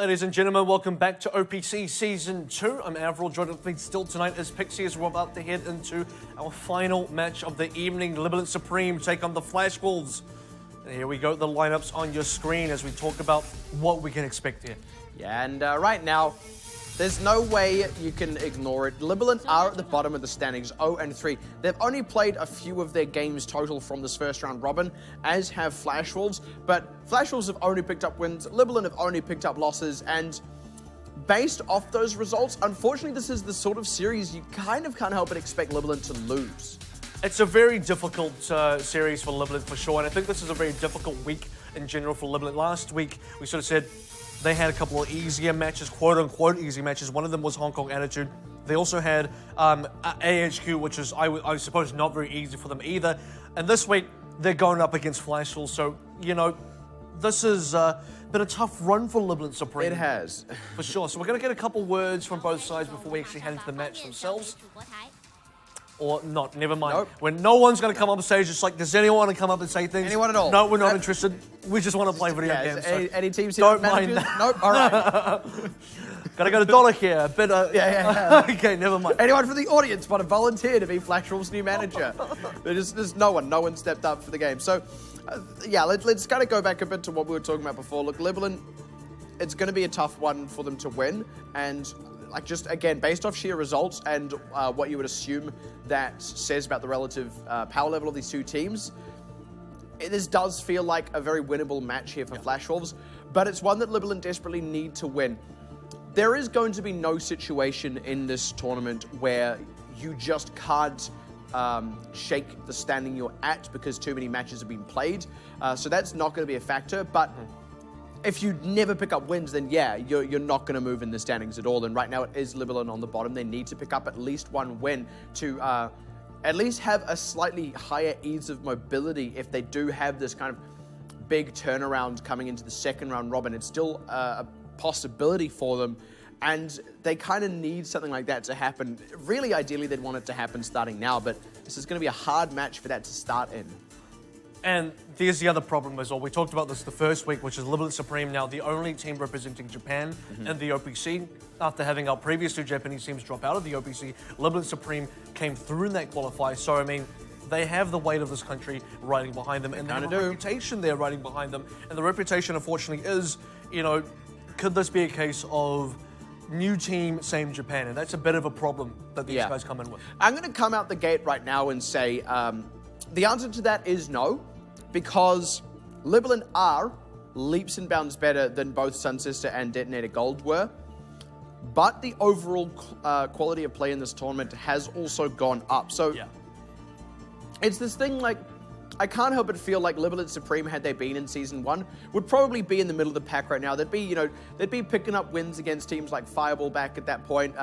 Ladies and gentlemen, welcome back to OPC Season 2. I'm AVRL. Joining me still tonight is Pixie as we're about to head into our final match of the evening. Libalent Supreme take on the Flash Wolves. And here we go, the lineups on your screen as we talk about what we can expect here. Yeah, and right now, there's no way you can ignore it. Libalent are at the bottom of the standings, 0-3. They've only played a few of their games total from this first round robin, as have Flash Wolves. But Flash Wolves have only picked up wins, Libalent have only picked up losses, and based off those results, unfortunately, this is the sort of series you kind of can't help but expect Libalent to lose. It's a very difficult series for Libalent for sure, and I think this is a very difficult week in general for Libalent. Last week, we sort of said they had a couple of easier matches, quote-unquote easy matches. One of them was Hong Kong Attitude. They also had AHQ, which is, I suppose, not very easy for them either. And this week, they're going up against Flash Wolves. So, you know, this has been a tough run for Libalent Supreme. It has. For sure. So we're going to get a couple words from both sides before we actually head into the match themselves. Or not, never mind. Nope. When no one's going to come up on stage, it's like, does anyone want to come up and say things? Anyone at all? No, we're not interested. We just want to play video games. So Any teams here? don't mind that. Nope, all right. Gotta go to dollar here. Bit Yeah. Okay, never mind. Anyone from the audience want to volunteer to be Flash Wolves' new manager? There's no one. No one stepped up for the game. So, yeah, let's kind of go back a bit to what we were talking about before. Look, Libalent, it's going to be a tough one for them to win. And, like, just, again, based off sheer results and what you would assume that says about the relative power level of these two teams, this does feel like a very winnable match here for Flash Wolves. But it's one that Libalent desperately need to win. There is going to be no situation in this tournament where you just can't shake the standing you're at because too many matches have been played. So that's not going to be a factor. But if you never pick up wins, then yeah, you're not going to move in the standings at all. And right now it is Libalent on the bottom. They need to pick up at least one win to at least have a slightly higher ease of mobility if they do have this kind of big turnaround coming into the second round robin. It's still a possibility for them, and they kind of need something like that to happen. Really, ideally, they'd want it to happen starting now, but this is going to be a hard match for that to start in. And there's the other problem as well. We talked about this the first week, which is Libalent Supreme now the only team representing Japan in the OPC. After having our previous two Japanese teams drop out of the OPC, Libalent Supreme came through in that qualifier. So, I mean, they have the weight of this country riding behind them, and they have a reputation there riding behind them. And the reputation, unfortunately, is, you know, could this be a case of new team, same Japan? And that's a bit of a problem that these guys come in with. I'm going to come out the gate right now and say the answer to that is no, because Libalent are leaps and bounds better than both Sun Sister and Detonator Gold were. But the overall quality of play in this tournament has also gone up. So it's this thing like, I can't help but feel like Libalent Supreme, had they been in Season 1, would probably be in the middle of the pack right now. They'd be, you know, they'd be picking up wins against teams like Fireball back at that point,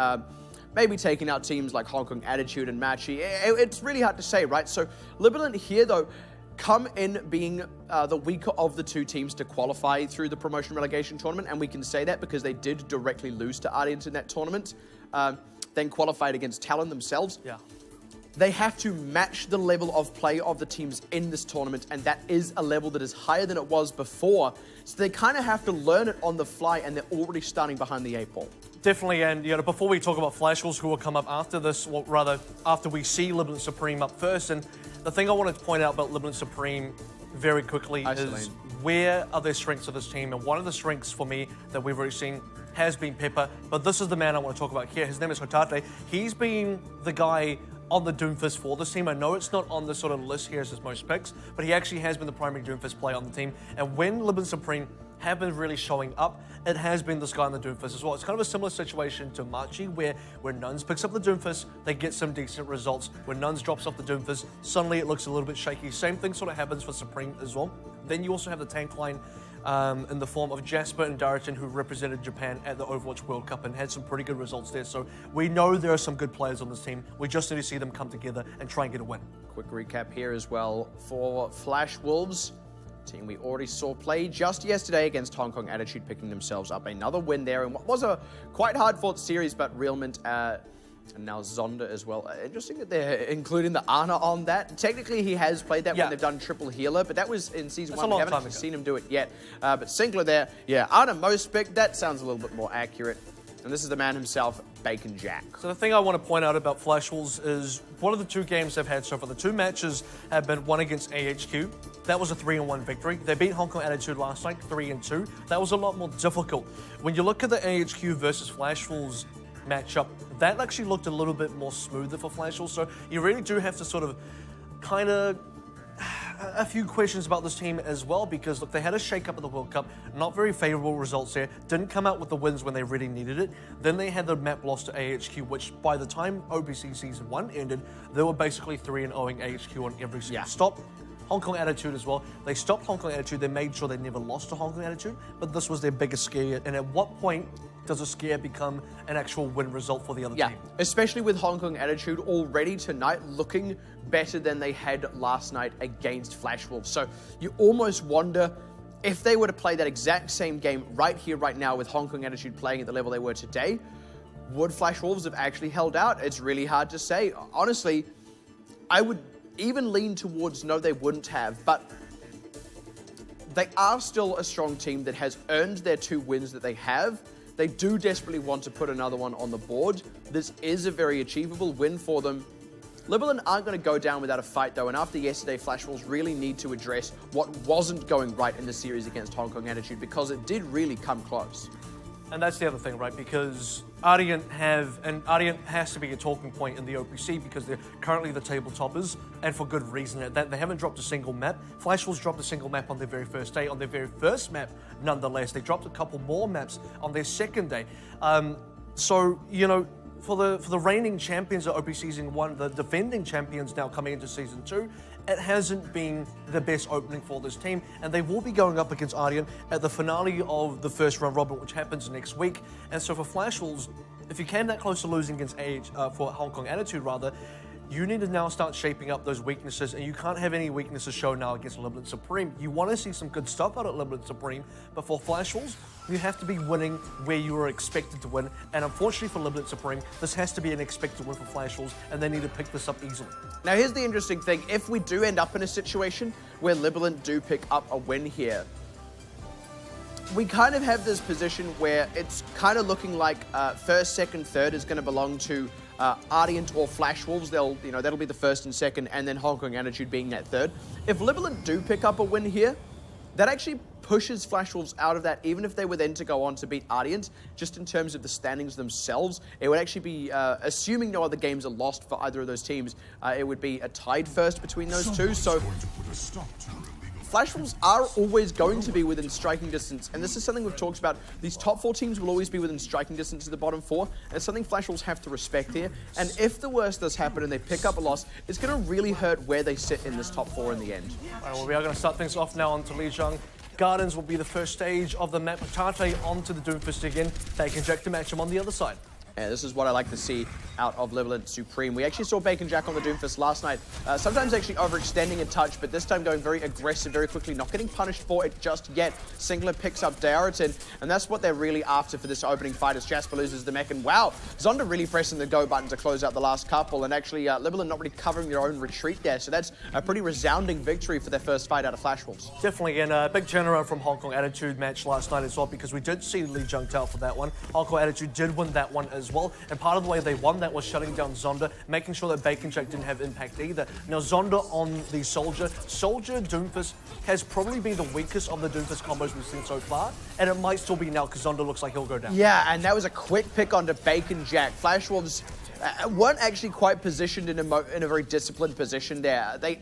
maybe taking out teams like Hong Kong Attitude and Machi. It's really hard to say, right? So Libalent here, though, come in being the weaker of the two teams to qualify through the promotion relegation tournament, and we can say that because they did directly lose to Ardians in that tournament, then qualified against Talon themselves. They have to match the level of play of the teams in this tournament, and that is a level that is higher than it was before. So they kind of have to learn it on the fly, and they're already starting behind the 8 ball. Definitely, and you know, before we talk about Flash Wolves, who will come up after this, or rather, after we see Libalent Supreme up first, and the thing I wanted to point out about Libalent Supreme very quickly is where are their strengths of this team? And one of the strengths for me that we've already seen has been Pepper, but this is the man I want to talk about here. His name is Hotate. He's been the guy on the Doomfist for this team. I know it's not on the sort of list here as his most picks, but he actually has been the primary Doomfist player on the team. And when Libalent Supreme have been really showing up, it has been this guy on the Doomfist as well. It's kind of a similar situation to Machi, where when Nuns picks up the Doomfist, they get some decent results. When Nuns drops off the Doomfist, suddenly it looks a little bit shaky. Same thing sort of happens for Supreme as well. Then you also have the tank line in the form of Jasper and Dariton, who represented Japan at the Overwatch World Cup and had some pretty good results there. So we know there are some good players on this team. We just need to see them come together and try and get a win. Quick recap here as well for Flash Wolves. Team we already saw play just yesterday against Hong Kong Attitude, picking themselves up another win there in what was a quite hard-fought series, but Realment And now Zonda as well. Interesting that they're including the Ana on that. Technically, he has played that when they've done triple healer, but that was in Season 1. We haven't actually seen him do it yet. But Sinkler there, Ana most pick, that sounds a little bit more accurate. And this is the man himself, Bacon Jack. So the thing I want to point out about Flash Wolves is one of the 2 games they've had so far. The 2 matches have been one against AHQ. That was a 3-1 victory. They beat Hong Kong Attitude last night, 3-2. That was a lot more difficult. When you look at the AHQ versus Flash Wolves matchup, that actually looked a little bit more smoother for Flash Wolves. So you really do have to sort of kind of a few questions about this team as well, because look, they had a shake-up at the World Cup, not very favorable results there, didn't come out with the wins when they really needed it. Then they had the map loss to AHQ, which by the time OPC Season 1 ended, they were basically 3-0ing AHQ on every single stop. Hong Kong Attitude as well. They stopped Hong Kong Attitude. They made sure they never lost to Hong Kong Attitude, but this was their biggest scare yet. And at what point does a scare become an actual win result for the other team? Especially with Hong Kong Attitude already tonight looking better than they had last night against Flash Wolves. So you almost wonder if they were to play that exact same game right here, right now, with Hong Kong Attitude playing at the level they were today, would Flash Wolves have actually held out? It's really hard to say. Honestly, I would even lean towards no, they wouldn't have, but they are still a strong team that has earned their 2 wins that they have. They do desperately want to put another one on the board. This is a very achievable win for them. Libalent aren't going to go down without a fight, though, and after yesterday, Flash Wolves really need to address what wasn't going right in the series against Hong Kong Attitude, because it did really come close. And that's the other thing, right? Because Ardiant has to be a talking point in the OPC because they're currently the table toppers, and for good reason at that. They haven't dropped a single map. Flash Wolves dropped a single map on their very first day, on their very first map, nonetheless. They dropped a couple more maps on their second day. So, you know, for the reigning champions of OPC Season 1, the defending champions now coming into Season 2, it hasn't been the best opening for this team, and they will be going up against Ardian at the finale of the first round robin, which happens next week. And so for Flash Wolves, if you came that close to losing against for Hong Kong Attitude rather, you need to now start shaping up those weaknesses, and you can't have any weaknesses shown now against Libalent Supreme. You want to see some good stuff out at Libalent Supreme, but for Flash Wolves, you have to be winning where you were expected to win, and unfortunately for Libalent Supreme, this has to be an expected win for Flash Wolves, and they need to pick this up easily. Now here's the interesting thing, if we do end up in a situation where Libalent do pick up a win here, we kind of have this position where it's kind of looking like first, second, third is going to belong to Ardiant or Flash Wolves. That'll be the first and second, and then Hong Kong Attitude being that third. If Libalent do pick up a win here, that actually pushes Flash Wolves out of that, even if they were then to go on to beat Ardiant. Just in terms of the standings themselves, it would actually be, assuming no other games are lost for either of those teams, it would be a tied first between those two. So Flash Wolves are always going to be within striking distance, and this is something we've talked about. These top 4 teams will always be within striking distance of the bottom 4, and it's something Flash Wolves have to respect here. And if the worst does happen and they pick up a loss, it's going to really hurt where they sit in this top 4 in the end. All right, well, we are going to start things off now onto Lijiang. Gardens will be the first stage of the map. Tate onto the Doomfist again. Bacon Jack to match him on the other side. Yeah, this is what I like to see out of Libalent Supreme. We actually saw Bacon Jack on the Doomfist last night, sometimes actually overextending a touch, but this time going very aggressive very quickly, not getting punished for it just yet. Singler picks up Diariton, and that's what they're really after for this opening fight as Jasper loses the mech. And wow, Zonda really pressing the go button to close out the last couple, and actually Libalent not really covering their own retreat there, so that's a pretty resounding victory for their first fight out of Flash Wolves. Definitely, and a big turnaround from Hong Kong Attitude match last night as well, because we did see Lijiang Tower for that one. Hong Kong Attitude did win that one as well, and part of the way they won that was shutting down Zonda, making sure that Bacon Jack didn't have impact either. Now Zonda on the Soldier Doomfist has probably been the weakest of the Doomfist combos we've seen so far, and it might still be now because Zonda looks like he'll go down. Yeah, and that was a quick pick onto Bacon Jack. Flash Wolves weren't actually quite positioned in a very disciplined position there. They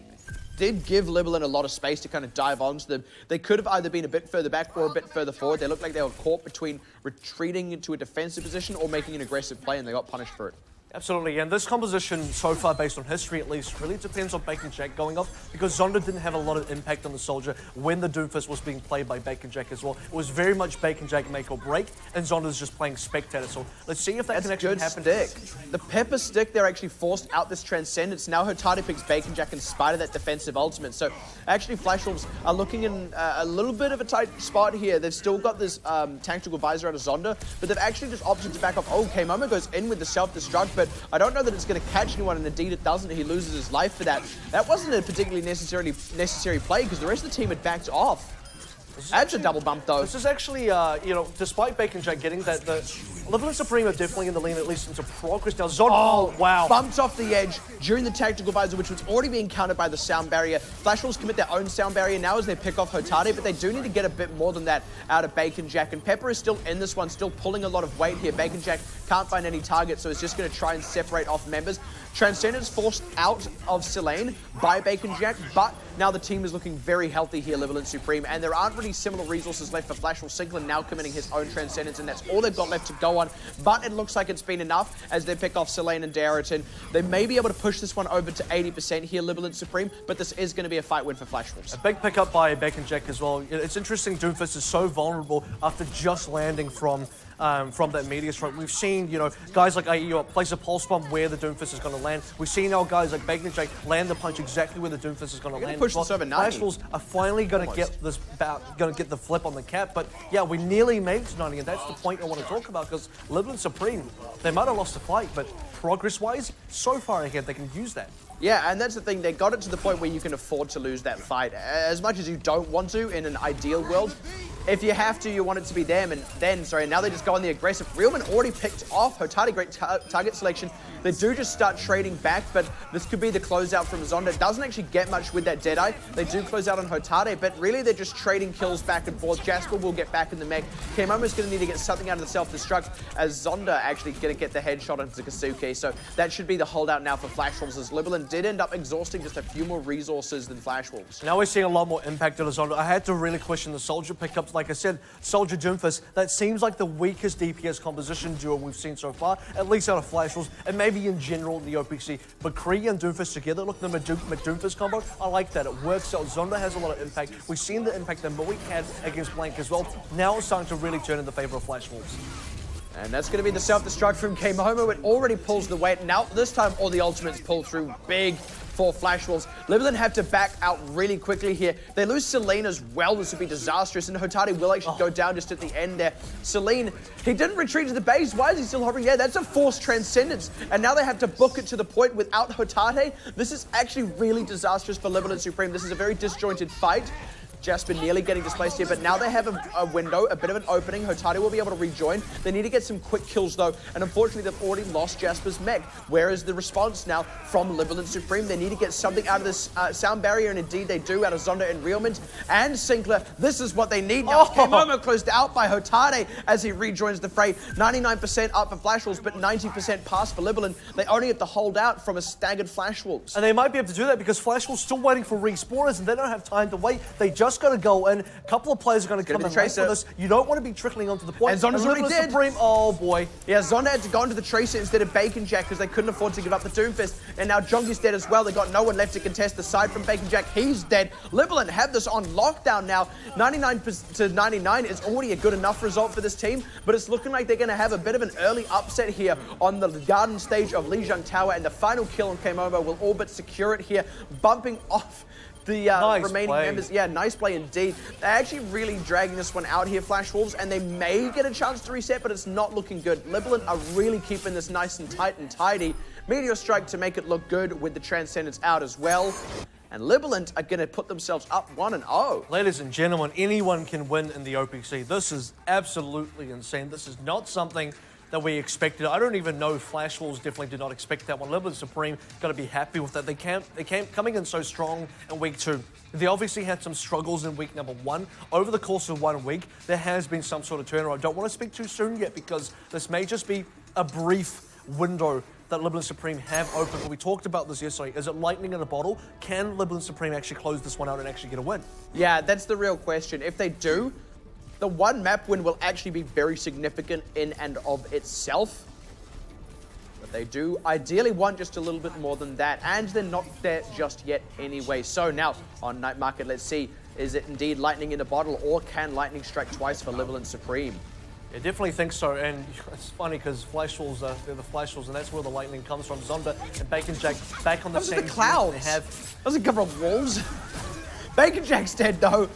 did give Libalent a lot of space to kind of dive onto them. They could have either been a bit further back or a bit further forward. They looked like they were caught between retreating into a defensive position or making an aggressive play, and they got punished for it. Absolutely, and this composition, so far based on history at least, really depends on Bacon Jack going off, because Zonda didn't have a lot of impact on the Soldier when the Doomfist was being played by Bacon Jack as well. It was very much Bacon Jack make or break, and Zonda's just playing spectator. So let's see if that can actually happen. Stick. The Pepper Stick, they're actually forced out this Transcendence. Now Hotade picks Bacon Jack in spite of that defensive ultimate. So actually Flash Wolves are looking in a little bit of a tight spot here. They've still got this tactical visor out of Zonda, but they've actually just opted to back off. Oh, K-Momo goes in with the self-destruct, but but I don't know that it's going to catch anyone, and indeed it doesn't. He loses his life for that. That wasn't a particularly necessary play because the rest of the team had backed off. That's a double bump, though. This is actually, you know, despite Bacon Jack getting that, the Libalent Supreme are definitely in the lead, at least into progress. Now, Zonda, oh, wow. Bumped off the edge during the tactical visor, which was already being countered by the sound barrier. Flash Wolves commit their own sound barrier now as they pick off Hotade, but they do need to get a bit more than that out of Bacon Jack. And Pepper is still in this one, still pulling a lot of weight here. Bacon Jack can't find any targets, so he's just going to try and separate off members. Transcendence forced out of Selene by Bacon Jack, but now the team is looking very healthy here, Libalent Supreme, and there aren't really similar resources left for Flash Wolf. Sinklin now committing his own Transcendence, and that's all they've got left to go on, but it looks like it's been enough as they pick off Selene and Darrington. They may be able to push this one over to 80% here, Libalent Supreme, but this is going to be a fight win for Flash Wolves. A big pickup by Bacon Jack as well. It's interesting, Doomfist is so vulnerable after just landing from that meteor strike. We've seen, you know, guys like AEO place a pulse bomb where the Doomfist is going to land. We've seen our guys like Bacon Jack land the punch exactly where the Doomfist is going to land. Push this over 90. Flash Wolves are finally going to get this, going to get the flip on the cap. But yeah, we nearly made it to 90, and that's the point I want to talk about because Libalent Supreme, they might have lost the fight, but progress-wise, so far ahead, they can use that. Yeah, and that's the thing. They got it to the point where you can afford to lose that fight. As much as you don't want to in an ideal world, if you have to, you want it to be them. And then, now they just go on the aggressive. Realman already picked off Hotade. Great target selection. They do just start trading back, but this could be the closeout from Zonda. It doesn't actually get much with that Deadeye. They do close out on Hotade, but really they're just trading kills back and forth. Jasper will get back in the mech. Kemomo's going to need to get something out of the self-destruct as Zonda actually going to get the headshot into Kasuke. So that should be the holdout now for Flash Wolves, as Libalent did end up exhausting just a few more resources than Flash Wolves. Now we're seeing a lot more impact on Zonda. I had to really question the Soldier pickups. Like I said, Soldier Doomfist, that seems like the weakest DPS composition duo we've seen so far, at least out of Flash Wolves, and maybe in general in the OPC. But Kree and Doomfist together, look, the Doomfist combo, I like that. It works out. Zonda has a lot of impact. We've seen the impact that Moik had against Blank as well. Now it's starting to really turn in the favor of Flash Wolves. And that's going to be the self-destruct from Kemomo. It already pulls the weight. Now, this time, all the ultimates pull through big for Flash Wolves. Libalent have to back out really quickly here. They lose Selene as well. This would be disastrous. And Hotade will actually go down just at the end there. Selene, he didn't retreat to the base. Why is he still hovering there? That's a forced Transcendence. And now they have to book it to the point without Hotade. This is actually really disastrous for Libalent Supreme. This is a very disjointed fight. Jasper nearly getting displaced here, but now they have a window, a bit of an opening. Hotade will be able to rejoin. They need to get some quick kills, though, and unfortunately, they've already lost Jasper's mech. Where is the response now from Libalent Supreme? They need to get something out of this sound barrier, and indeed they do, out of Zonda and Realman. And Sinclair, this is what they need now. Kemomo closed out by Hotade as he rejoins the fray. 99% up for Flash Wolves, but 90% pass for Libalent. They only have to hold out from a staggered Flash Wolves. And they might be able to do that because Flash Wolves still waiting for respawners, and they don't have time to wait. They just got to go in. A couple of players are going to come and wait for this. You don't want to be trickling onto the point. And Zonda's already dead. Supreme, oh boy. Yeah, Zonda had to go into the Tracer instead of Bacon Jack because they couldn't afford to give up the Doomfist. And now Jonky's dead as well. They got no one left to contest aside from Bacon Jack. He's dead. Libalent have this on lockdown now. 99 to 99 is already a good enough result for this team, but it's looking like they're going to have a bit of an early upset here on the garden stage of Lijiang Tower, and the final kill on Kemomo will all but secure it here, bumping off the remaining members. Yeah, nice play indeed. They're actually really dragging this one out here, Flash Wolves, and they may get a chance to reset, but it's not looking good. Libalent are really keeping this nice and tight and tidy. Meteor Strike to make it look good with the Transcendence out as well. And Libalent are going to put themselves up 1-0. Ladies and gentlemen, anyone can win in the OPC. This is absolutely insane. This is not something that we expected. I don't even know. Flash Wolves definitely did not expect that one. Libalent Supreme got to be happy with that. They came coming in so strong in week 2. They obviously had some struggles in week number 1. Over the course of 1 week, there has been some sort of turnaround. I don't want to speak too soon yet because this may just be a brief window that Libalent Supreme have open. But we talked about this yesterday. Is it lightning in a bottle? Can Libalent Supreme actually close this one out and actually get a win? Yeah, that's the real question. If they do, the one map win will actually be very significant in and of itself. But they do ideally want just a little bit more than that, and they're not there just yet anyway. So now, on Night Market, let's see, is it indeed lightning in a bottle, or can lightning strike twice for Libalent Supreme? I definitely think so, and it's funny because Flash Wolves, they're the Flash Wolves, and that's where the lightning comes from. Zonda and Bacon Jack back on the same team. The clouds. They have. Doesn't cover wolves. Bacon Jack's dead, though.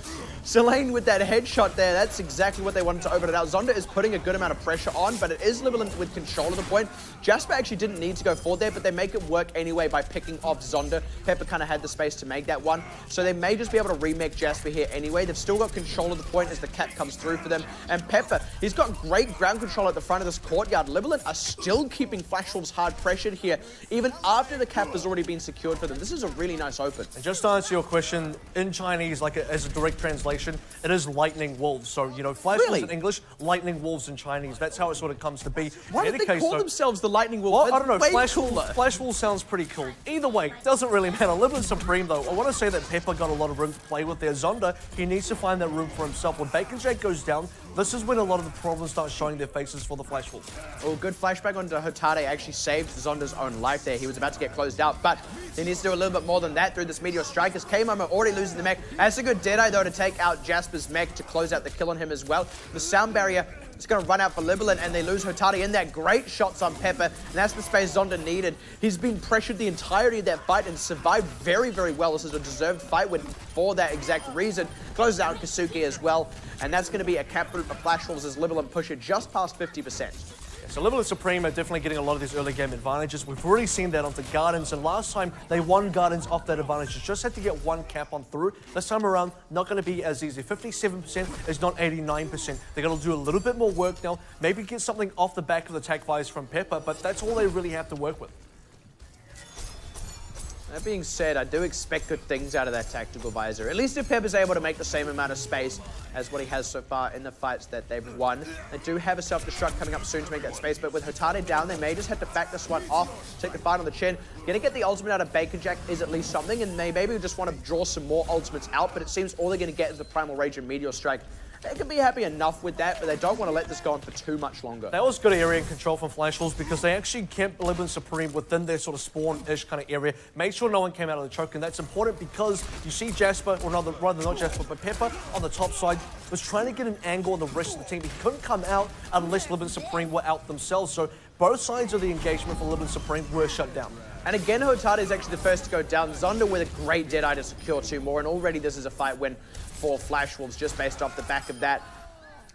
Selene with that headshot there, that's exactly what they wanted to open it out. Zonda is putting a good amount of pressure on, but it is Libalent with control of the point. Jasper actually didn't need to go forward there, but they make it work anyway by picking off Zonda. Pepper kind of had the space to make that one, so they may just be able to remake Jasper here anyway. They've still got control of the point as the cap comes through for them. And Pepper, he's got great ground control at the front of this courtyard. Libalent are still keeping Flash Wolves hard pressured here, even after the cap has already been secured for them. This is a really nice open. And just to answer your question, in Chinese, like as a direct translation, it is lightning wolves. So, you know, Flash Wolves in English, lightning wolves in Chinese. That's how it sort of comes to be. Why do they call themselves the lightning wolves? Well, I don't know. Flash Wolves sounds pretty cool. Either way, doesn't really matter. Libalent Supreme, though, I want to say that Pepper got a lot of room to play with there. Zonda, he needs to find that room for himself. When Bacon Jack goes down, this is when a lot of the problems start showing their faces for the Flash Wolves. Oh, good flashback onto Hotade. Actually saved Zonda's own life there. He was about to get closed out, but he needs to do a little bit more than that through this Meteor Strike. As K-Momo already losing the mech. That's a good Deadeye, though, to take out Jasper's mech to close out the kill on him as well. The sound barrier is going to run out for Libalent, and they lose Hotade in that. Great shots on Pepper, and that's the space Zonda needed. He's been pressured the entirety of that fight and survived very, very well. This is a deserved fight win for that exact reason. Closes out Kasuki as well, and that's going to be a cap route for Flash Wolves as Libalent push it just past 50%. So Libalent Supreme are definitely getting a lot of these early game advantages. We've already seen that onto Gardens, and last time they won Gardens off that advantage. Just had to get one cap on through. This time around, not going to be as easy. 57% is not 89%. They're going to do a little bit more work now. Maybe get something off the back of the attack fires from Pepper, but that's all they really have to work with. That being said, I do expect good things out of that tactical visor. At least if Pepper's able to make the same amount of space as what he has so far in the fights that they've won. They do have a self-destruct coming up soon to make that space, but with Hotade down, they may just have to back this one off, take the fight on the chin. Gonna get the ultimate out of Bacon Jack is at least something, and they maybe just want to draw some more ultimates out, but it seems all they're gonna get is the Primal Rage and Meteor Strike. They can be happy enough with that, but they don't want to let this go on for too much longer. That was good area control from Flash Wolves because they actually kept Libalent Supreme within their sort of spawn-ish kind of area. Made sure no one came out of the choke, and that's important because you see Jasper, or rather not Jasper, but Pepper on the top side was trying to get an angle on the rest of the team. He couldn't come out unless Libalent Supreme were out themselves, so both sides of the engagement for Libalent Supreme were shut down. And again, Hotade is actually the first to go down. Zonda with a great Deadeye to secure 2 more, and already this is a fight win for Flash Wolves just based off the back of that.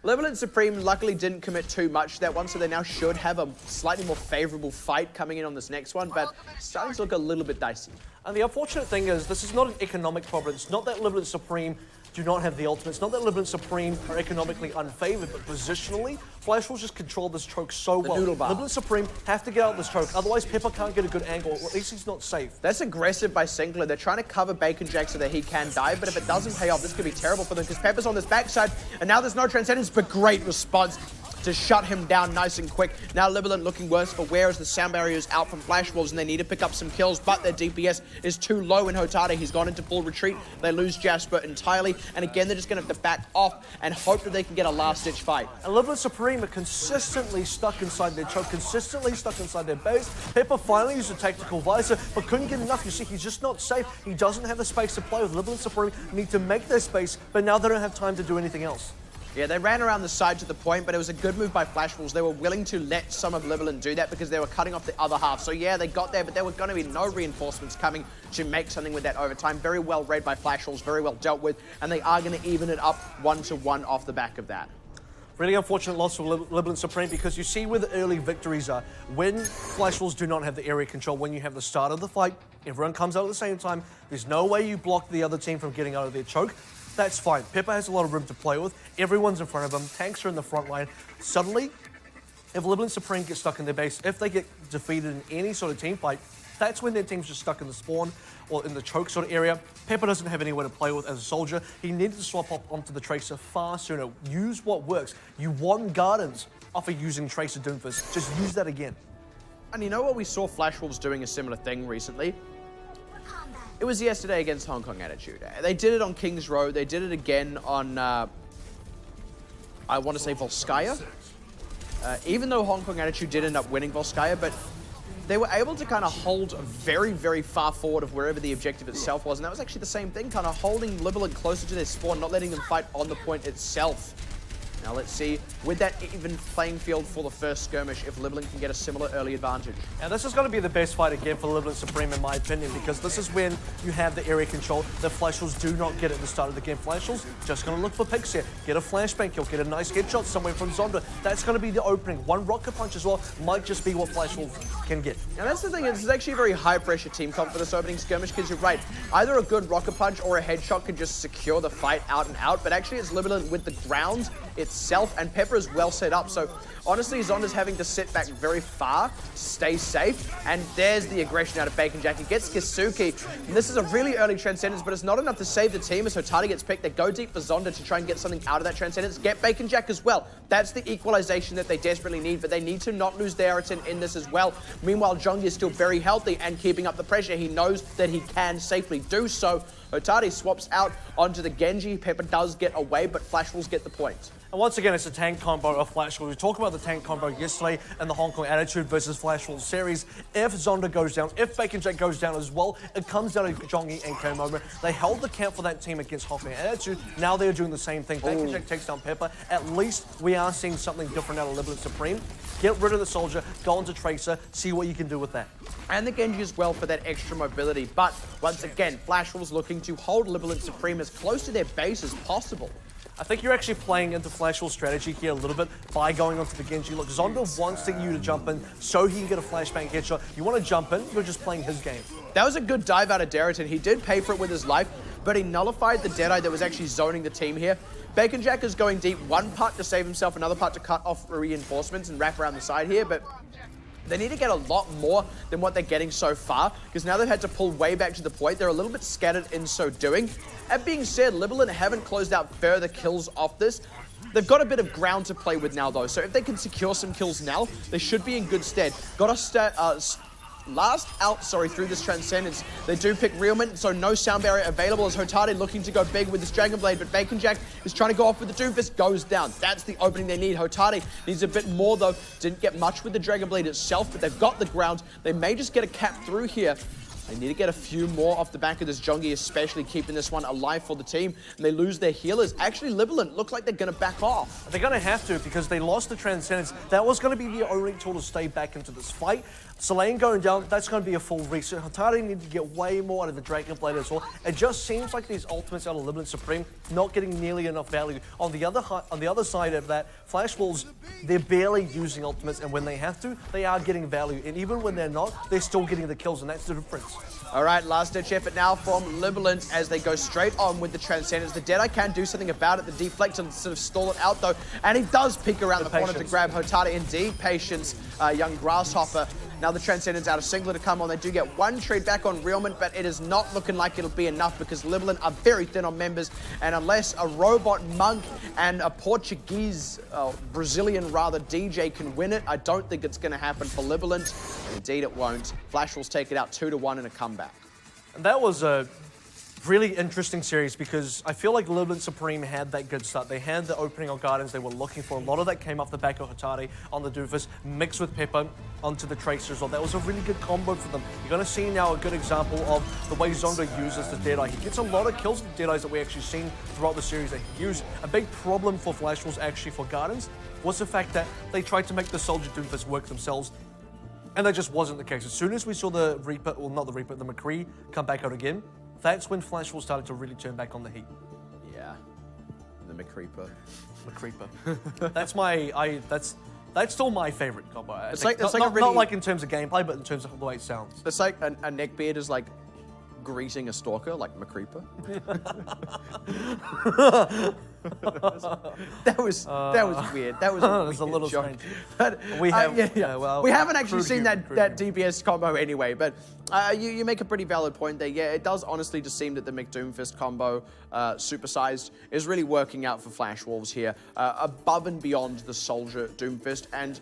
Libalent Supreme luckily didn't commit too much to that one, so they now should have a slightly more favorable fight coming in on this next one, but it's starting to look a little bit dicey. And the unfortunate thing is, this is not an economic problem. It's not that Libalent Supreme do not have the ultimate. It's not that Libalent Supreme are economically unfavored, but positionally, Flash Wolves just control this choke so well. Libalent Supreme have to get out of this choke, otherwise Pepper can't get a good angle, or at least he's not safe. That's aggressive by Sinclair. They're trying to cover Bacon Jack so that he can die, but if it doesn't pay off, this could be terrible for them because Pepper's on this backside, and now there's no Transcendence, but great response to shut him down nice and quick. Now Libalent looking worse for wear as the sound barrier is out from Flash Wolves and they need to pick up some kills, but their DPS is too low in Hotade. He's gone into full retreat. They lose Jasper entirely, and again, they're just going to have to back off and hope that they can get a last-ditch fight. And Libalent Supreme are consistently stuck inside their choke, consistently stuck inside their base. Pepper finally used a tactical visor, but couldn't get enough. You see, he's just not safe. He doesn't have the space to play with. Libalent Supreme need to make their space, but now they don't have time to do anything else. Yeah, they ran around the side to the point, but it was a good move by Flash Wolves. They were willing to let some of Libalent do that because they were cutting off the other half. So yeah, they got there, but there were going to be no reinforcements coming to make something with that overtime. Very well read by Flash Wolves, very well dealt with, and they are going to even it up 1-1 off the back of that. Really unfortunate loss for Libalent Supreme because you see where the early victories are. When Flash Wolves do not have the area control, when you have the start of the fight, everyone comes out at the same time, there's no way you block the other team from getting out of their choke. That's fine. Pepper has a lot of room to play with. Everyone's in front of him. Tanks are in the front line. Suddenly, if Libalent Supreme gets stuck in their base, if they get defeated in any sort of team fight, that's when their team's just stuck in the spawn or in the choke sort of area. Pepper doesn't have anywhere to play with as a soldier. He needed to swap up onto the Tracer far sooner. Use what works. You won Gardens off of using Tracer Doomfist. Just use that again. And you know what? We saw Flash Wolves doing a similar thing recently. It was yesterday against Hong Kong Attitude. They did it on King's Road. They did it again on, I want to say Volskaya. Even though Hong Kong Attitude did end up winning Volskaya, but they were able to kind of hold very, very far forward of wherever the objective itself was. And that was actually the same thing, kind of holding Libalent closer to their spawn, not letting them fight on the point itself. Now let's see, with that even playing field for the first skirmish, if Libalent can get a similar early advantage. And this is going to be the best fight again for Libalent Supreme, in my opinion, because this is when you have the area control that Flashwolves do not get at the start of the game. Flashwolves just going to look for Pixie, get a flashbang kill, get a nice headshot somewhere from Zonda. That's going to be the opening. One rocket punch as well might just be what Flashwolves can get. And that's the thing, this is actually a very high-pressure team comp for this opening skirmish, because you're right, either a good rocket punch or a headshot can just secure the fight out and out, but actually it's Libalent with the ground itself, and Pepper is well set up, so honestly Zonda's having to sit back very far to stay safe, and there's the aggression out of Bacon Jack. He gets Kisuki, and this is a really early Transcendence, but it's not enough to save the team as Hotari gets picked. They go deep for Zonda to try and get something out of that Transcendence, get Bacon Jack as well. That's the equalization that they desperately need, but they need to not lose their Ariton in this as well. Meanwhile, Jongi is still very healthy and keeping up the pressure. He knows that he can safely do so. Hotari swaps out onto the Genji. Pepper does get away, but Flashwolves get the point. And once again, it's a tank combo of Flashwolves. We talked about the tank combo yesterday in the Hong Kong Attitude versus Flashwolves series. If Zonda goes down, if Bacon Jack goes down as well, it comes down to Jongi and K-Moment. They held the count for that team against Hong Kong Attitude. Now they're doing the same thing. Bacon Jack takes down Pepper. At least we are seeing something different out of Libalent Supreme. Get rid of the Soldier, go into Tracer, see what you can do with that. And the Genji as well for that extra mobility. But once again, Flashwolves looking to hold Libalent Supreme as close to their base as possible. I think you're actually playing into Flashwolves' strategy here a little bit by going onto the Genji. Look, Zonda wants you to jump in so he can get a flashbang headshot. You want to jump in, you're just playing his game. That was a good dive out of Darrington. He did pay for it with his life, but he nullified the Deadeye that was actually zoning the team here. Bacon Jack is going deep, one part to save himself, another part to cut off reinforcements and wrap around the side here, but they need to get a lot more than what they're getting so far, because now they've had to pull way back to the point. They're a little bit scattered in so doing. That being said, Libalent haven't closed out further kills off this. They've got a bit of ground to play with now, though, so if they can secure some kills now, they should be in good stead. Got to last out, through this Transcendence. They do pick Realment, so no sound barrier available as Hotari looking to go big with this Dragon Blade, but Bacon Jack is trying to go off with the Doomfist, goes down. That's the opening they need. Hotari needs a bit more, though. Didn't get much with the Dragon Blade itself, but they've got the ground. They may just get a cap through here. They need to get a few more off the back of this Jongi, especially keeping this one alive for the team. And they lose their healers. Actually, Libalent looks like they're going to back off. They're going to have to, because they lost the Transcendence. That was going to be the only tool to stay back into this fight. Selene going down, that's going to be a full reset. Hotari need to get way more out of the Dragon Blade as well. It just seems like these ultimates out of Libalent Supreme not getting nearly enough value. On the other side of that, Flashwolves, they're barely using ultimates, and when they have to, they are getting value. And even when they're not, they're still getting the kills, and that's the difference. All right, last-ditch effort now from Libalent as they go straight on with the Transcendence. The Deadeye can do something about it. The deflect to sort of stall it out, though. And he does peek around the corner to grab Hotari. Indeed, patience, young Grasshopper. Now the Transcendence out of Singler to come on. They do get one trade back on Realment, but it is not looking like it'll be enough because Libalent are very thin on members. And unless a robot monk and a Portuguese, Brazilian rather, DJ can win it, I don't think it's going to happen for Libalent. And indeed it won't. Flashwolves take it out 2-1 in a comeback. And that was a really interesting series because I feel like Libalent Supreme had that good start. They had the opening on Gardens they were looking for. A lot of that came off the back of Hotari on the Doofus, mixed with Pepper onto the Tracer as well. That was a really good combo for them. You're going to see now a good example of the way Zonda uses the Deadeye. He gets a lot of kills with the Deadeyes that we actually seen throughout the series that he used. A big problem for Flashwolves actually for Gardens was the fact that they tried to make the Soldier Doomfist work themselves. And that just wasn't the case. As soon as we saw the Reaper, well not the Reaper, the McCree come back out again, that's when Flashwolves started to really turn back on the heat. Yeah, the McCreeper. McCreeper. That's still my favorite combo. It's like not like in terms of gameplay, but in terms of the way it sounds. It's like a neckbeard is like greeting a stalker, like McCreeper. that was weird. That was a weird a little joke. strange. But we have, we haven't actually seen that DPS combo anyway. But you make a pretty valid point there. Yeah, it does honestly just seem that the McDoomfist combo, supersized, is really working out for Flashwolves here, above and beyond the Soldier Doomfist. And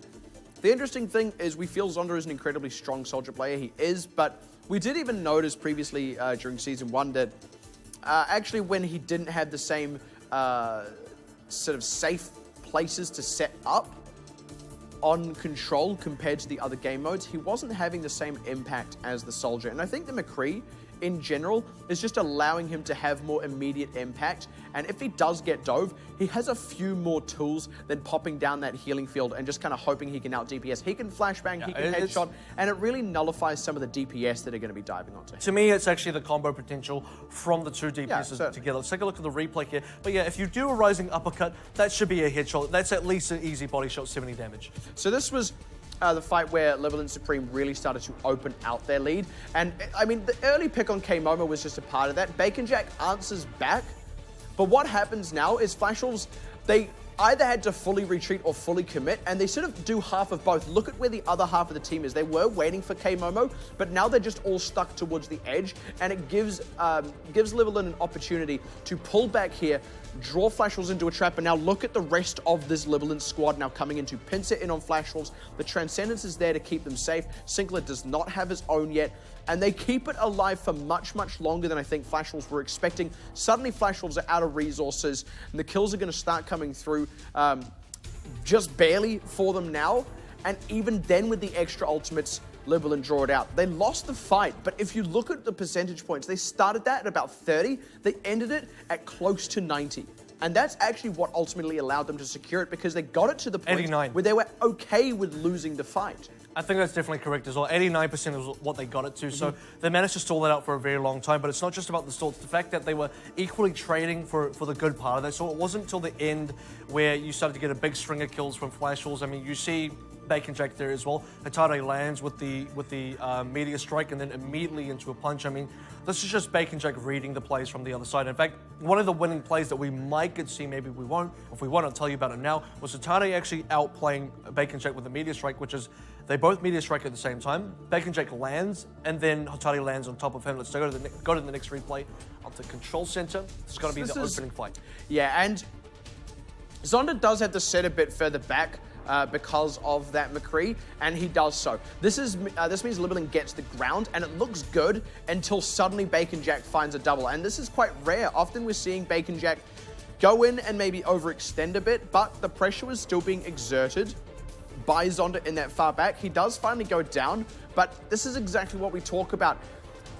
the interesting thing is we feel Zonda is an incredibly strong Soldier player. He is, but we did even notice previously during Season 1 that actually when he didn't have the same sort of safe places to set up on Control compared to the other game modes, he wasn't having the same impact as the Soldier. And I think the McCree in general is just allowing him to have more immediate impact. And if he does get dove, he has a few more tools than popping down that healing field and just kind of hoping he can out DPS. He can flashbang, he can headshot, and it really nullifies some of the DPS that are going to be diving onto him. To me, it's actually the combo potential from the two DPSs together. Let's take a look at the replay here. But yeah, if you do a rising uppercut, that should be a headshot. That's at least an easy body shot, 70 damage. So this was the fight where Libalent Supreme really started to open out their lead. And I mean, the early pick on K-Momo was just a part of that. Bacon Jack answers back. But what happens now is Flash Wolves, they either had to fully retreat or fully commit, and they sort of do half of both. Look at where the other half of the team is. They were waiting for K-Momo, but now they're just all stuck towards the edge, and it gives Libalent an opportunity to pull back here, draw Flash Wolves into a trap, and now look at the rest of this Libalent squad now coming in to pincer in on Flash Wolves. The Transcendence is there to keep them safe. Sinclair does not have his own yet, and they keep it alive for much, much longer than I think Flash Wolves were expecting. Suddenly, Flash Wolves are out of resources, and the kills are going to start coming through just barely for them now. And even then, with the extra ultimates, Libalent draw it out. They lost the fight, but if you look at the percentage points, they started that at about 30. They ended it at close to 90. And that's actually what ultimately allowed them to secure it, because they got it to the point 89. where they were okay with losing the fight. I think that's definitely correct as well. 89% was what they got it to, so they managed to stall that out for a very long time, but it's not just about the stall, it's the fact that they were equally trading for the good part of that. So it wasn't until the end where you started to get a big string of kills from Flash Wolves. I mean, you see Bacon Jack there as well. Hatare lands with the meteor strike and then immediately into a punch. I mean, this is just Bacon Jack reading the plays from the other side. In fact, one of the winning plays that we might get to see, maybe we won't, if we won't, I'll tell you about it now, was Hatare actually outplaying Bacon Jack with the meteor strike, which is they both meteor strike at the same time. Bacon Jack lands, and then Hatare lands on top of him. Let's go to the next replay. Onto Control Center. This is going to be the opening fight. Yeah, and Zonda does have to set a bit further back because of that McCree, and he does so. This means Libalent gets the ground, and it looks good until suddenly Bacon Jack finds a double. And this is quite rare. Often we're seeing Bacon Jack go in and maybe overextend a bit, but the pressure was still being exerted by Zonda in that far back. He does finally go down, but this is exactly what we talk about.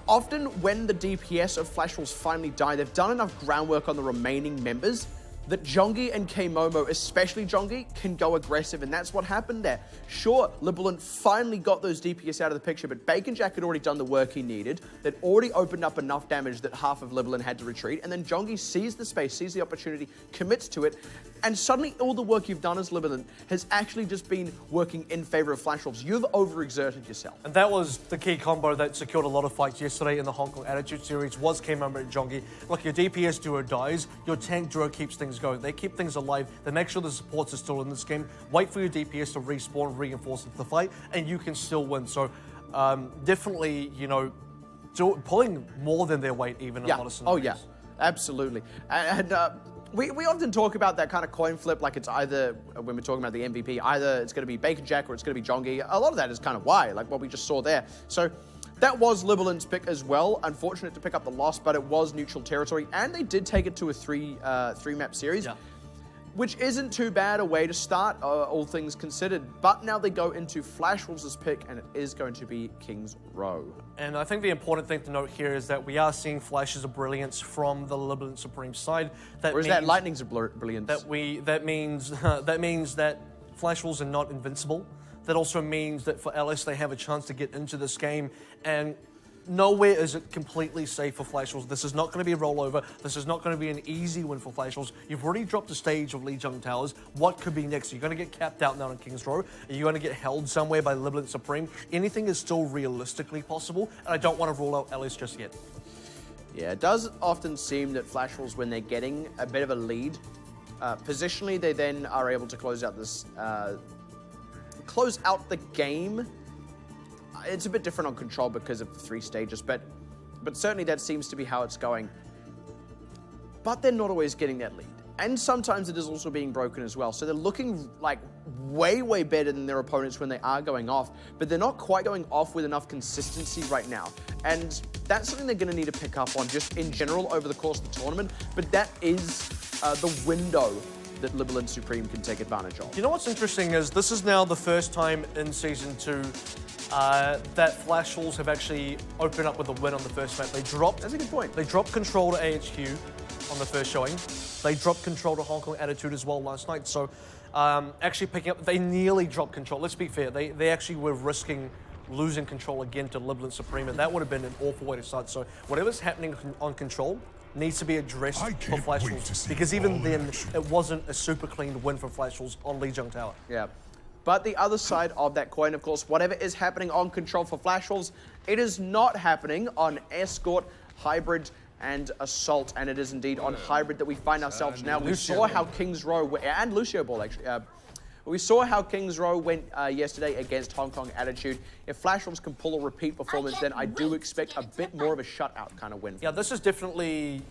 Often when the DPS of Flash Wolves finally die, they've done enough groundwork on the remaining members that Jongi and K-Momo, especially Jongi, can go aggressive, and that's what happened there. Sure, Libalent finally got those DPS out of the picture, but Bacon Jack had already done the work he needed. They'd already opened up enough damage that half of Libalent had to retreat, and then Jongi sees the space, sees the opportunity, commits to it, and suddenly all the work you've done as Libalent has actually just been working in favor of Flash Wolves. You've overexerted yourself. And that was the key combo that secured a lot of fights yesterday in the Hong Kong Attitude Series, was K-Momo and Jongi. Look, your DPS duo dies, your tank duo keeps things going. They keep things alive. They make sure the supports are still in this game. Wait for your DPS to respawn, reinforce the fight, and you can still win. So definitely, you know, pulling more than their weight even in a lot of scenarios. Oh yeah, absolutely. And we often talk about that kind of coin flip, like it's either, when we're talking about the MVP, either it's going to be Bacon Jack or it's going to be Jongi. A lot of that is kind of why, like what we just saw there. So that was Libalent's pick as well. Unfortunate to pick up the loss, but it was neutral territory, and they did take it to a three map series. Yeah. Which isn't too bad a way to start, all things considered. But now they go into Flash Wolves' pick, and it is going to be King's Row. And I think the important thing to note here is that we are seeing flashes of brilliance from the Libalent Supreme side. Or is that lightnings of brilliance? That means that Flash Wolves are not invincible. That also means that for LS, they have a chance to get into this game, and nowhere is it completely safe for Flash Wolves. This is not going to be a rollover. This is not going to be an easy win for Flash Wolves. You've already dropped the stage of Lijiang Towers. What could be next? Are you going to get capped out now in King's Row? Are you going to get held somewhere by Libalent Supreme? Anything is still realistically possible, and I don't want to rule out LS just yet. Yeah, it does often seem that Flash Wolves, when they're getting a bit of a lead, positionally they then are able to close out the game. It's a bit different on Control because of the 3 stages, but certainly that seems to be how it's going. But they're not always getting that lead. And sometimes it is also being broken as well. So they're looking like way, way better than their opponents when they are going off, but they're not quite going off with enough consistency right now. And that's something they're going to need to pick up on just in general over the course of the tournament. But that is the window that Libalent Supreme can take advantage of. You know what's interesting is this is now the first time in Season 2 that Flash Wolves have actually opened up with a win on the first map. That's a good point. They dropped control to AHQ on the first showing. They dropped control to Hong Kong Attitude as well last night. So actually picking up, they nearly dropped control. Let's be fair, they actually were risking losing control again to Libalent Supreme, and that would have been an awful way to start. So whatever's happening on control needs to be addressed for Flash Wolves, because even then it wasn't a super clean win for Flash Wolves on Lijiang Tower. Yeah. But the other side of that coin, of course, whatever is happening on control for Flash Wolves, it is not happening on Escort, Hybrid, and Assault, and it is indeed on Hybrid that we find ourselves now. We saw how Kings Row, and Lucio Ball actually, we saw how Kings Row went yesterday against Hong Kong Attitude. If Flash Wolves can pull a repeat performance, then I do expect a bit more of a shutout kind of win. Yeah, this is definitely,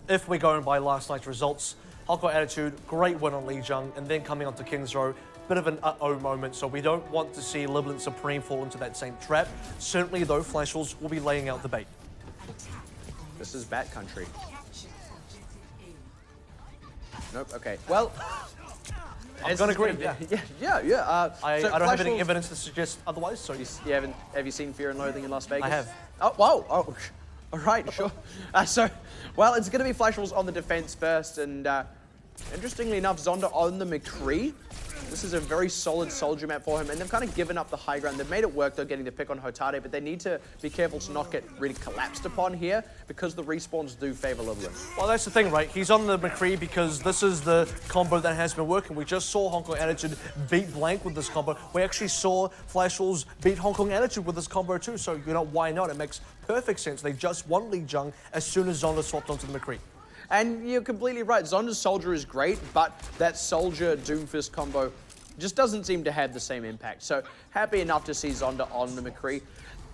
if we're going by last night's results, Hong Kong Attitude, great win on Lijiang, and then coming on to Kings Row, bit of an uh-oh moment, so we don't want to see Libalent Supreme fall into that same trap. Certainly, though, Flash Wolves will be laying out the bait. This is Bat Country. Nope, okay. Well, I'm going to agree, yeah. I So don't have any Wolves- evidence to suggest otherwise, so... Have you seen Fear and Loathing in Las Vegas? I have. Oh, whoa. Oh, all right, sure. Well, it's going to be Flash Wolves on the defense first, and interestingly enough, Zonda on the McCree. This is a very solid soldier map for him, and they've kind of given up the high ground. They've made it work, though, getting the pick on Hotade, but they need to be careful to not get really collapsed upon here, because the respawns do favor Libalent. Well, that's the thing, right? He's on the McCree because this is the combo that has been working. We just saw Hong Kong Attitude beat Blank with this combo. We actually saw Flash Wolves beat Hong Kong Attitude with this combo too, so you know, why not? It makes perfect sense. They just won Lijiang as soon as Zonda swapped onto the McCree. And you're completely right. Zonda's Soldier is great, but that Soldier Doomfist combo just doesn't seem to have the same impact. So happy enough to see Zonda on the McCree.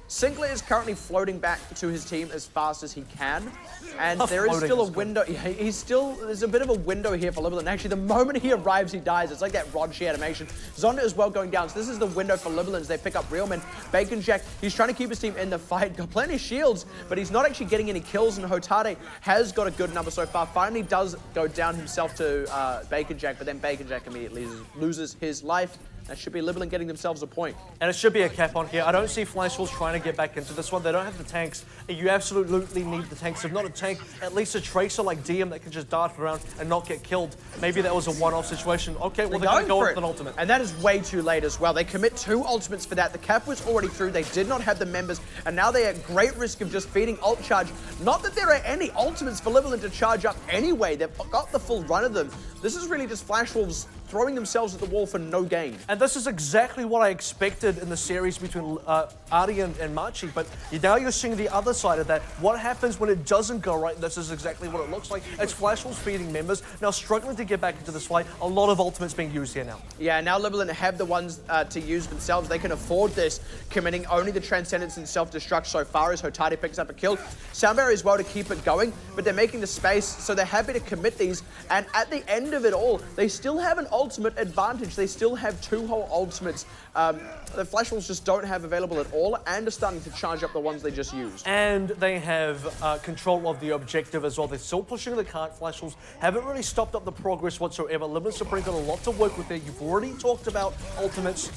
Sinclair is currently floating back to his team as fast as he can, and there is still a window. Yeah, there's a bit of a window here for Libalent. Actually, the moment he arrives, he dies. It's like that Rodshi animation. Zonda is well going down, so this is the window for Libalent as they pick up Realman. Bacon Jack, he's trying to keep his team in the fight, got plenty of shields, but he's not actually getting any kills, and Hotade has got a good number so far. Finally does go down himself to Bacon Jack, but then Bacon Jack immediately loses his life. That should be Libalent getting themselves a point. And it should be a cap on here. I don't see Flash Wolves trying to get back into this one. They don't have the tanks. You absolutely need the tanks. If not a tank, at least a Tracer like DM that can just dart around and not get killed. Maybe that was a one-off situation. Okay, well, they're going to go with an ultimate. And that is way too late as well. They commit 2 ultimates for that. The cap was already through. They did not have the members, and now they're at great risk of just feeding ult charge. Not that there are any ultimates for Libalent to charge up anyway. They've got the full run of them. This is really just Flash Wolves throwing themselves at the wall for no gain. And this is exactly what I expected in the series between Artie and Machi, but now you're seeing the other side of that. What happens when it doesn't go right? This is exactly what it looks like. It's Flash Wolves feeding members, now struggling to get back into this fight. A lot of ultimates being used here now. Yeah, now Libalent have the ones to use themselves. They can afford this, committing only the Transcendence and Self-Destruct so far as Hotade picks up a kill. Soundbarrier as well to keep it going, but they're making the space, so they're happy to commit these, and at the end of it all, they still have an ultimate advantage. They still have 2 whole ultimates. The Flash Wolves just don't have available at all, and are starting to charge up the ones they just used. And they have control of the objective as well. They're still pushing the cart. Flash Wolves haven't really stopped up the progress whatsoever. Libalent Supreme got a lot to work with there. You've already talked about ultimates,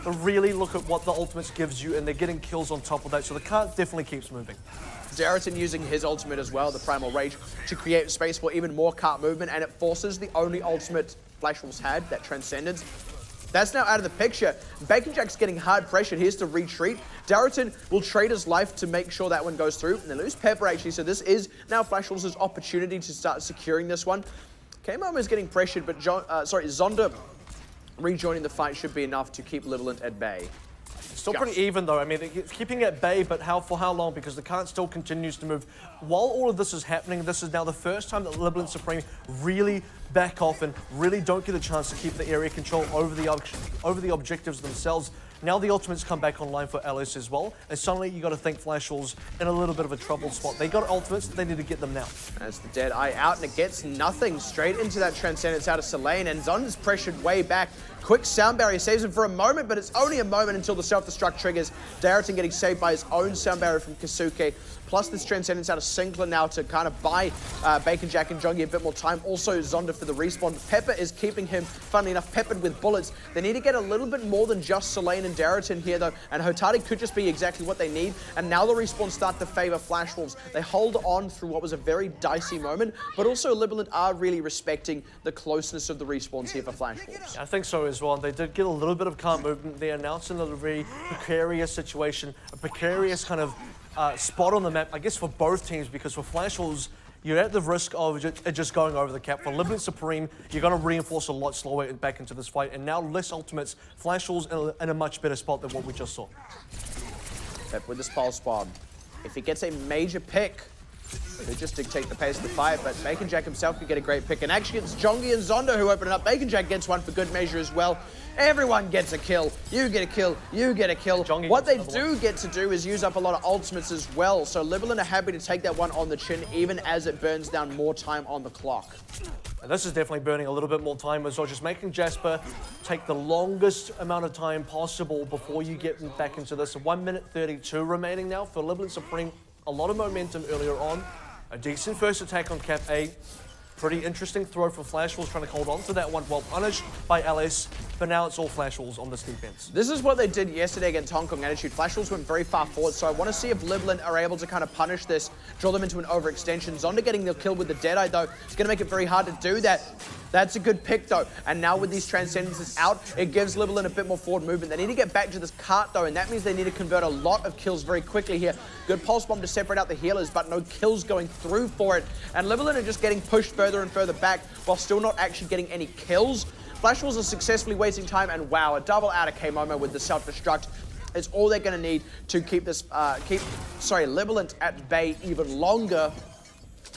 but really look at what the ultimates gives you, and they're getting kills on top of that, so the cart definitely keeps moving. Zeratin using his ultimate as well, the Primal Rage, to create space for even more cart movement, and it forces the only ultimate Flash Wolves had, that Transcendence. That's now out of the picture. Bacon Jack's getting hard pressured. He has to retreat. Darrington will trade his life to make sure that one goes through. And they lose Pepper, actually, so this is now Flash Wolves' opportunity to start securing this one. K-Mom is getting pressured, but Zonda rejoining the fight should be enough to keep Libalent at bay. Still pretty even though. I mean, it's keeping it at bay, but for how long? Because the cart still continues to move. While all of this is happening, this is now the first time that Libalent Supreme really back off and really don't get a chance to keep the area control over the objectives themselves. Now the ultimates come back online for LS as well, and suddenly you got to think Flash Wolves in a little bit of a troubled spot. They got ultimates, they need to get them now. As the Dead Eye out, and it gets nothing straight into that Transcendence out of Selene, and Zonda's pressured way back. Quick sound barrier saves him for a moment, but it's only a moment until the self-destruct triggers. Darrington getting saved by his own sound barrier from Kasuke. Plus this Transcendence out of Sinclair now to kind of buy Bacon Jack and Jongi a bit more time. Also Zonda for the respawn. Pepper is keeping him, funnily enough, peppered with bullets. They need to get a little bit more than just Solane and Darrington here though, and Hotati could just be exactly what they need. And now the respawns start to favor Flash Wolves. They hold on through what was a very dicey moment, but also Libalent are really respecting the closeness of the respawns here for Flash Wolves. Yeah, I think so as well. They did get a little bit of cart movement. They announced in a very precarious situation, a precarious kind of spot on the map, I guess, for both teams, because for Flash Wolves, you're at the risk of it just going over the cap. For Libalent Supreme, you're going to reinforce a lot slower back into this fight, and now less ultimates. Flash Wolves in a much better spot than what we just saw. Pep with this pulse bomb. If he gets a major pick, it could just dictate the pace of the fight, but Bacon Jack himself could get a great pick. And actually, it's Jongi and Zonda who open it up. Bacon Jack gets one for good measure as well. Everyone gets a kill. You get a kill. You get a kill. Jongi what they do get to do is use up a lot of ultimates as well. So Libalent are happy to take that one on the chin, even as it burns down more time on the clock. And this is definitely burning a little bit more time as well, just making Jasper take the longest amount of time possible before you get back into this. 1 minute 32 remaining now for Libalent Supreme. A lot of momentum earlier on. A decent first attack on Cap A. Pretty interesting throw for Flash Wolves, trying to hold on to that one, well punished by LS, but now it's all Flash Wolves on this defense. This is what they did yesterday against Hong Kong Attitude. Flash Wolves went very far forward, so I want to see if Libalent are able to kind of punish this, draw them into an overextension. Zonda getting the kill with the Deadeye, though, it's going to make it very hard to do that. That's a good pick, though. And now with these Transcendences out, it gives Libalent a bit more forward movement. They need to get back to this cart, though, and that means they need to convert a lot of kills very quickly here. Good pulse bomb to separate out the healers, but no kills going through for it. And Libalent are just getting pushed further and further back while still not actually getting any kills. Flash Wolves are successfully wasting time, and wow, a double out of K-Momo with the self-destruct is all they're going to need to keep this, Libalent at bay even longer.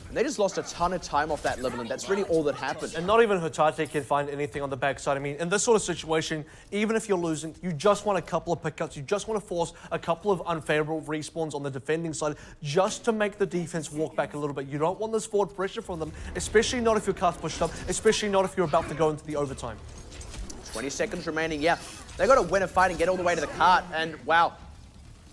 And they just lost a ton of time off that Libalent. That's really all that happened. And not even Hotate can find anything on the backside. I mean, in this sort of situation, even if you're losing, you just want a couple of pickups. You just want to force a couple of unfavorable respawns on the defending side just to make the defense walk back a little bit. You don't want this forward pressure from them, especially not if your cart's pushed up, especially not if you're about to go into the overtime. 20 seconds remaining, yeah. They got to win a fight and get all the way to the cart, and wow.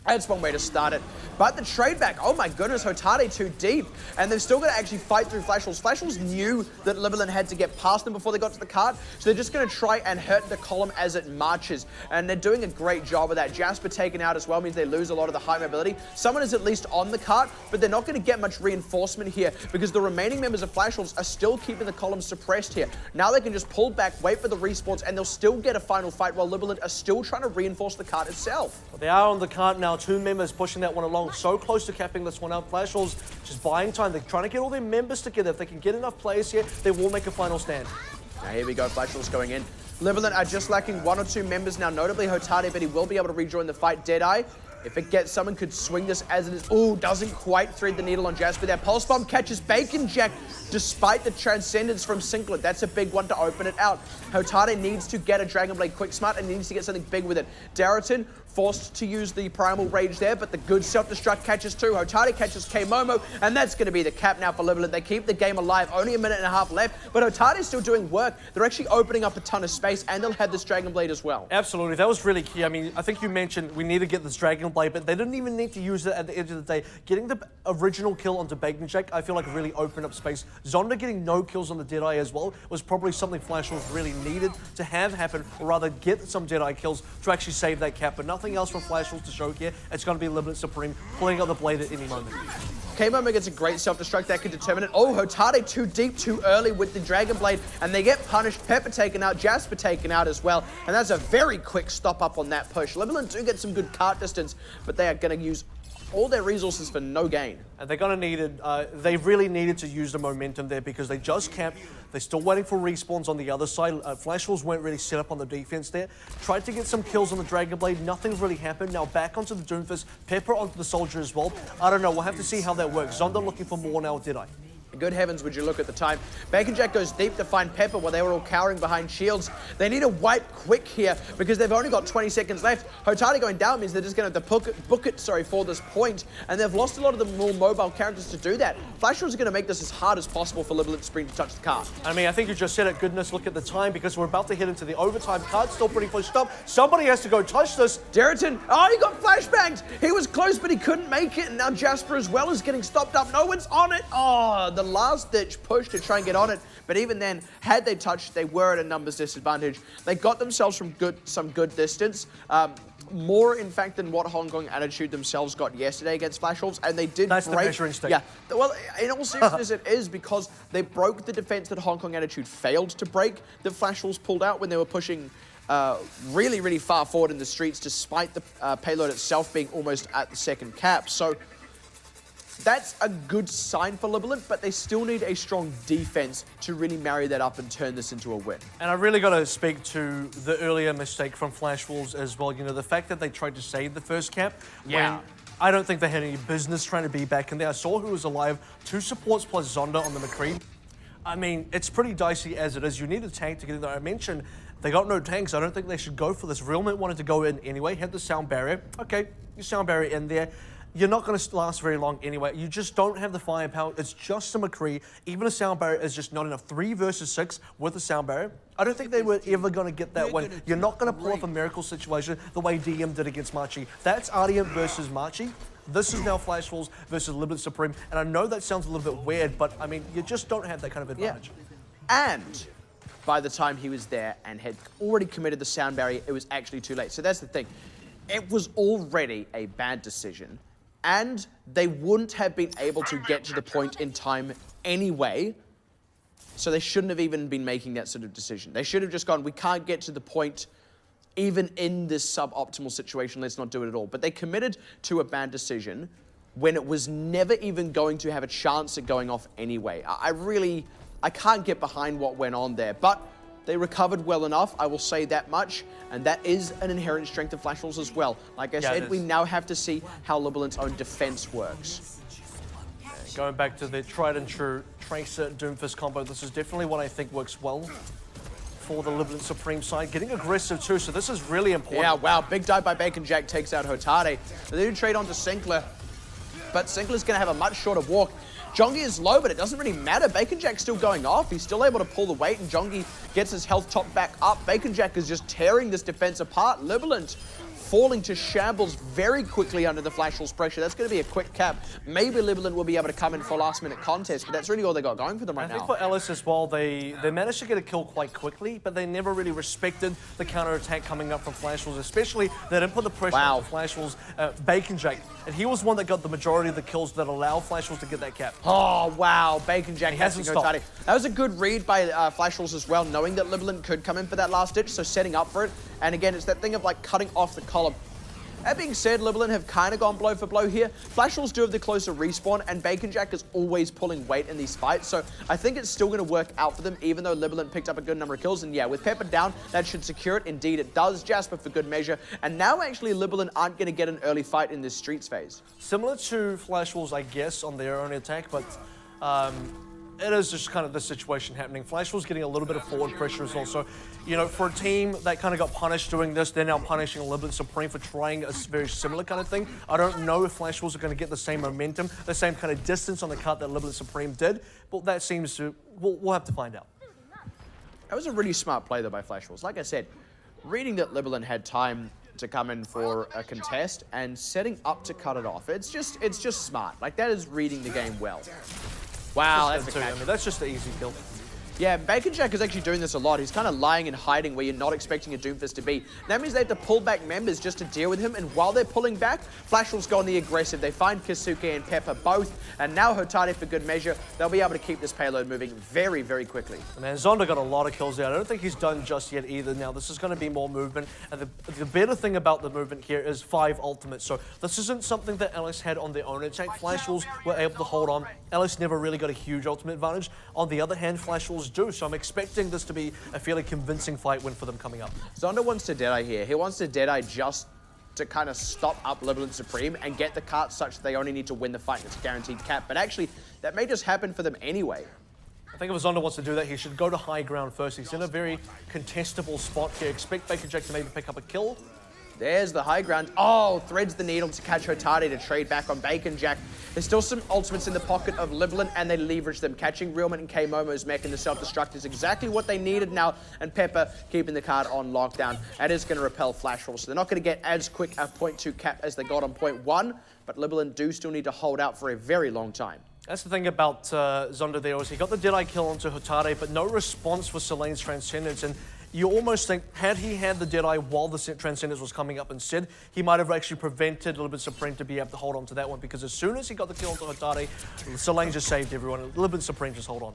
That's one way to start it. But the trade back, oh my goodness, Hotate too deep. And they've still got to actually fight through Flash Wolves. Flash Wolves knew that Libalent had to get past them before they got to the cart. So they're just going to try and hurt the column as it marches. And they're doing a great job of that. Jasper taken out as well means they lose a lot of the high mobility. Someone is at least on the cart, but they're not going to get much reinforcement here because the remaining members of Flash Wolves are still keeping the column suppressed here. Now they can just pull back, wait for the respawns, and they'll still get a final fight while Libalent are still trying to reinforce the cart itself. They are on the cart now. 2 members pushing that one along, so close to capping this one out. Flash Wolves just buying time. They're trying to get all their members together. If they can get enough players here, they will make a final stand. Now here we go, Flash Wolves going in. Libalent are just lacking 1 or 2 members now, notably Hotate, but he will be able to rejoin the fight. Deadeye, if it gets someone, could swing this as it is. Ooh, doesn't quite thread the needle on Jasper there. Pulse Bomb catches Bacon Jack despite the Transcendence from Sinclair. That's a big one to open it out. Hotate needs to get a Dragon Blade Quick Smart and needs to get something big with it. Darrington forced to use the Primal Rage there, but the good self-destruct catches too. Hotate catches K-Momo, and that's going to be the cap now for Libalent. They keep the game alive. Only 1.5 minutes left, but Hotate's still doing work. They're actually opening up a ton of space, and they'll have this Dragon Blade as well. Absolutely. That was really key. I mean, I think you mentioned we need to get this Dragon Blade, but they didn't even need to use it at the end of the day. Getting the original kill onto Bacon Jack, I feel like really opened up space. Zonda getting no kills on the Deadeye as well was probably something Flash Wolves really needed to have happen, or rather get some Deadeye kills to actually save that cap, but nothing else from Flash Wolves to show here. It's going to be Libalent Supreme pulling out the blade at any moment. K-Momo gets a great self-destruct that could determine it. Oh, Hotate too deep, too early with the Dragon Blade, and they get punished. Pepper taken out, Jasper taken out as well, and that's a very quick stop up on that push. Libalent do get some good cart distance, but they are going to use all their resources for no gain. And they're going to need it. They really needed to use the momentum there because they just camped. They're still waiting for respawns on the other side. Flash Wolves weren't really set up on the defense there. Tried to get some kills on the Dragon Blade. Nothing's really happened. Now back onto the Doomfist. Pepper onto the Soldier as well. I don't know. We'll have to see how that works. Zonda looking for more now, did I? Good heavens, would you look at the time. Bacon Jack goes deep to find Pepper while they were all cowering behind shields. They need a wipe quick here because they've only got 20 seconds left. Hotari going down means they're just going to have to book it for this point, and they've lost a lot of the more mobile characters to do that. Flash Wolves are going to make this as hard as possible for Libalent Spring to touch the card. I mean, I think you just said it. Goodness, look at the time because we're about to head into the overtime. Card's still pretty close. Stop. Somebody has to go touch this. Darrington, oh, he got flashbanged. He was close, but he couldn't make it, and now Jasper as well is getting stopped up. No one's on it. Oh, the last-ditch push to try and get on it, but even then, had they touched, they were at a numbers disadvantage. They got themselves from some good distance, more in fact than what Hong Kong Attitude themselves got yesterday against Flash Wolves, and they did That's break. The measuring stick. Yeah, well, in all seriousness, it is because they broke the defense that Hong Kong Attitude failed to break. The Flash Wolves pulled out when they were pushing really, really far forward in the streets, despite the payload itself being almost at the second cap. So that's a good sign for Libalent, but they still need a strong defense to really marry that up and turn this into a win. And I really got to speak to the earlier mistake from Flash Wolves as well. You know, the fact that they tried to save the first cap. Yeah. When I don't think they had any business trying to be back in there. I saw who was alive, 2 supports plus Zonda on the McCree. I mean, it's pretty dicey as it is. You need a tank to get in there. I mentioned they got no tanks. I don't think they should go for this. Realment wanted to go in anyway, had the sound barrier. Okay, your sound barrier in there. You're not going to last very long anyway. You just don't have the firepower. It's just a McCree. Even a sound barrier is just not enough. 3 versus 6 with a sound barrier. I don't think they were ever going to get that win. You're not going to pull off a miracle situation the way DM did against Machi. That's Ardian versus Machi. This is now Flash Wolves versus Libalent Supreme. And I know that sounds a little bit weird, but I mean, you just don't have that kind of advantage. Yeah. And by the time he was there and had already committed the sound barrier, it was actually too late. So that's the thing. It was already a bad decision. And they wouldn't have been able to get to the point in time anyway, so they shouldn't have even been making that sort of decision. They should have just gone, we can't get to the point even in this suboptimal situation, let's not do it at all. But they committed to a bad decision when it was never even going to have a chance at going off anyway. I can't get behind what went on there, but they recovered well enough, I will say that much, and that is an inherent strength of Flash Wolves as well. Like I said, we now have to see how Libalent's own defense works. Going back to the tried and true Tracer Doomfist combo, this is definitely what I think works well for the Libalent Supreme side. Getting aggressive too, so this is really important. Yeah, wow, big dive by Bacon Jack takes out Hotare. They do trade on to Sinclair, but Sinclair's going to have a much shorter walk. Jongi is low, but it doesn't really matter. Bacon Jack's still going off. He's still able to pull the weight, and Jongi gets his health top back up. Bacon Jack is just tearing this defense apart. Libalent falling to shambles very quickly under the Flash Wolves pressure. That's going to be a quick cap. Maybe Libalent will be able to come in for a last-minute contest, but that's really all they got going for them right now. I think for Ellis as well, they managed to get a kill quite quickly, but they never really respected the counter-attack coming up from Flash Wolves, especially they didn't put the pressure on Flash Wolves. Bacon Jack, and he was one that got the majority of the kills that allow Flash Wolves to get that cap. Oh, wow. Bacon Jack hasn't stopped. That was a good read by Flash Wolves as well, knowing that Libalent could come in for that last ditch, so setting up for it. And again, it's that thing of like cutting off the column. That being said, Libalent have kind of gone blow for blow here. Flash Wolves do have the closer respawn, and Bacon Jack is always pulling weight in these fights, so I think it's still going to work out for them, even though Libalent picked up a good number of kills. And yeah, with Pepper down, that should secure it. Indeed, it does. Jasper for good measure. And now actually Libalent aren't going to get an early fight in this streets phase. Similar to Flash Wolves, I guess, on their own attack, but it is just kind of the situation happening. Flash Wolves getting a little bit of forward pressure as well. So, you know, for a team that kind of got punished doing this, they're now punishing Libalent Supreme for trying a very similar kind of thing. I don't know if Flash Wolves are going to get the same momentum, the same kind of distance on the cut that Libalent Supreme did, but that seems to, we'll have to find out. That was a really smart play, though, by Flash Wolves. Like I said, reading that Libalent had time to come in for a contest and setting up to cut it off. It's just smart. Like, that is reading the game well. Wow, that's a catch. I mean, that's just an easy kill. Yeah, Bacon Jack is actually doing this a lot. He's kind of lying and hiding where you're not expecting a Doomfist to be. That means they have to pull back members just to deal with him, and while they're pulling back, Flash Wolves go on the aggressive. They find Kisuke and Pepper both, and now Hotare for good measure. They'll be able to keep this payload moving very, very quickly. Man, Zonda got a lot of kills there. I don't think he's done just yet either. Now, this is going to be more movement, and the better thing about the movement here is 5 ultimates. So this isn't something that Ellis had on their own attack. Flash Wolves were able to hold on. Ellis never really got a huge ultimate advantage. On the other hand, Flash Wolves do, so I'm expecting this to be a fairly convincing fight win for them coming up. Zonda wants to Deadeye here. He wants to Deadeye just to kind of stop up Libalent Supreme and get the cart such that they only need to win the fight. It's a guaranteed cap. But actually, that may just happen for them anyway. I think if Zonda wants to do that, he should go to high ground first. He's in a very contestable spot here. Expect Bacon Jack to maybe pick up a kill. There's the high ground. Oh, threads the needle to catch Hotade to trade back on Bacon Jack. There's still some ultimates in the pocket of Libalent, and they leverage them. Catching Realman and K-Momo's mech in the self-destruct is exactly what they needed now, and Pepper keeping the card on lockdown. That is going to repel Flash Roll, so they're not going to get as quick a 0.2 cap as they got on 0.1, but Libalent do still need to hold out for a very long time. That's the thing about Zonda there, is he got the Deadeye kill onto Hotade, but no response for Selene's Transcendence, and you almost think, had he had the Deadeye while the Transcendence was coming up instead, he might have actually prevented Libalent Supreme to be able to hold on to that one, because as soon as he got the kill onto Hotade, Selene just saved everyone. Libalent Supreme just hold on.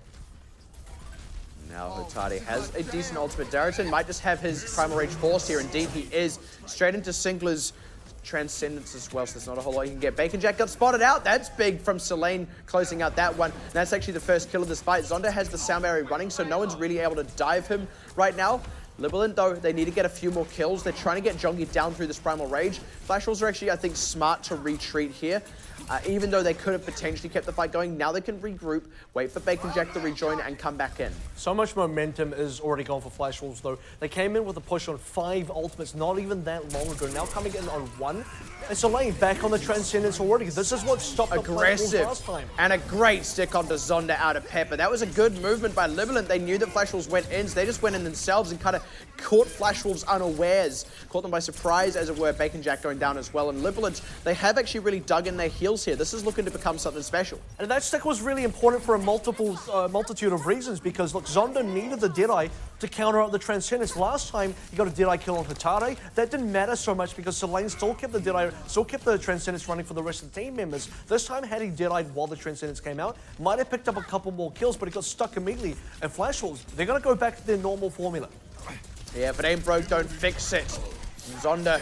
Now Hotade has a decent ultimate. Darrington might just have his Primal Rage force here. Indeed, he is. Straight into Singler's Transcendence as well, so there's not a whole lot you can get. Bacon Jack got spotted out. That's big from Selene, closing out that one. And that's actually the first kill of this fight. Zonda has the sound barrier running, so no one's really able to dive him right now. Libalent, though, they need to get a few more kills. They're trying to get Jongi down through this Primal Rage. Flash Rolls are actually, I think, smart to retreat here. Even though they could have potentially kept the fight going, now they can regroup, wait for Bacon Jack to rejoin and come back in. So much momentum is already gone for Flash Wolves, though. They came in with a push on 5 ultimates not even that long ago. Now coming in on 1. And Selene back on the Transcendence already. This is what stopped the Flash Wolves last time. And a great stick onto Zonda out of Pepper. That was a good movement by Libalent. They knew that Flash Wolves went in, so they just went in themselves and kind of caught Flash Wolves unawares. Caught them by surprise, as it were. Bacon Jack going down as well. And Libalent, they have actually really dug in their heels here. This is looking to become something special. And that stick was really important for a multitude of reasons, because look, Zonda needed the Deadeye to counter out the Transcendence. Last time he got a Deadeye kill on Hotade. That didn't matter so much because Selene still kept the Deadeye, still kept the Transcendence running for the rest of the team members. This time, had he Deadeyed while the Transcendence came out, might have picked up a couple more kills, but he got stuck immediately. And Flash Wolves, they're going to go back to their normal formula. Yeah, but ain't broke, don't fix it. Zonda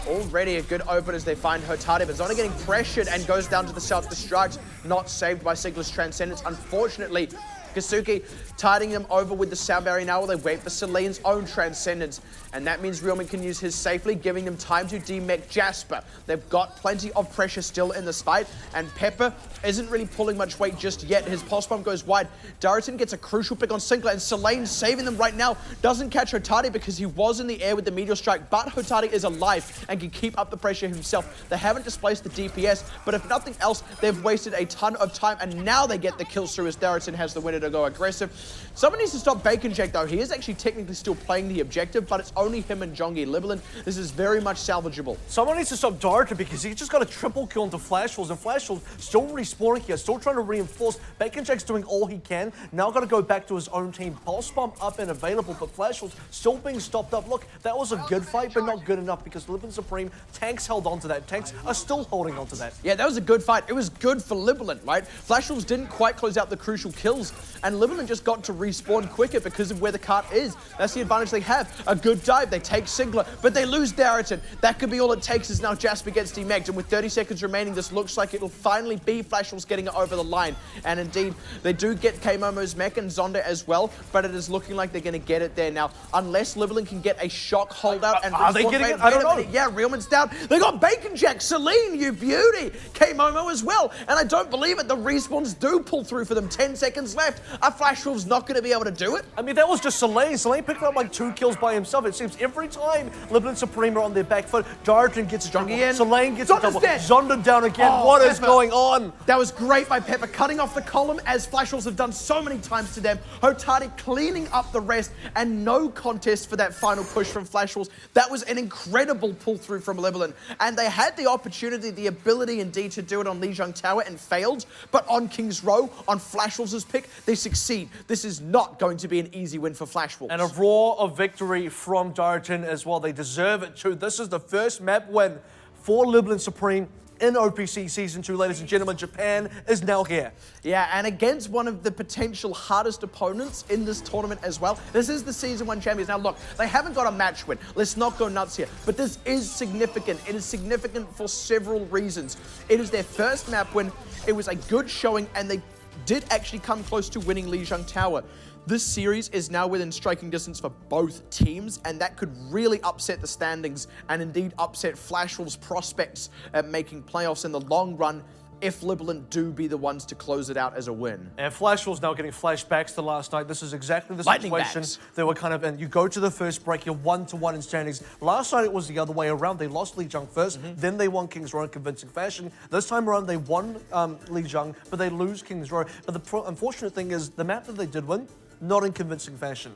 already a good open as they find Hotade, but Zonda getting pressured and goes down to the self-destruct. Not saved by Sigler's Transcendence, unfortunately. Kasuki tiding them over with the sound barrier now while they wait for Selene's own Transcendence. And that means Realman can use his safely, giving them time to demech Jasper. They've got plenty of pressure still in this fight, and Pepper isn't really pulling much weight just yet. His pulse bomb goes wide. Darrington gets a crucial pick on Sinclair, and Selene saving them right now. Doesn't catch Hotade because he was in the air with the Meteor Strike, but Hotade is alive and can keep up the pressure himself. They haven't displaced the DPS, but if nothing else, they've wasted a ton of time, and now they get the kills through as Darrington has the winner to go aggressive. Someone needs to stop Bacon Jack, though. He is actually technically still playing the objective, but it's only him and Jongi. Libalent, this is very much salvageable. Someone needs to stop Darrington because he just got a triple kill into Flash Wolves, and Flash Wolves still respawning here, still trying to reinforce. Bacon Jack's doing all he can. Now got to go back to his own team. Pulse bomb up and available, but Flash Wolves still being stopped up. Look, that was a good fight, but not good enough because Libalent Supreme, tanks held on to that. Tanks are still holding on to that. Yeah, that was a good fight. It was good for Libalent, right? Flash Wolves didn't quite close out the crucial kills, and Libalent just got to respawn quicker because of where the cart is. That's the advantage they have. A good dive, they take Sigler, but they lose Darrington. That could be all it takes as now Jasper gets demech'd, and with 30 seconds remaining, this looks like it'll finally be Flash Wolves getting it over the line. And indeed, they do get K-Momo's mech and Zonda as well, but it is looking like they're going to get it there now. Unless Libalent can get a shock holdout and are they getting it? I don't know. Yeah, Realman's down. They got Bacon Jack, Selene, you beauty. K-Momo as well. And I don't believe it. The respawns do pull through for them. 10 seconds left. Are Flash Wolves not going to be able to do it? I mean, that was just Selene. Selene picked up like 2 kills by himself. It seems every time Libalent Supreme are on their back foot, Darrington gets a double. Selene gets a double. Zonda down again. What is going on? That was great by Pepper, cutting off the column as Flash Wolves have done so many times to them. Hotade cleaning up the rest, and no contest for that final push from Flash Wolves. That was an incredible pull through from Libalent, and they had the opportunity, the ability indeed to do it on Lijiang Tower and failed, but on King's Row, on Flash Wolves' pick, they succeed. This is not going to be an easy win for Flash Wolves. And a roar of victory from Darrington as well. They deserve it too. This is the first map win for Libalent Supreme in OPC Season 2, ladies and gentlemen. Japan is now here. Yeah, and against one of the potential hardest opponents in this tournament as well. This is the Season 1 champions. Now look, they haven't got a match win. Let's not go nuts here. But this is significant. It is significant for several reasons. It is their first map win. It was a good showing, and they did actually come close to winning Lijiang Tower. This series is now within striking distance for both teams, and that could really upset the standings and indeed upset Flash Wolves' prospects at making playoffs in the long run if Libalent do be the ones to close it out as a win. And Flash Wolves now getting flashbacks to last night. This is exactly the Lightning situation backs. they were kind of in. You go to the first break, you're 1-1 in standings. Last night it was the other way around. They lost Lijiang first, then they won Kings Row in convincing fashion. This time around they won Lijiang, but they lose Kings Row. But the unfortunate thing is the map that they did win, not in convincing fashion.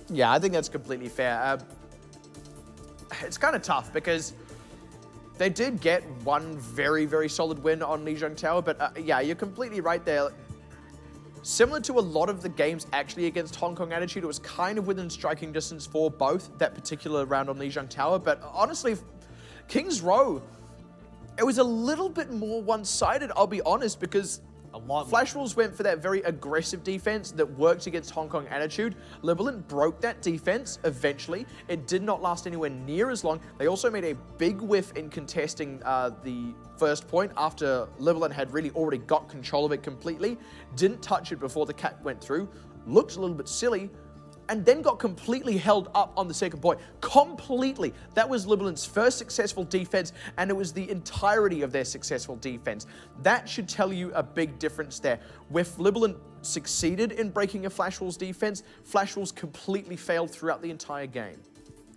Yeah, I think that's completely fair. It's kind of tough because they did get one very, very solid win on Lijiang Tower, but yeah, you're completely right there. Similar to a lot of the games actually against Hong Kong Attitude, it was kind of within striking distance for both that particular round on Lijiang Tower, but honestly, Kings Row, it was a little bit more one-sided, I'll be honest, because Flash Wolves went for that very aggressive defense that worked against Hong Kong Attitude. Libalent broke that defense eventually. It did not last anywhere near as long. They also made a big whiff in contesting the first point after Libalent had really already got control of it completely. Didn't touch it before the cat went through. Looked a little bit silly. And then got completely held up on the second point. Completely. That was Libalent's first successful defense, and it was the entirety of their successful defense. That should tell you a big difference there. If Libalent succeeded in breaking a Flash Wolves defense, Flash Wolves completely failed throughout the entire game.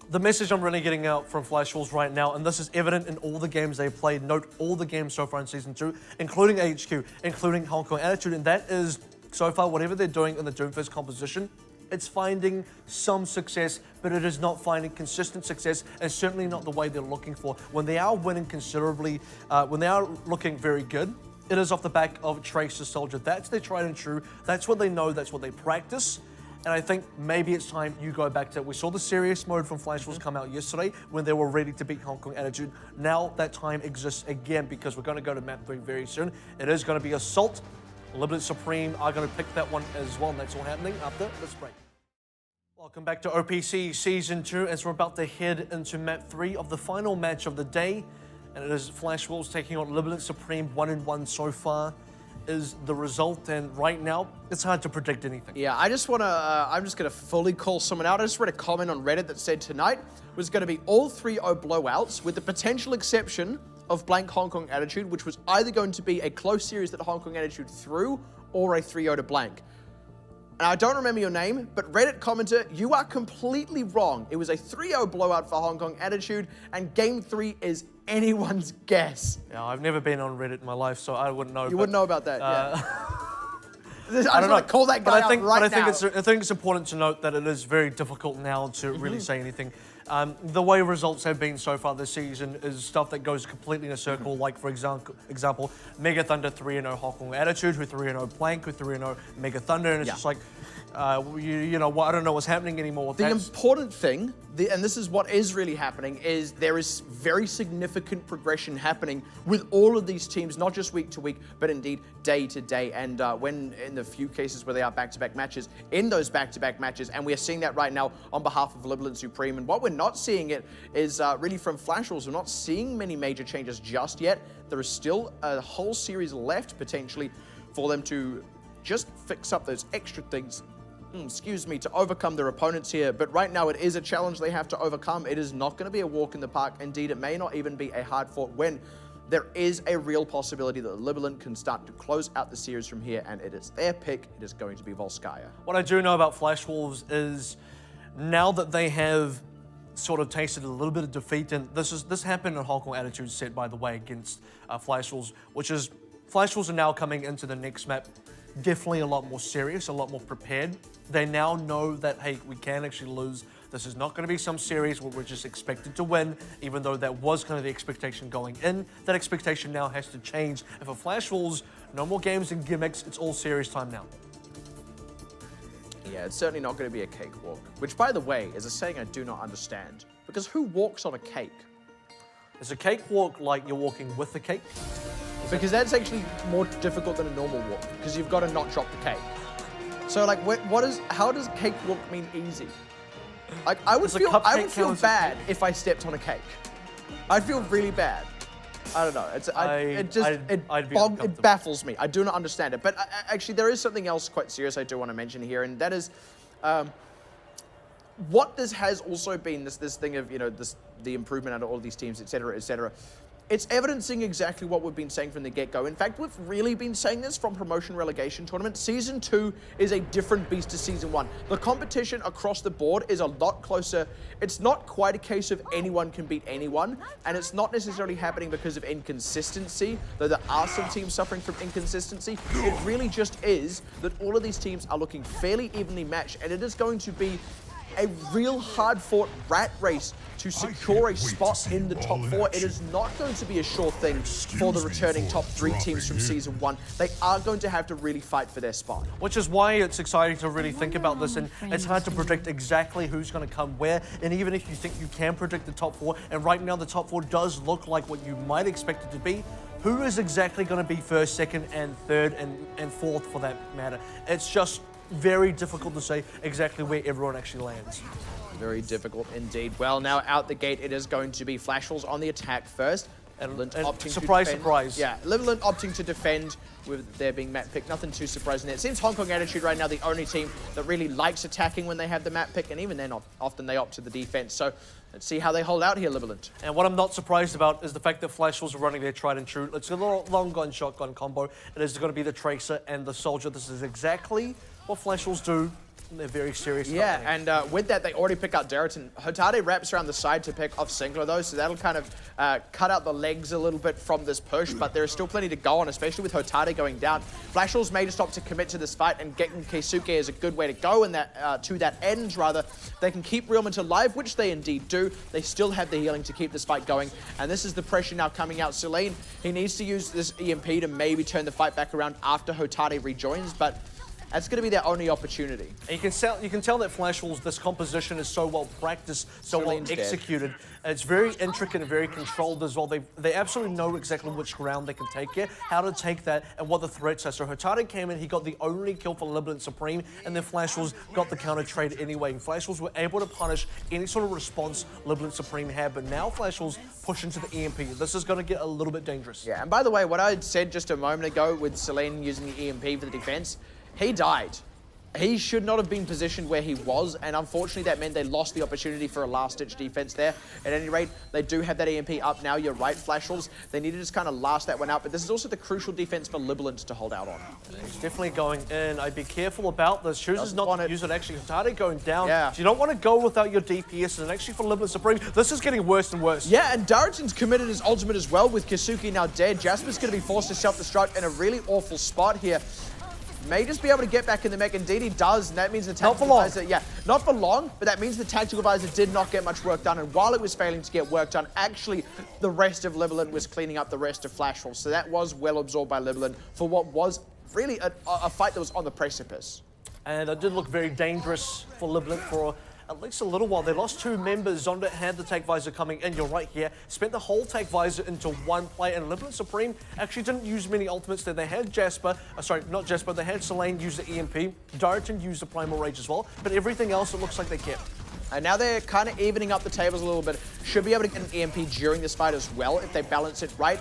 The message I'm really getting out from Flash Wolves right now, and this is evident in all the games they've played, note all the games so far in Season 2, including HQ, including Hong Kong Attitude, and that is, so far, whatever they're doing in the Doomfist composition, it's finding some success, but it is not finding consistent success, and certainly not the way they're looking for. When they are winning considerably, when they are looking very good, it is off the back of Tracer Soldier. That's their tried and true. That's what they know. That's what they practice. And I think maybe it's time you go back to it. We saw the serious mode from Flash Wolves come out yesterday when they were ready to beat Hong Kong Attitude. Now that time exists again because we're going to go to map 3 very soon. It is going to be Assault. Libalent Supreme are going to pick that one as well, and that's all happening after this break. Welcome back to OPC Season 2 as we're about to head into map 3 of the final match of the day. And it is Flash Wolves taking on Libalent Supreme. 1-1 so far is the result, and right now, it's hard to predict anything. Yeah, I just want to, I'm just going to fully call someone out. I just read a comment on Reddit that said tonight was going to be all 3-0 blowouts with the potential exception of blank Hong Kong Attitude, which was either going to be a close series that Hong Kong Attitude threw or a 3-0 to blank. And I don't remember your name, but Reddit commenter, you are completely wrong. It was a 3-0 blowout for Hong Kong Attitude, and Game 3 is anyone's guess. Yeah, I've never been on Reddit in my life, so I wouldn't know. You wouldn't know about that, yeah. I don't know. Call that guy out right now. I think it's important to note that it is very difficult now to really say anything. The way results have been so far this season is stuff that goes completely in a circle, like, for example, Mega Thunder 3-0 Hong Kong Attitude, who 3-0 Blank, who 3-0 Mega Thunder, and it's just like, you know, I don't know what's happening anymore. The important thing, and this is what is really happening, is there is very significant progression happening with all of these teams, not just week to week, but indeed day to day. And when in the few cases where they are back-to-back matches, in those back-to-back matches, and we are seeing that right now on behalf of Libalent Supreme. And what we're not seeing it is really from Flash Wolves. We're not seeing many major changes just yet. There is still a whole series left potentially for them to just fix up those extra things, to overcome their opponents here. But right now it is a challenge they have to overcome. It is not going to be a walk in the park. Indeed, it may not even be a hard-fought win. There is a real possibility that Libalent can start to close out the series from here, and it is their pick. It is going to be Volskaya. What I do know about Flash Wolves is now that they have sort of tasted a little bit of defeat, and this happened in Hong Kong Attitude set, by the way, against Flash Wolves, which is Flash Wolves are now coming into the next map definitely a lot more serious, a lot more prepared. They now know that, hey, we can actually lose. This is not going to be some series where we're just expected to win, even though that was kind of the expectation going in. That expectation now has to change. And for Flash Wolves, no more games and gimmicks. It's all serious time now. Yeah, it's certainly not going to be a cakewalk, which, by the way, is a saying I do not understand. Because who walks on a cake? Is a cakewalk like you're walking with the cake? Because that's actually more difficult than a normal walk, because you've got to not drop the cake. So, like, how does cakewalk mean easy? Like, I would feel bad if I stepped on a cake. I'd feel really bad. I don't know. It baffles me. I do not understand it. But actually, there is something else quite serious I do want to mention here, and that is what this has also been. This thing of the improvement out of all these teams, etc., etc. It's evidencing exactly what we've been saying from the get-go. In fact, we've really been saying this from promotion relegation tournament. Season 2 is a different beast to Season 1. The competition across the board is a lot closer. It's not quite a case of anyone can beat anyone, and it's not necessarily happening because of inconsistency, though there are some teams suffering from inconsistency. It really just is that all of these teams are looking fairly evenly matched, and it is going to be a real hard-fought rat race to secure a spot in the top 4. It is not going to be a sure thing for the returning top 3 teams from Season 1. They are going to have to really fight for their spot. Which is why it's exciting to really think about this, and it's hard to predict exactly who's going to come where, and even if you think you can predict the top 4, and right now the top 4 does look like what you might expect it to be, who is exactly going to be first, second, and third, and fourth for that matter? It's just very difficult to say exactly where everyone actually lands. Very difficult indeed. Well, now out the gate, it is going to be Flashwolves on the attack first. And surprise, surprise. Yeah, Libalent opting to defend with there being map pick. Nothing too surprising there. It seems Hong Kong Attitude right now the only team that really likes attacking when they have the map pick, and even then often they opt to the defense. So let's see how they hold out here, Libalent. And what I'm not surprised about is the fact that Flashwolves are running their tried and true. It's a little long gun shotgun combo. It is going to be the Tracer and the Soldier. This is exactly what Flashwolves do. They're very serious. Yeah, and with that, they already pick out Darrington. Hotade wraps around the side to pick off Sinclair, though, so that'll kind of cut out the legs a little bit from this push, but there is still plenty to go on, especially with Hotade going down. Flashwolves may just opt to commit to this fight, and getting Keisuke is a good way to go, and that to that end, rather. They can keep Realment alive, which they indeed do. They still have the healing to keep this fight going, and this is the pressure now coming out. Celine, he needs to use this EMP to maybe turn the fight back around after Hotade rejoins, but that's going to be their only opportunity. And you can tell that Flashwolves, this composition is so well practiced, so well executed. It's very intricate and very controlled as well. They absolutely know exactly which ground they can take here, how to take that, and what the threats are. So Hotade came in, he got the only kill for Libalent Supreme, and then Flashwolves got the counter trade anyway. And Flashwolves were able to punish any sort of response Libalent Supreme had, but now Flashwolves push into the EMP. This is going to get a little bit dangerous. Yeah, and by the way, what I had said just a moment ago with Celine using the EMP for the defense, he died. He should not have been positioned where he was, and unfortunately that meant they lost the opportunity for a last-ditch defense there. At any rate, they do have that EMP up now. You're right, Flashwolves. They need to just kind of last that one out, but this is also the crucial defense for Libalent to hold out on. He's definitely going in. I'd be careful about this. Chooses not to use it. Actually, Hotade going down. Yeah. So you don't want to go without your DPS, and actually for Libalent Supreme, this is getting worse and worse. Yeah, and Darrington's committed his ultimate as well with Keisuke now dead. Jasper's going to be forced to self-destruct in a really awful spot here. May just be able to get back in the mech. Indeed, he does, and that means the tactical advisor... Yeah, not for long, but that means the tactical advisor did not get much work done, and while it was failing to get work done, actually, the rest of Libalent was cleaning up the rest of Flashwolves, so that was well absorbed by Libalent for what was really a fight that was on the precipice. And it did look very dangerous for Libalent for at least a little while. They lost 2 members. Zonda had the Tag Visor coming in, you're right here. Spent the whole Tag Visor into one play, and Libalent Supreme actually didn't use many ultimates there. They had Jasper, sorry, not Jasper, they had Selene use the EMP. Darrington used the Primal Rage as well, but everything else it looks like they kept. And now they're kind of evening up the tables a little bit. Should be able to get an EMP during this fight as well if they balance it right.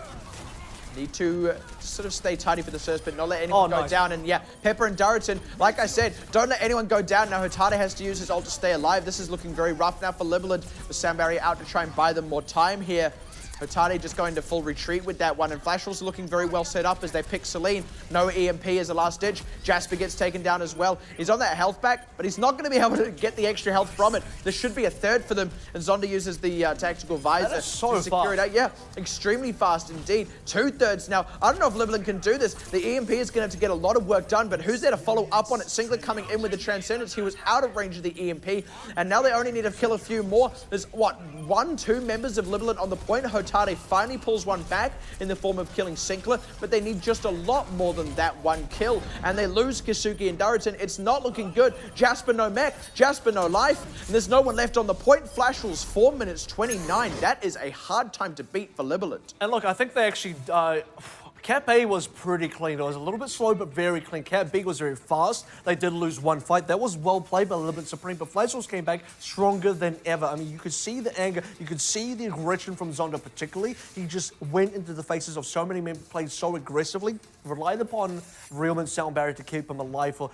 Need to sort of stay tidy for the first, but not let anyone go down. And yeah, Pepper and Darrington, like I said, don't let anyone go down. Now Hotade has to use his ult to stay alive. This is looking very rough now for Libalent. The Sound Barrier out to try and buy them more time here. Hotade just going to full retreat with that one, and Flashwolves looking very well set up as they pick Celine. No EMP as a last ditch. Jasper gets taken down as well. He's on that health back, but he's not going to be able to get the extra health from it. There should be a third for them, and Zonda uses the tactical visor to secure it out. Yeah, extremely fast indeed. 2/3 now. I don't know if Libalent can do this. The EMP is going to have to get a lot of work done, but who's there to follow up on it? Sinclair coming in with the Transcendence. He was out of range of the EMP, and now they only need to kill a few more. There's, what, 1-2 members of Libalent on the point. Hotade finally pulls one back in the form of killing Sinclair, but they need just a lot more than that one kill, and they lose Keisuke and Darrington. It's not looking good. Jasper no mech, Jasper no life, and there's no one left on the point. Flashwolves 4 minutes 29. That is a hard time to beat for Libalent. And look, I think they actually Cap A was pretty clean. It was a little bit slow, but very clean. Cap B was very fast. They did lose one fight. That was well played by Libalent Supreme, but Flashwolves came back stronger than ever. I mean, you could see the anger. You could see the aggression from Zonda particularly. He just went into the faces of so many men, played so aggressively, relied upon Realman's sound barrier to keep him alive for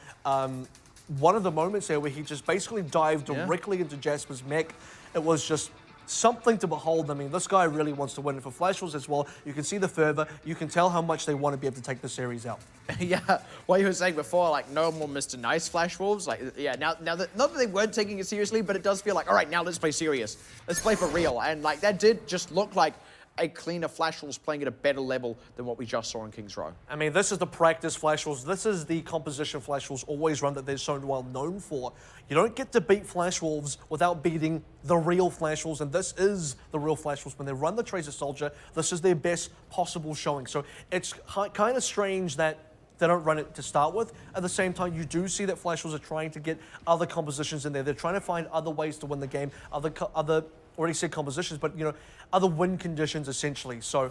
one of the moments there where he just basically dived directly into Jasper's mech. It was just something to behold. I mean, this guy really wants to win it for Flashwolves as well. You can see the fervor. You can tell how much they want to be able to take the series out. Yeah, what you were saying before, like, no more Mr. Nice Flashwolves. Like, yeah, now that, not that they weren't taking it seriously, but it does feel like, all right, now let's play serious. Let's play for real. And, like, that did just look like a cleaner Flashwolves playing at a better level than what we just saw in Kings Row. I mean, this is the practice Flashwolves. This is the composition Flashwolves always run that they're so well known for. You don't get to beat Flashwolves without beating the real Flashwolves, and this is the real Flashwolves. When they run the Tracer Soldier, this is their best possible showing. So it's kind of strange that they don't run it to start with. At the same time, you do see that Flashwolves are trying to get other compositions in there. They're trying to find other ways to win the game, other already said compositions, but, you know, other win conditions, essentially. So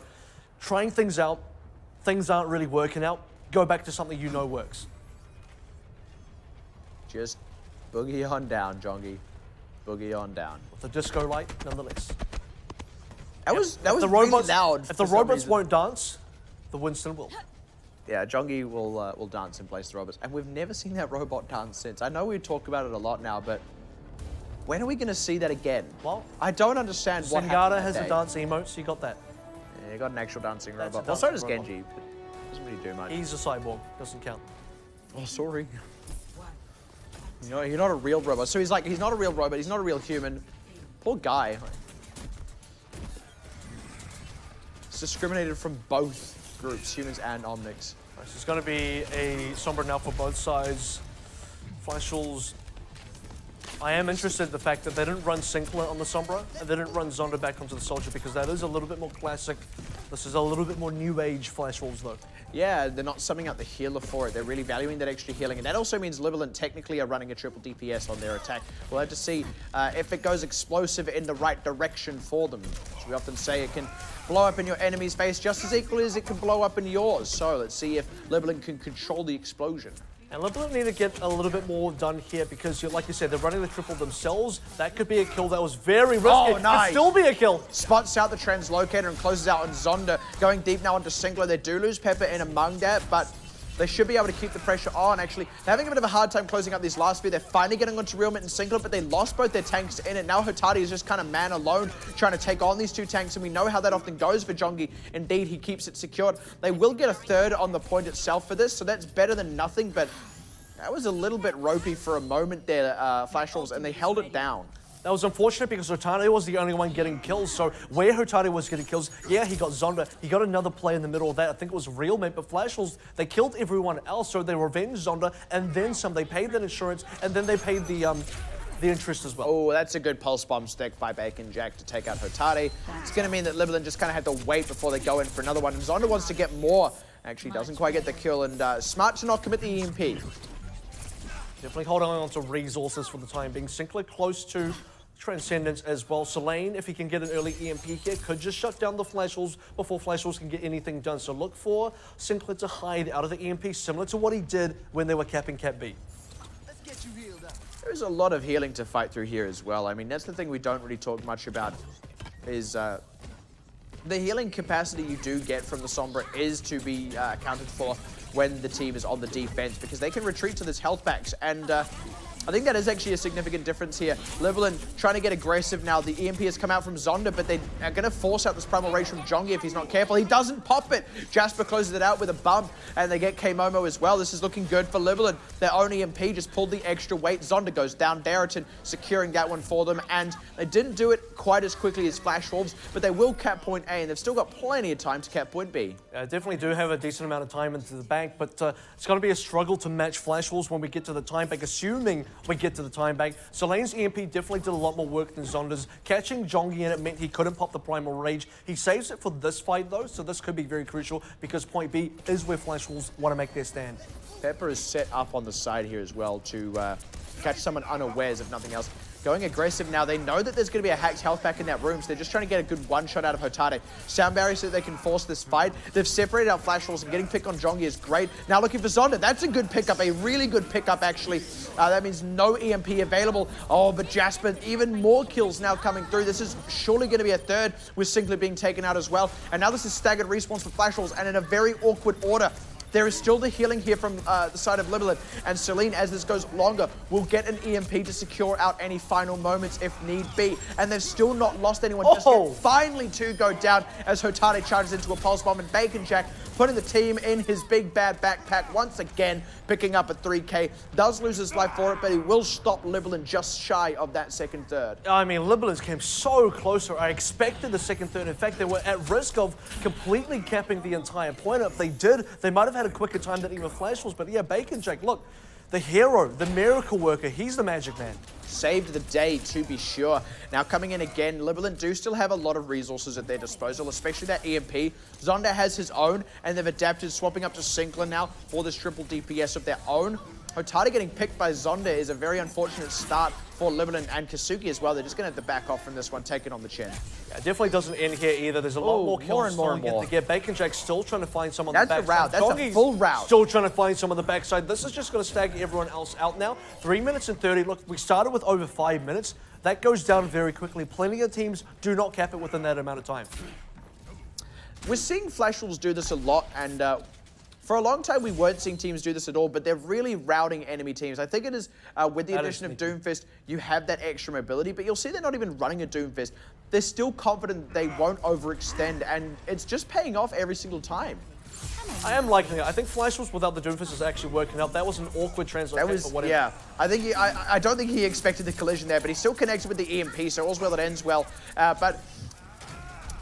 trying things out, things aren't really working out, go back to something you know works. Just boogie on down, Jongi. Boogie on down. With the disco light, nonetheless. That was really loud. If the robots won't dance, the Winston will. Yeah, Jongi will dance in place of the robots. And we've never seen that robot dance since. I know we talk about it a lot now, but when are we going to see that again? Well, I don't understand what happened Singata has a dance emote, so you got that. Yeah, you got an actual dancing robot. Well, so does Genji, but doesn't really do much. He's a cyborg, doesn't count. Oh, sorry. You know, you're not a real robot. So he's not a real robot, he's not a real human. Poor guy. It's discriminated from both groups, humans and Omnics. Right, so it's going to be a Sombra now for both sides. Flashwolves. I am interested in the fact that they didn't run Sinclair on the Sombra, and they didn't run Zonda back onto the Soldier, because that is a little bit more classic. This is a little bit more new age Flashwolves, though. Yeah, they're not summing out the healer for it. They're really valuing that extra healing, and that also means Libalent technically are running a triple DPS on their attack. We'll have to see if it goes explosive in the right direction for them. As we often say, it can blow up in your enemy's face just as equally as it can blow up in yours. So let's see if Libalent can control the explosion. And Libalent need to get a little bit more done here, because, like you said, they're running the triple themselves. That could be a kill that was very risky. Oh, nice. Could still be a kill. Spots out the translocator and closes out on Zonda. Going deep now onto Sinclair. They do lose Pepper in among that, but they should be able to keep the pressure on. Actually, they're having a bit of a hard time closing up these last few. They're finally getting onto Realman and Sinclair, but they lost both their tanks in it. Now Hotati is just kind of man alone trying to take on these two tanks, and we know how that often goes for Jongi. Indeed, he keeps it secured. They will get a third on the point itself for this, so that's better than nothing, but that was a little bit ropey for a moment there, Flashwolves, and they held it down. That was unfortunate because Hotati was the only one getting kills. So where Hotati was getting kills, yeah, he got Zonda. He got another play in the middle of that. I think it was Realman, but Flashwolves, they killed everyone else. So they revenged Zonda and then some. They paid that insurance and then they paid the interest as well. Oh, that's a good pulse bomb stick by Bacon Jack to take out Hotati. It's going to mean that Libalent just kind of had to wait before they go in for another one. And Zonda wants to get more. Actually doesn't quite get the kill, and smart to not commit the EMP. Definitely holding on to resources for the time being. Sinclair close to Transcendence as well. Selene, if he can get an early EMP here, could just shut down the Flashwolves before Flashwolves can get anything done. So look for Sinclair to hide out of the EMP, similar to what he did when they were capping Cap B. Let's get you healed up. There's a lot of healing to fight through here as well. I mean, that's the thing we don't really talk much about, is the healing capacity you do get from the Sombra is to be accounted for when the team is on the defense, because they can retreat to this health packs, and I think that is actually a significant difference here. Libalent trying to get aggressive now. The EMP has come out from Zonda, but they are going to force out this Primal Rage from Jongi if he's not careful. He doesn't pop it. Jasper closes it out with a bump, and they get K-Momo as well. This is looking good for Libalent. Their own EMP just pulled the extra weight. Zonda goes down. Darrington securing that one for them, and they didn't do it quite as quickly as Flashwolves, but they will cap point A, and they've still got plenty of time to cap point B. Definitely do have a decent amount of time into the bank, but it's going to be a struggle to match Flashwolves when we get to the time bank, assuming we get to the time bank. Selene's EMP definitely did a lot more work than Zonda's. Catching Jongi in it meant he couldn't pop the Primal Rage. He saves it for this fight, though, so this could be very crucial, because point B is where Flashwolves want to make their stand. Pepper is set up on the side here as well to catch someone unawares, if nothing else. Going aggressive now. They know that there's going to be a hacked health pack in that room, so they're just trying to get a good one-shot out of Hotade. Sound barrier so that they can force this fight. They've separated out Flash Rolls, and getting picked on Jongi is great. Now looking for Zonda. That's a good pickup, a really good pickup, actually. That means no EMP available. Oh, but Jasper, even more kills now coming through. This is surely going to be a third, with Sinclair being taken out as well. And now this is staggered respawns for Flash Rolls, and in a very awkward order. There is still the healing here from the side of Libalent, and Celine, as this goes longer, will get an EMP to secure out any final moments if need be. And they've still not lost anyone. Just yet. Finally, 2 go down as Hotade charges into a pulse bomb, and Bacon Jack putting the team in his big bad backpack once again, picking up a 3K. Does lose his life for it, but he will stop Libalent just shy of that second third. I mean, Libalent came so closer. I expected the second third. In fact, they were at risk of completely capping the entire point. If they did, they might have had a quicker time than even Flash was. But yeah, Bacon Jack, look, the hero, the miracle worker, he's the magic man. Saved the day, to be sure. Now coming in again, Libalent do still have a lot of resources at their disposal, especially that EMP. Zonda has his own, and they've adapted, swapping up to Sinclair now for this triple DPS of their own. Hotade getting picked by Zonda is a very unfortunate start for Libalent and Kasuki as well. They're just going to have to back off from this one, take it on the chin. Yeah, it definitely doesn't end here either. There's a lot more kills more and more. to get. Bacon Jack still trying to find some on the backside. That's a route. That's a full route. Still trying to find some on the backside. This is just going to stagger everyone else out now. 3 minutes and 30. Look, we started with over 5 minutes. That goes down very quickly. Plenty of teams do not cap it within that amount of time. We're seeing Flash Wolves do this a lot, and for a long time, we weren't seeing teams do this at all, but they're really routing enemy teams. I think it is, with the addition of Doomfist, you have that extra mobility, but you'll see they're not even running a Doomfist. They're still confident they won't overextend, and it's just paying off every single time. I am liking it. I think Flash Wolves without the Doomfist is actually working out. That was an awkward translation. That was, yeah. I think I don't think he expected the collision there, but he still connected with the EMP, so all's well that ends well. But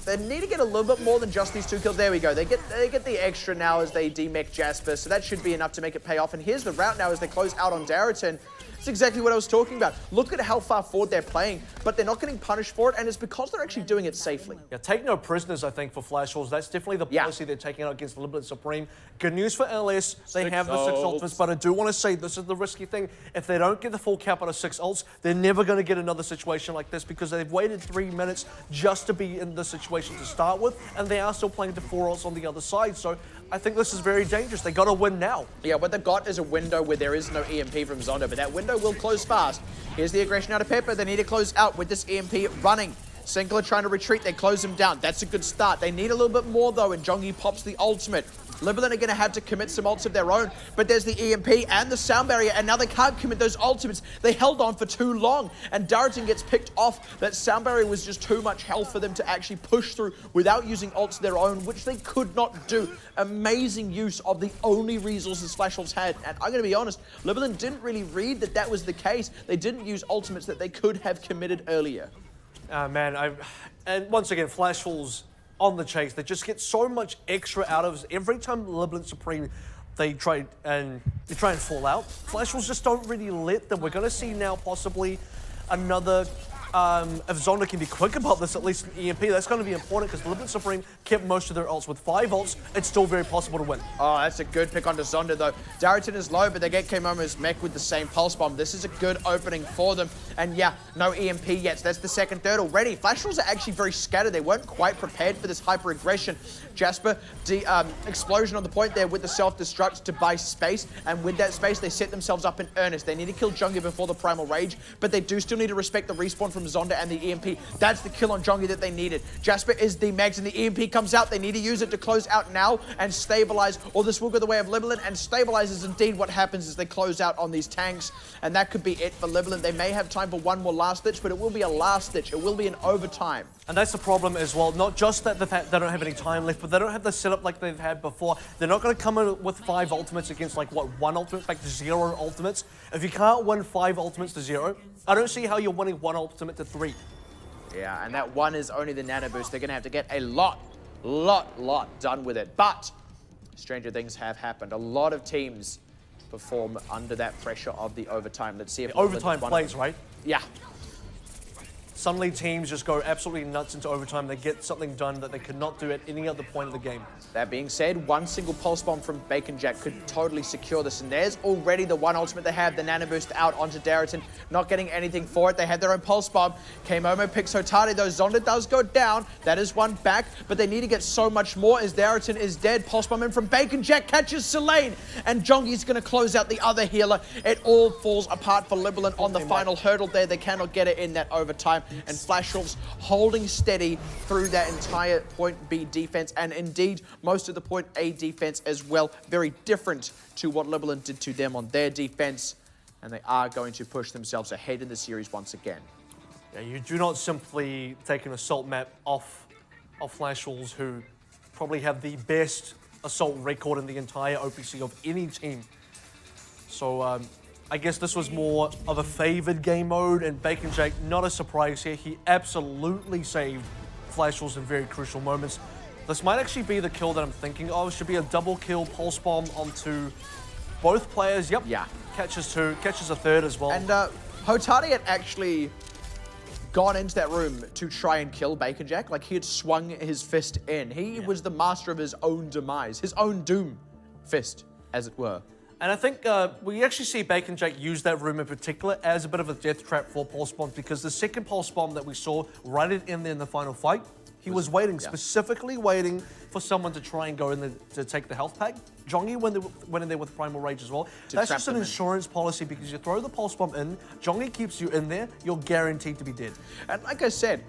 they need to get a little bit more than just these 2 kills. There we go. They get the extra now as they demech Jasper, so that should be enough to make it pay off. And here's the route now as they close out on Darrington. It's exactly what I was talking about. Look at how far forward they're playing, but they're not getting punished for it, and it's because they're actually doing it safely. Yeah, take no prisoners, I think, for Flash Wolves. That's definitely the policy they're taking out against Libalent Supreme. Good news for LS. They have the 6 ultimates, but I do want to say this is the risky thing. If they don't get the full cap out of 6 ults, they're never going to get another situation like this because they've waited 3 minutes just to be in this situation to start with, and they are still playing the 4 ults on the other side. So I think this is very dangerous. They got to win now. Yeah, what they've got is a window where there is no EMP from Zonda, but that window will close fast. Here's the aggression out of Pepper. They need to close out with this EMP running. Sinclair trying to retreat. They close him down. That's a good start. They need a little bit more, though, and Jongi pops the ultimate. Libalent are going to have to commit some ults of their own, but there's the EMP and the sound barrier, and now they can't commit those ultimates. They held on for too long, and Darrington gets picked off. That sound barrier was just too much health for them to actually push through without using ults of their own, which they could not do. Amazing use of the only resources Flash Wolves had, and I'm going to be honest, Libalent didn't really read that that was the case. They didn't use ultimates that they could have committed earlier. Man, and once again, Flash Wolves on the chase. They just get so much extra out of us. Every time Libalent Supreme, they try and fall out. Flash Wolves just don't really let them. We're going to see now possibly another. If Zonda can be quick about this, at least in EMP, that's going to be important because Libalent Supreme kept most of their ults. With 5 ults, it's still very possible to win. Oh, that's a good pick onto Zonda, though. Darrington is low, but they get Kemomo's mech with the same pulse bomb. This is a good opening for them. And yeah, no EMP yet, so that's the second third already. Flash Wolves are actually very scattered. They weren't quite prepared for this hyper-aggression. Jasper, explosion on the point there with the self-destruct to buy space, and with that space, they set themselves up in earnest. They need to kill Jongi before the Primal Rage, but they do still need to respect the respawn from Zonda and the EMP. That's the kill on Jongi that they needed. Jasper is the Megs, and the EMP comes out. They need to use it to close out now and stabilize, or this will go the way of Libalent, and stabilize is indeed what happens as they close out on these tanks, and that could be it for Libalent. They may have time for one more last ditch, but it will be a last ditch. It will be an overtime. And that's the problem as well. Not just that the fact they don't have any time left, but they don't have the setup like they've had before. They're not going to come in with 5 ultimates against like, what, 1 ultimate? In fact, 0 ultimates. If you can't win 5 ultimates to 0, I don't see how you're winning 1 ultimate to 3. Yeah, and that 1 is only the nano boost. They're going to have to get a lot done with it. But stranger things have happened. A lot of teams perform under that pressure of the overtime. Let's see if overtime plays, right? Yeah. suddenly teams just go absolutely nuts into overtime. They get something done that they could not do at any other point of the game. That being said, one single pulse bomb from Bacon Jack could totally secure this. And there's already the one ultimate they have, the Nano Boost out onto Darrington, not getting anything for it. They had their own pulse bomb. K-Momo picks Hotari, though Zonda does go down. That is one back, but they need to get so much more as Darrington is dead. Pulse bomb in from Bacon Jack, catches Selene, and Jongi's going to close out the other healer. It all falls apart for Libalent on the final hurdle there. They cannot get it in that overtime, and Flash Wolves holding steady through that entire point B defense, and indeed most of the point A defense as well. Very different to what Libalent did to them on their defense, and they are going to push themselves ahead in the series once again. Yeah, you do not simply take an assault map off Flash Wolves, who probably have the best assault record in the entire OPC of any team. So I guess this was more of a favored game mode, and Bacon Jack, not a surprise here. He absolutely saved Flash Wolves in very crucial moments. This might actually be the kill that I'm thinking of. It should be a double kill pulse bomb onto both players. Yep. Yeah. Catches two, catches a third as well. And Hotari had actually gone into that room to try and kill Bacon Jack. Like, he had swung his fist in. He was the master of his own demise, his own doom fist, as it were. And I think we actually see Bacon Jack use that room in particular as a bit of a death trap for pulse bomb, because the second pulse bomb that we saw right in there in the final fight, he was waiting, specifically waiting for someone to try and go in there to take the health pack. Jongi went in there with Primal Rage as well. That's just an insurance policy, because you throw the pulse bomb in, Jongi keeps you in there, you're guaranteed to be dead. And like I said,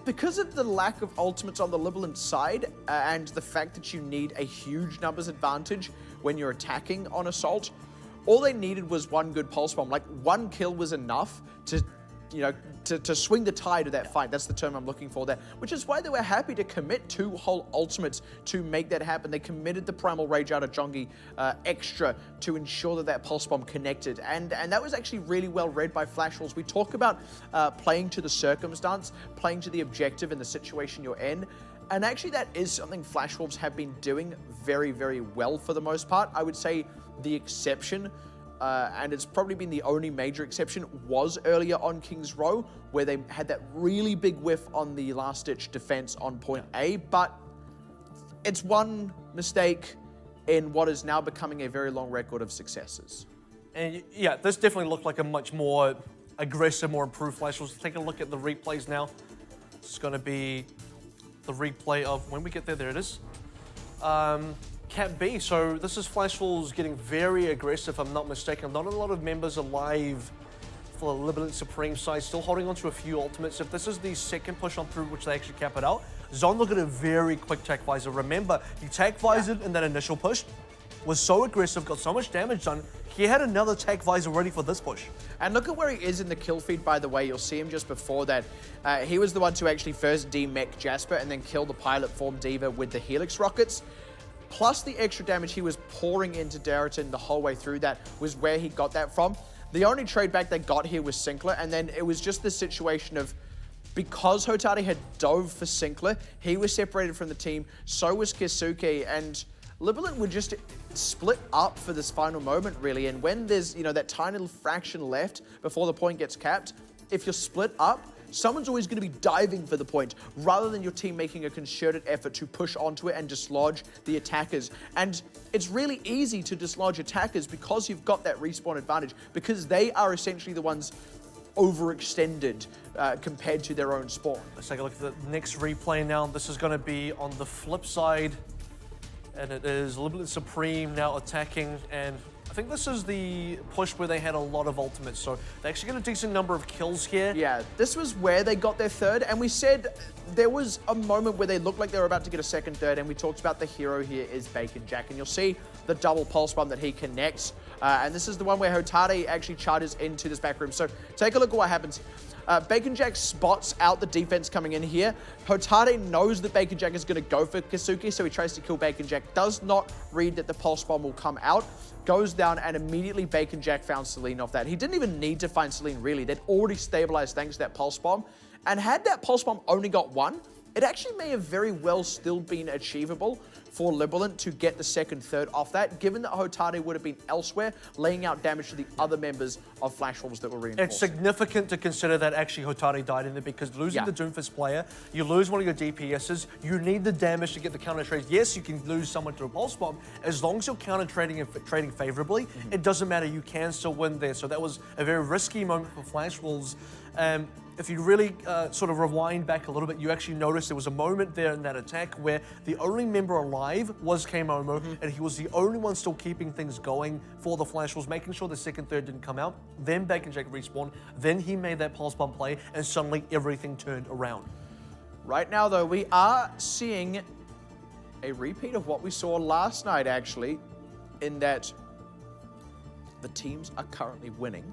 because of the lack of ultimates on the Libalent side, and the fact that you need a huge numbers advantage when you're attacking on Assault, all they needed was one good pulse bomb. Like, one kill was enough to, you know, to swing the tide of that fight. That's the term I'm looking for there, which is why they were happy to commit 2 whole ultimates to make that happen. They committed the Primal Rage out of Jongi extra to ensure that that pulse bomb connected, and that was actually really well read by Flash Wolves. We talk about playing to the circumstance, playing to the objective and the situation you're in, and actually that is something Flash Wolves have been doing very, very well for the most part. I would say the exception, and it's probably been the only major exception, was earlier on King's Row, where they had that really big whiff on the last-ditch defense on point A, but it's one mistake in what is now becoming a very long record of successes. And yeah, this definitely looked like a much more aggressive, more improved Flash Wolves. Take a look at the replays now. It's going to be the replay of, when we get there, there it is. Cat B, so this is Flash Wolves getting very aggressive, if I'm not mistaken. Not a lot of members alive for the Libalent Supreme side, still holding on to a few ultimates. If this is the second push on through, which they actually cap it out, Zon look at a very quick tack visor. Remember, he tack visored in that initial push, was so aggressive, got so much damage done, he had another tack visor ready for this push. And look at where he is in the kill feed, by the way. You'll see him just before that. He was the one to actually first de-mech Jasper and then kill the pilot form Diva with the Helix rockets. Plus the extra damage he was pouring into Darrington the whole way through that was where he got that from. The only trade back they got here was Sinclair, and then it was just the situation of, because Hotari had dove for Sinclair, he was separated from the team, so was Kisuke, and Libalent would just split up for this final moment, really. And when there's, you know, that tiny little fraction left before the point gets capped, if you're split up, someone's always going to be diving for the point, rather than your team making a concerted effort to push onto it and dislodge the attackers. And it's really easy to dislodge attackers because you've got that respawn advantage, because they are essentially the ones overextended compared to their own spawn. Let's take a look at the next replay now. This is going to be on the flip side, and it is Libalent Supreme now attacking, and I think this is the push where they had a lot of ultimates, so they actually got a decent number of kills here. Yeah, this was where they got their third, and we said there was a moment where they looked like they were about to get a second third, and we talked about the hero here is Bacon Jack, and you'll see the double pulse bomb that he connects, and this is the one where Hotari actually charges into this back room. So take a look at what happens. Bacon Jack spots out the defense coming in here. Hotari knows that Bacon Jack is going to go for Kisuke, so he tries to kill Bacon Jack. Does not read that the pulse bomb will come out. Goes down, and immediately Bacon Jack found Selene off that. He didn't even need to find Selene, really. They'd already stabilized thanks to that pulse bomb. And had that pulse bomb only got one, it actually may have very well still been achievable for Libalent to get the second, third off that, given that Hotade would have been elsewhere, laying out damage to the other members of Flash Wolves that were reinforced. It's significant to consider that actually Hotade died in there, because losing the Doomfist player, you lose one of your DPSs, you need the damage to get the counter trade. Yes, you can lose someone to a pulse bomb. As long as you're counter trading and trading favorably, it doesn't matter, you can still win there. So that was a very risky moment for Flash Wolves. If you really sort of rewind back a little bit, you actually notice there was a moment there in that attack where the only member alive was K-Momo, and he was the only one still keeping things going for the Flash Wolves, making sure the second, third didn't come out. Then Bacon Jack respawned, then he made that pulse bomb play, and suddenly everything turned around. Right now, though, we are seeing a repeat of what we saw last night, actually, in that the teams are currently winning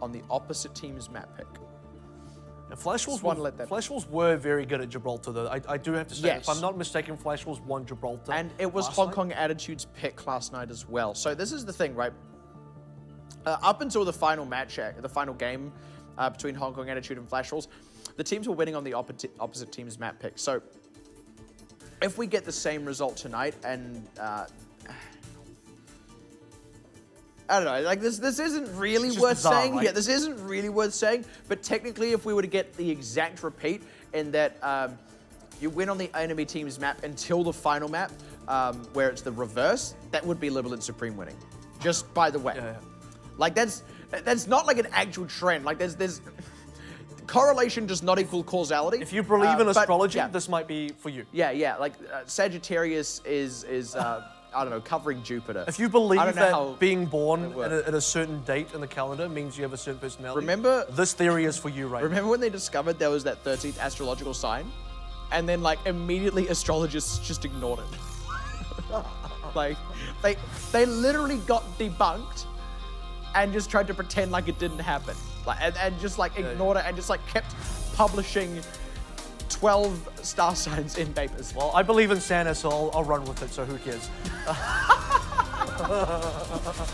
on the opposite team's map pick. Now, Flash Wolves were very good at Gibraltar, though. I do have to say, if I'm not mistaken, Flash Wolves won Gibraltar. And it was Hong Kong Attitude's pick last night as well. So this is the thing, right? Up until the final match, the final game between Hong Kong Attitude and Flash Wolves, the teams were winning on the opposite team's map pick. So if we get the same result tonight, and I don't know, like this isn't really worth saying. Right? Yeah, this isn't really worth saying, but technically if we were to get the exact repeat in that you win on the enemy team's map until the final map, where it's the reverse, that would be Libalent Supreme winning. Just by the way. Yeah. Like that's not like an actual trend. Like there's correlation does not equal causality. If you believe in astrology, this might be for you. Yeah, like Sagittarius is I don't know, covering Jupiter. If you believe that being born at a certain date in the calendar means you have a certain personality, remember, this theory is for you right now. Remember when they discovered there was that 13th astrological sign? And then, like, immediately astrologists just ignored it. Like, they literally got debunked and just tried to pretend like it didn't happen. Like, and just, like, ignored it and just, like, kept publishing 12 star signs in papers. Well, I believe in Santa, so I'll run with it, so who cares?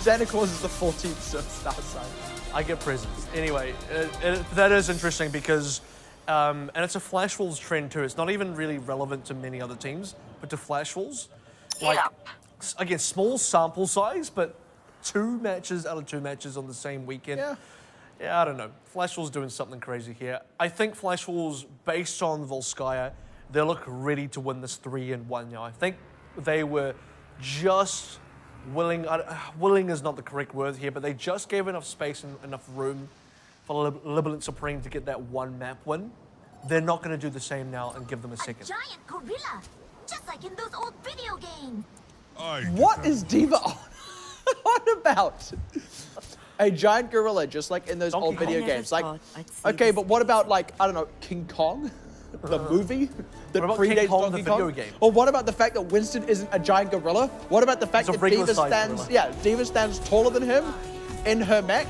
Santa Claus is the 14th star sign. I get presents. Anyway, that is interesting because, and it's a Flash Wolves trend too. It's not even really relevant to many other teams, but to Flash Wolves. Like, again, small sample size, but 2 matches out of 2 matches on the same weekend. Yeah, I don't know. Flash Wolves doing something crazy here. I think Flash Wolves, based on Volskaya, they look ready to win this 3-1 now. I think they were just willing. Willing is not the correct word here, but they just gave enough space and enough room for Libalent Supreme to get that 1 map win. They're not going to do the same now and give them a second. Giant gorilla, just like in those old video games. What is Diva on about? A giant gorilla, just like in those old video games. Like, okay, but what about, like, I don't know, King Kong? The movie that predates Donkey Kong? Video game? Or what about the fact that Winston isn't a giant gorilla? What about the fact that Diva stands taller than him in her mech?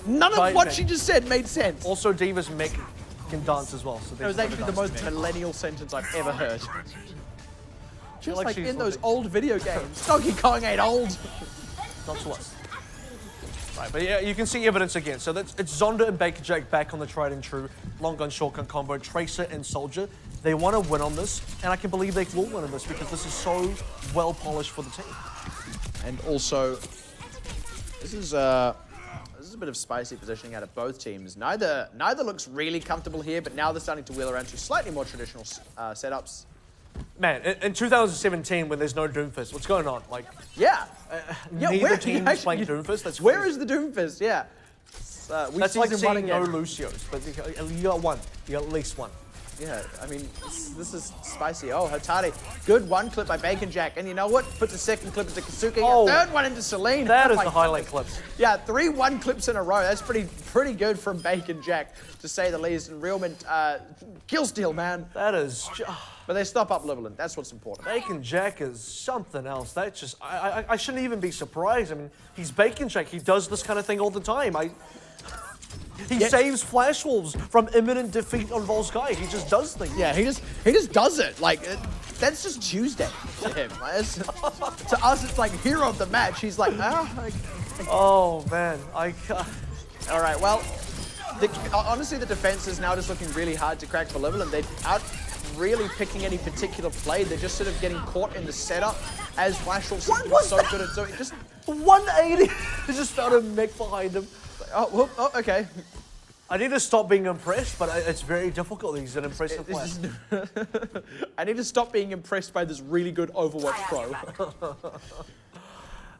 None of what she just said made sense. Also, Diva's mech can dance as well. So it was actually the most millennial sentence I've ever heard. Just like in those old video games. Donkey Kong ain't old. Not to us. Right, but yeah, you can see evidence again. So it's Zonda and Baker Jack back on the tried and true long gun shotgun combo, Tracer and Soldier. They want to win on this, and I can believe they will win on this because this is so well polished for the team. And also, this is a bit of spicy positioning out of both teams. Neither looks really comfortable here, but now they're starting to wheel around to slightly more traditional setups. Man, in 2017, when there's no Doomfist, what's going on? Like, neither team is playing Doomfist. That's where is the Doomfist? Yeah, that's like saying no Lucios, but you got one. You got at least one. Yeah, I mean, this is spicy. Oh, Hotade, good 1 clip by Bacon Jack, and you know what? Puts a 2nd clip into Kasuke, a 3rd one into Celine. That is the highlight clips. Yeah, 3 1 clips in a row. That's pretty good from Bacon Jack, to say the least. And Realman, kill steal, man. That is. But they stop up Libalent. That's what's important. Bacon Jack is something else. That's just, I shouldn't even be surprised. I mean, he's Bacon Jack. He does this kind of thing all the time. He saves Flash Wolves from imminent defeat on Volskaya. He just does things. Yeah, he just does it. Like, that's just Tuesday to him. To us, it's like hero of the match. He's like, oh man, all right, well, Honestly, the defense is now just looking really hard to crack for Libalent. They're out really picking any particular play. They're just sort of getting caught in the setup as Flashwolf is so good at doing. Just 180. He just found a mech behind him. oh, okay. I need to stop being impressed, but it's very difficult. He's an impressive player. I need to stop being impressed by this really good Overwatch pro.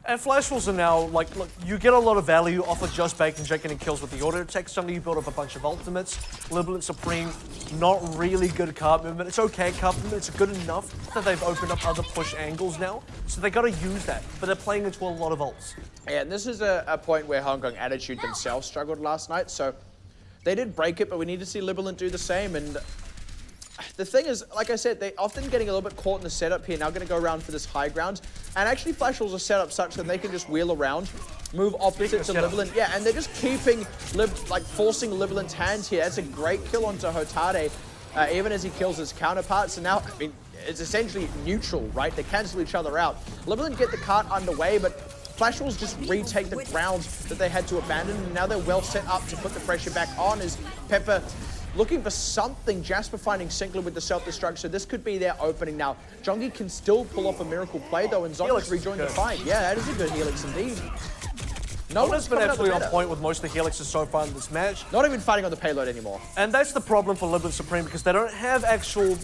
And Flash Wolves are now, like, look, you get a lot of value off of just Bacon Jack getting kills with the auto attack. Suddenly you build up a bunch of ultimates. Libalent Supreme, not really good card movement. It's okay card movement, it's good enough that they've opened up other push angles now. So they gotta use that, but they're playing into a lot of ults. Yeah, and this is a point where Hong Kong Attitude themselves struggled last night, so they did break it, but we need to see Libalent do the same. And the thing is, like I said, they're often getting a little bit caught in the setup here. Now going to go around for this high ground. And actually, Flash Wolves are set up such that they can just wheel around, move opposite to Libalent. Yeah, and they're just keeping, forcing Libalent's hands here. That's a great kill onto Hotade, even as he kills his counterpart. So now, I mean, it's essentially neutral, right? They cancel each other out. Libalent get the cart underway, but Flash Wolves just retake the ground that they had to abandon, and now they're well set up to put the pressure back on as Pepper looking for something. Jasper finding Sinclair with the self-destruct, so this could be their opening now. Jongi can still pull off a miracle play though, and Zonda's rejoined the fight. Yeah, that is a good Helix indeed. No one's been absolutely on point with most of the Helixes so far in this match. Not even fighting on the payload anymore. And that's the problem for Libalent Supreme, because they don't have actual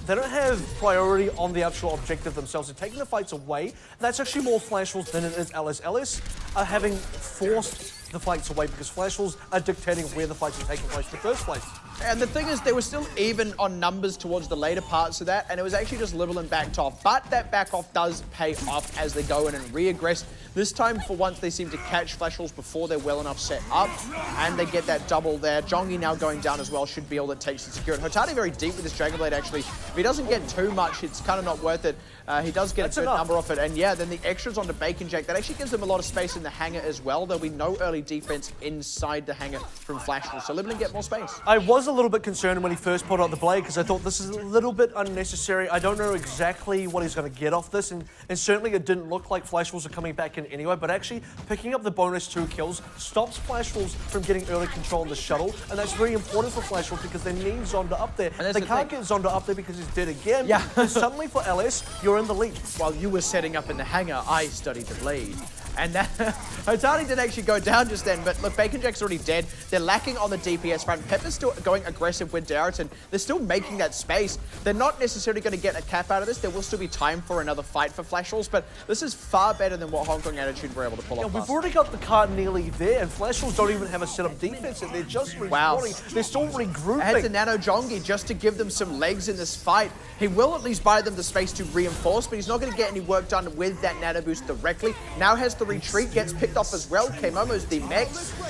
they don't have priority on the actual objective themselves. They're taking the fights away. That's actually more Flash Wolves than it is LS. LS are having forced the fights away because Flash Wolves are dictating where the fights are taking place in the first place. And the thing is, they were still even on numbers towards the later parts of that, and it was actually just Libalent backed off. But that back off does pay off as they go in and re-aggress. This time, for once, they seem to catch Flash Wolves before they're well enough set up, and they get that double there. Jongi now going down as well should be all it takes to secure it. Hotade very deep with his Dragon Blade, actually. If he doesn't get too much, it's kind of not worth it. He does get a good number off it, and yeah, then the extras onto Bacon Jack. That actually gives them a lot of space in the hangar as well. There'll be no early defense inside the hangar from Flash Wolves, so Libalent get more space. I was a little bit concerned when he first put out the blade because I thought this is a little bit unnecessary. I don't know exactly what he's going to get off this, and certainly it didn't look like Flash Wolves are coming back in anyway, but actually picking up the bonus 2 kills stops Flash Wolves from getting early control of the shuttle, and that's very important for Flash Wolves because they need Zonda up there. And they can't get Zonda up there because he's dead again. Yeah. And suddenly for LS, you're in the lead. While you were setting up in the hangar, I studied the blade. And that Hotade did actually go down just then, but look, Bacon Jack's already dead. They're lacking on the DPS front. Pepper's still going aggressive with Darrington. They're still making that space. They're not necessarily going to get a cap out of this. There will still be time for another fight for Flash Wolves, but this is far better than what Hong Kong Attitude were able to pull off. We've already got the card nearly there, and Flash Wolves don't even have a set-up defense. They're just respawning. They're still regrouping. I had to nano Jongi just to give them some legs in this fight. He will at least buy them the space to reinforce, but he's not going to get any work done with that nano boost directly. Now has the retreat, gets picked off as well. Kemomo's the mech.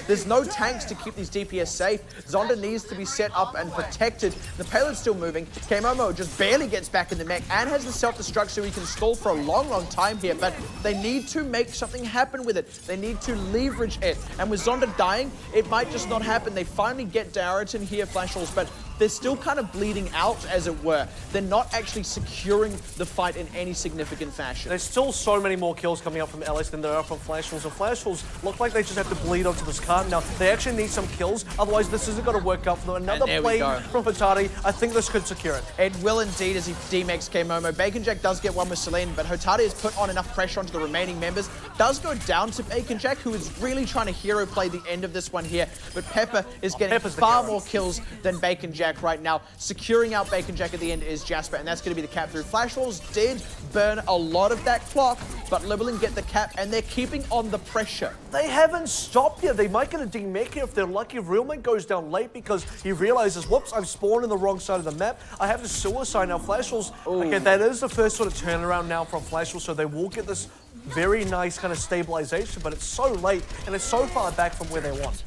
There's no tanks to keep these DPS safe. Zonda needs to be set up and protected. The payload's still moving. Kemomo just barely gets back in the mech and has the self-destruct so he can stall for a long, long time here, but they need to make something happen with it. They need to leverage it. And with Zonda dying, it might just not happen. They finally get Darrington here, Flash Wolves, but they're still kind of bleeding out, as it were. They're not actually securing the fight in any significant fashion. There's still so many more kills coming up from LS than there are from Flash Wolves. And Flash Wolves look like they just have to bleed onto this card now. They actually need some kills, otherwise this isn't going to work out for them. Another play from Hotade. I think this could secure it. It will indeed as he DMX Kemomo. Bacon Jack does get one with Celine, but Hotade has put on enough pressure onto the remaining members. Does go down to Bacon Jack, who is really trying to hero play the end of this one here. But Pepper is getting far more kills than Bacon Jack right now. Securing out Bacon Jack at the end is Jasper, and that's going to be the cap through. Flash Wolves did burn a lot of that clock, but Libalent get the cap, and they're keeping on the pressure. They haven't stopped yet. They might get a demech here if they're lucky. If Realman goes down late because he realizes, whoops, I've spawned in the wrong side of the map. I have to suicide now. Flash Wolves, okay, that is the first sort of turnaround now from Flash Wolves, so they will get this very nice kind of stabilization, but it's so late, and it's so far back from where they want.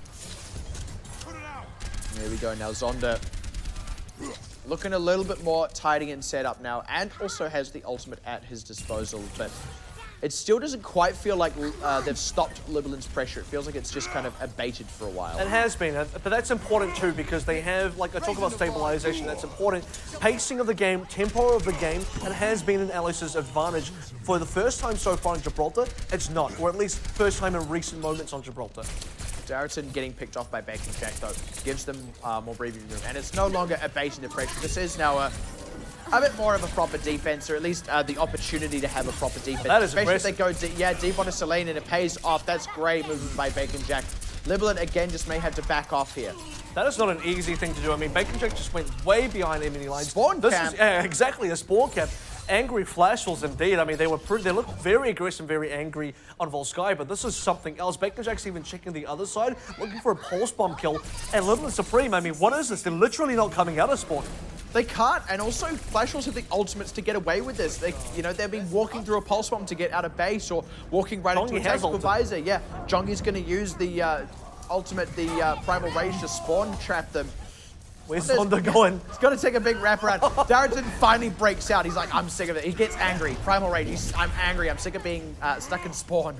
There we go now, Zonda. Looking a little bit more tidy and set up now, and also has the ultimate at his disposal, but it still doesn't quite feel like they've stopped Libalent's pressure. It feels like it's just kind of abated for a while. It has been, but that's important too because they have, like I talk about stabilization, that's important. Pacing of the game, tempo of the game, it has been in LS's advantage. For the first time so far in Gibraltar, it's not, or at least first time in recent moments on Gibraltar. Darrington getting picked off by Bacon Jack, though, gives them more breathing room. And it's no longer a bait into pressure. This is now a bit more of a proper defense, or at least the opportunity to have a proper defense. That is especially aggressive. if they go deep onto Selene and it pays off. That's great movement by Bacon Jack. Libalent, again, just may have to back off here. That is not an easy thing to do. I mean, Bacon Jack just went way behind enemy lines. Spawn camp. Yeah, exactly, a spawn camp. Angry Flashballs indeed. I mean, they looked very aggressive, very angry on Volskaya, but this is something else. Bacon Jack's even checking the other side, looking for a pulse bomb kill. And Libalent Supreme, I mean, what is this? They're literally not coming out of spawn. They can't, and also Flashballs have the ultimates to get away with this. They've been walking through a pulse bomb to get out of base, or walking right into a tactical visor. Yeah, Jongi's going to use the ultimate, the Primal Rage to spawn trap them. Where's Zonda going? It's going to take a big wraparound. Darrington finally breaks out. He's like, I'm sick of it. He gets angry. Primal Rage. I'm angry. I'm sick of being stuck in spawn.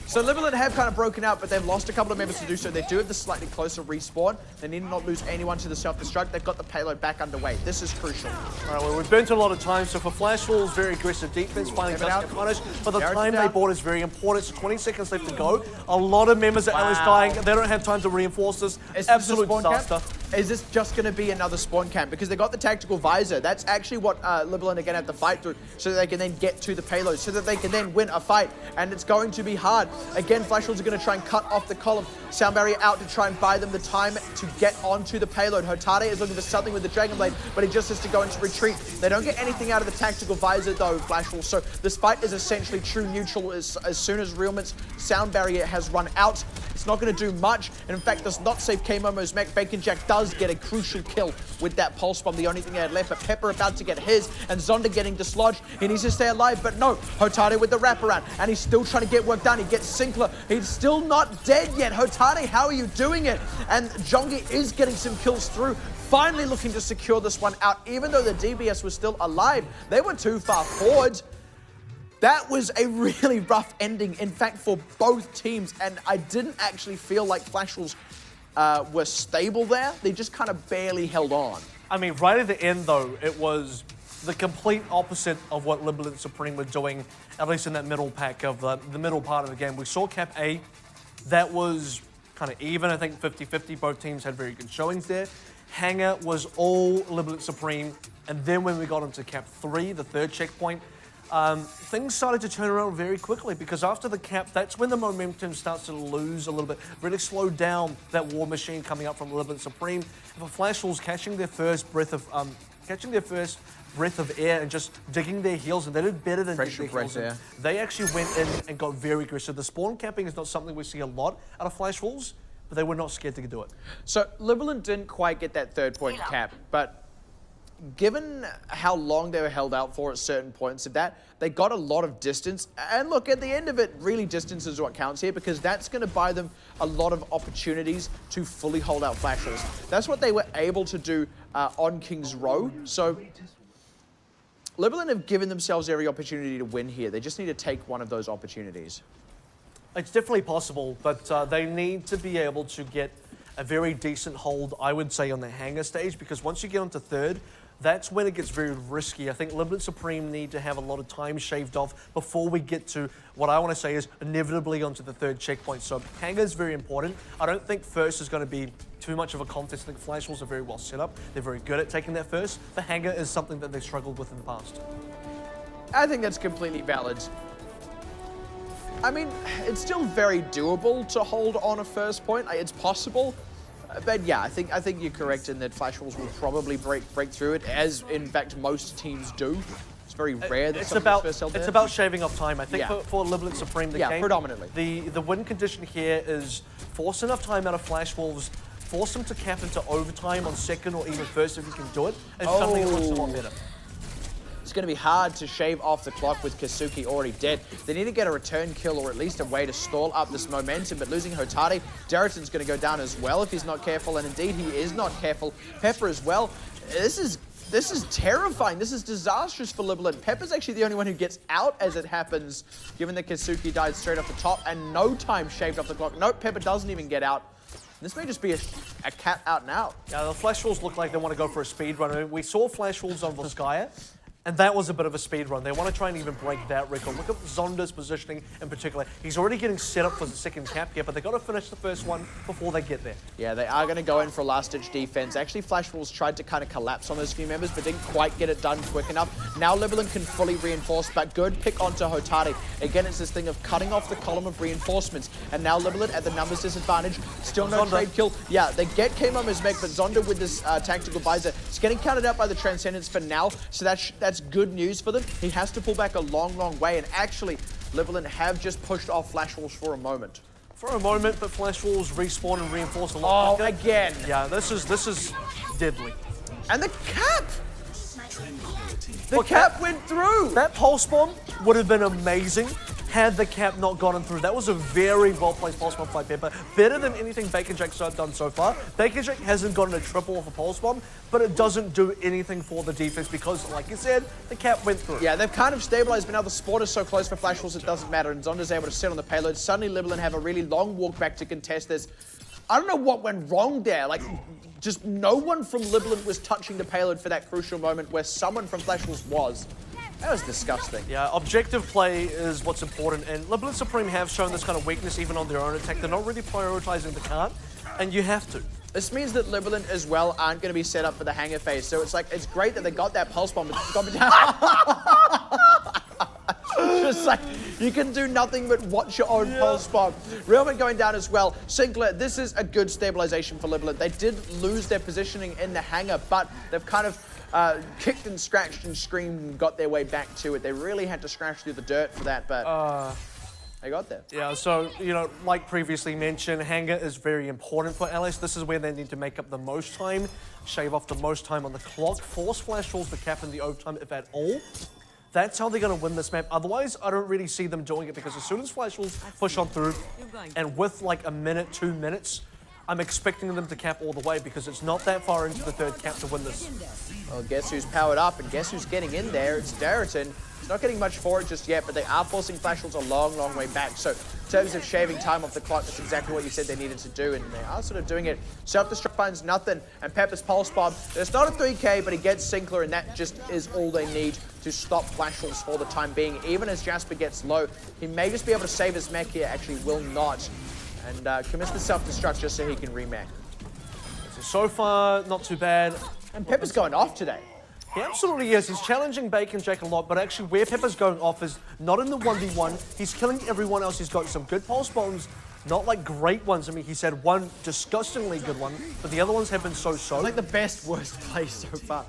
So Libalent have kind of broken out, but they've lost a couple of members to do so. They do have the slightly closer respawn. They need to not lose anyone to the self-destruct. They've got the payload back underway. This is crucial. All right, well, we've burnt a lot of time. So for Flashballs, very aggressive defense, finally does get punished. But the time they bought is very important. So 20 seconds left to go. A lot of members at LS dying. They don't have time to reinforce this. Absolute disaster. Is this just going to be another spawn camp? Because they got the tactical visor. That's actually what Libalent are going to have to fight through, so that they can then get to the payload, so that they can then win a fight. And it's going to be hard. Again, Flashballs are going to try and cut off the column. Sound Barrier out to try and buy them the time to get onto the payload. Hotade is looking for something with the Dragon Blade, but he just has to go into retreat. They don't get anything out of the tactical visor, though, Flashballs. So this fight is essentially true neutral as soon as Realment's Sound Barrier has run out. It's not going to do much, and in fact does not save K-Momo's mech. Bacon Jack does get a crucial kill with that pulse bomb, the only thing they had left, but Pepper about to get his, and Zonda getting dislodged. He needs to stay alive, but no, Hotade with the wraparound, and he's still trying to get work done. He gets Sinclair. He's still not dead yet. Hotade, how are you doing it? And Jongi is getting some kills through, finally looking to secure this one out, even though the DBS was still alive. They were too far forward. That was a really rough ending, in fact, for both teams, and I didn't actually feel like Flashballs were stable there. They just kind of barely held on. I mean, right at the end, though, it was the complete opposite of what Libalent Supreme were doing, at least in that middle pack of the middle part of the game. We saw Cap A, that was kind of even, I think 50-50. Both teams had very good showings there. Hangar was all Libalent Supreme, and then when we got into Cap 3, the third checkpoint, things started to turn around very quickly, because after the cap, that's when the momentum starts to lose a little bit, really slow down that war machine coming up from Libalent Supreme. And for Flashballs catching their first breath of air and just digging their heels, and they did better than dig their heels. They actually went in and got very aggressive. The spawn camping is not something we see a lot out of Flashballs, but they were not scared to do it. So Libalent didn't quite get that third point cap, but given how long they were held out for at certain points of that, they got a lot of distance. And look, at the end of it, really distance is what counts here, because that's going to buy them a lot of opportunities to fully hold out Flashballs. That's what they were able to do on King's Row. So Libalent have given themselves every opportunity to win here. They just need to take one of those opportunities. It's definitely possible, but they need to be able to get a very decent hold, I would say, on the hangar stage, because once you get onto third, that's when it gets very risky. I think Libalent Supreme need to have a lot of time shaved off before we get to what I want to say is inevitably onto the third checkpoint. So hangar is very important. I don't think first is going to be too much of a contest. I think Flashballs are very well set up. They're very good at taking that first. The hangar is something that they struggled with in the past. I think that's completely valid. I mean, it's still very doable to hold on a first point. It's possible. But yeah, I think you're correct in that Flashballs will probably break through it, as in fact most teams do. It's very rare that it's about it's about shaving off time. I think for Libalent Supreme, the game, predominantly. The win condition here is force enough time out of Flashballs, force them to cap into overtime on second or even first if you can do it, and something that looks a lot better. It's going to be hard to shave off the clock with Kasuki already dead. They need to get a return kill, or at least a way to stall up this momentum, but losing Hotade, Darrington's going to go down as well if he's not careful, and indeed he is not careful. Pepper as well. This is terrifying. This is disastrous for Libalent. Pepper's actually the only one who gets out as it happens, given that Kasuki died straight off the top, and no time shaved off the clock. Nope, Pepper doesn't even get out. This may just be a cap out and out. Yeah, the Flashballs look like they want to go for a speed run. I mean, we saw Flashballs on Volskaya, And that was a bit of a speed run. They want to try and even break that record. Look at Zonda's positioning in particular. He's already getting set up for the second cap here, but they've got to finish the first one before they get there. Yeah, they are going to go in for a last-ditch defense. Actually, Flash Wolves tried to kind of collapse on those few members, but didn't quite get it done quick enough. Now Libalent can fully reinforce, but good pick onto Hotari. Again, it's this thing of cutting off the column of reinforcements. And now Libalent at the numbers disadvantage. Still no Zonda. trade kill. Yeah, they get K-Mom as mech, but Zonda with this tactical visor is getting counted out by the Transcendence for now, so that's good news for them. He has to pull back a long, long way, and actually, Libalent have just pushed off Flash Wolves for a moment. For a moment, but Flash Wolves respawn and reinforce a lot. Oh, again. Yeah, this is deadly. And the cap! The cap went through! That pulse bomb would have been amazing had the cap not gotten through. That was a very well-placed pulse bomb by Pepper. Better than anything Bacon Jack's done so far. Bacon Jack hasn't gotten a triple off a pulse bomb, but it doesn't do anything for the defense because, like you said, the cap went through. Yeah, they've kind of stabilized, but now the sport is so close for Flash Wolves it doesn't matter, and Zonda's able to sit on the payload. Suddenly, Libalent have a really long walk back to contest this. I don't know what went wrong there. Like, just no one from Libalent was touching the payload for that crucial moment where someone from Flash Wolves was. That was disgusting. Yeah, objective play is what's important, and Libalent Supreme have shown this kind of weakness even on their own attack. They're not really prioritizing the cart, and you have to. This means that Libalent as well aren't going to be set up for the hangar phase. So it's like, it's great that they got that pulse bomb, but it's got me down. Just like, you can do nothing but watch your own pulse bomb. Realman going down as well. Sinclair, this is a good stabilization for Libalent. They did lose their positioning in the hangar, but they've kind of kicked and scratched and screamed and got their way back to it. They really had to scratch through the dirt for that, but they got there. Yeah, so, you know, like previously mentioned, hangar is very important for LS. This is where they need to make up the most time, shave off the most time on the clock, force Flash Wolves to cap in the overtime if at all. That's how they're going to win this map. Otherwise, I don't really see them doing it because as soon as Flash Wolves push on through, and with like a minute, 2 minutes, I'm expecting them to cap all the way because it's not that far into the third cap to win this. Well, guess who's powered up and guess who's getting in there? It's Darrington. He's not getting much for it just yet, but they are forcing Flash Wolves a long, long way back. So in terms of shaving time off the clock, that's exactly what you said they needed to do, and they are sort of doing it. Self-destruct finds nothing, and Pepper's pulse bomb. It's not a 3K, but he gets Sinclair, and that just is all they need to stop Flash Wolves for the time being. Even as Jasper gets low, he may just be able to save his mech here, actually will not. And commits the self-destruct just so he can remech. So far, not too bad. And Pepper's going off today. He absolutely is. He's challenging Bacon Jack a lot, but actually where Pepper's going off is not in the 1v1. He's killing everyone else. He's got some good pulse bombs, not like great ones. I mean, he's had one disgustingly good one, but the other ones have been so-so. Like the best, worst play so far.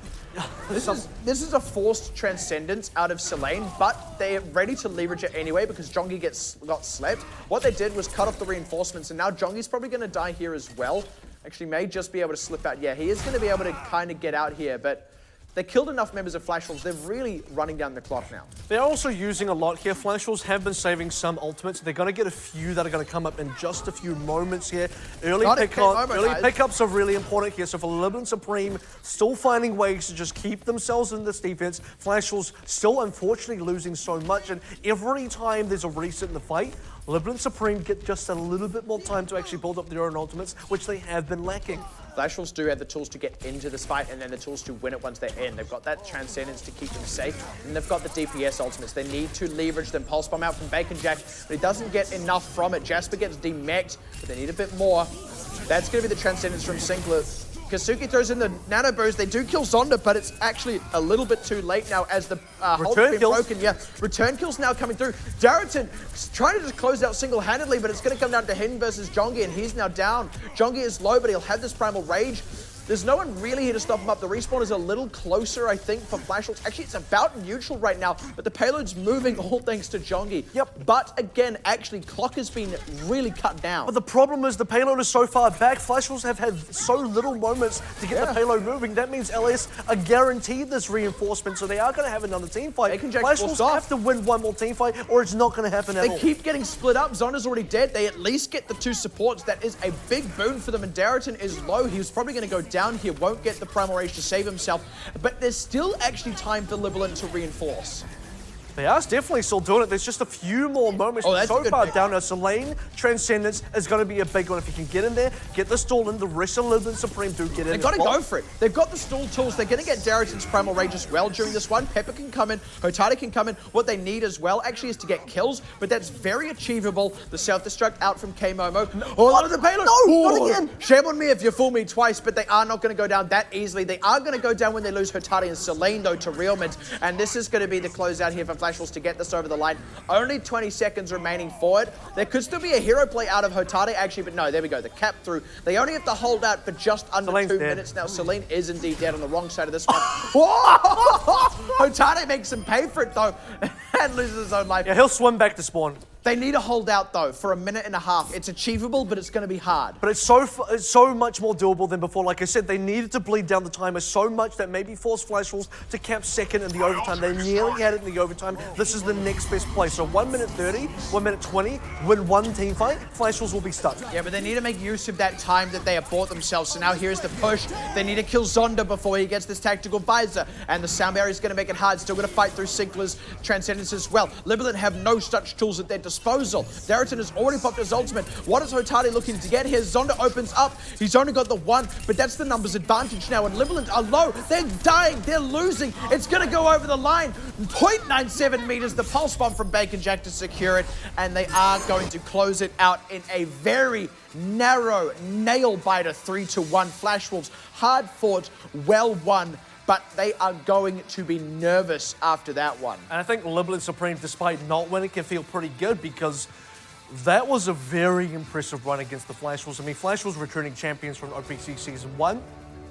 This is a forced transcendence out of Selene, but they're ready to leverage it anyway because Jongi got slept. What they did was cut off the reinforcements, and now Jongi's probably going to die here as well. Actually, may just be able to slip out. Yeah, he is going to be able to kind of get out here, but they killed enough members of Flash Wolves. They're really running down the clock now. They're also using a lot here. Flash Wolves have been saving some ultimates. They're going to get a few that are going to come up in just a few moments here. Early pickups are really important here. So for Libalent Supreme, still finding ways to just keep themselves in this defense. Flash Wolves still unfortunately losing so much. And every time there's a reset in the fight, Libalent Supreme get just a little bit more time to actually build up their own ultimates, which they have been lacking. Flash Wolves do have the tools to get into this fight and then the tools to win it once they're in. They've got that Transcendence to keep them safe, and they've got the DPS ultimates. They need to leverage them. Pulse Bomb out from Bacon Jack, but he doesn't get enough from it. Jasper gets demech'd, but they need a bit more. That's going to be the Transcendence from Sinclair. Kasuki throws in the nano boost. They do kill Zonda, but it's actually a little bit too late now as the hold has been broken. Yeah, return kills now coming through. Darrington trying to just close out single-handedly, but it's going to come down to him versus Jongi, and he's now down. Jongi is low, but he'll have this primal rage. There's no one really here to stop him up. The respawn is a little closer, I think, for Flash Wolves. Actually, it's about neutral right now, but the payload's moving all thanks to Jongi. Yep. But again, actually, clock has been really cut down. But the problem is the payload is so far back. Flash Wolves have had so little moments to get the payload moving. That means LS are guaranteed this reinforcement, so they are going to have another team fight. Flash Wolves have to win one more team fight, or it's not going to happen at all. They keep getting split up. Zonda's already dead. They at least get the two supports. That is a big boon for them, and Darrington is low. He was probably going to go down here, won't get the primal rage to save himself, but there's still actually time for Libalent to reinforce. They are definitely still doing it. There's just a few more moments. Oh, that's so a good far pick. down. Now, Selene Transcendence is going to be a big one. If you can get in there, get the stall in, the rest of Libalent Supreme do get in. They've got to go for it. They've got the stall tools. They're going to get Darrington's Primal Rage as well during this one. Pepper can come in. Hotari can come in. What they need as well actually is to get kills, but that's very achievable. The self-destruct out from K-Momo. Oh, the payload. No, not again. Shame on me if you fool me twice, but they are not going to go down that easily. They are going to go down when they lose Hotari and Selene, though, to Realment. And this is going to be the closeout here for Flash Wolves to get this over the line. Only 20 seconds remaining for it. There could still be a hero play out of Hotari, actually, but no, there we go. The cap through. They only have to hold out for just under Selene's 2 dead. minutes now. Selene is indeed dead on the wrong side of this one. Hotari makes him pay for it, though, and loses his own life. Yeah, he'll swim back to spawn. They need to hold out, though, for a minute and a half. It's achievable, but it's going to be hard. But it's so much more doable than before. Like I said, they needed to bleed down the timer so much that maybe forced Flash Wolves to cap second in the overtime. They nearly had it in the overtime. This is the next best play. So 1 minute 30, 1 minute 20, win one team fight, Flash Wolves will be stuck. Yeah, but they need to make use of that time that they have bought themselves. So now here's the push. They need to kill Zonda before he gets this tactical visor. And the sound barrier is going to make it hard. Still going to fight through Sinkler's Transcendence as well. Libalent have no such tools at their disposal. Darrington has already popped his ultimate. What is Hotari looking to get here? Zonda opens up. He's only got the one, but that's the numbers advantage now. And Libalent are low. They're dying. They're losing. It's going to go over the line. 0.97 meters. The pulse bomb from Bacon Jack to secure it. And they are going to close it out in a very narrow nail-biter 3-1. Flash Wolves, hard fought, well won. But they are going to be nervous after that one. And I think Libalent Supreme, despite not winning, can feel pretty good because that was a very impressive run against the Flash Wolves. I mean, Flash Wolves returning champions from OPC Season 1.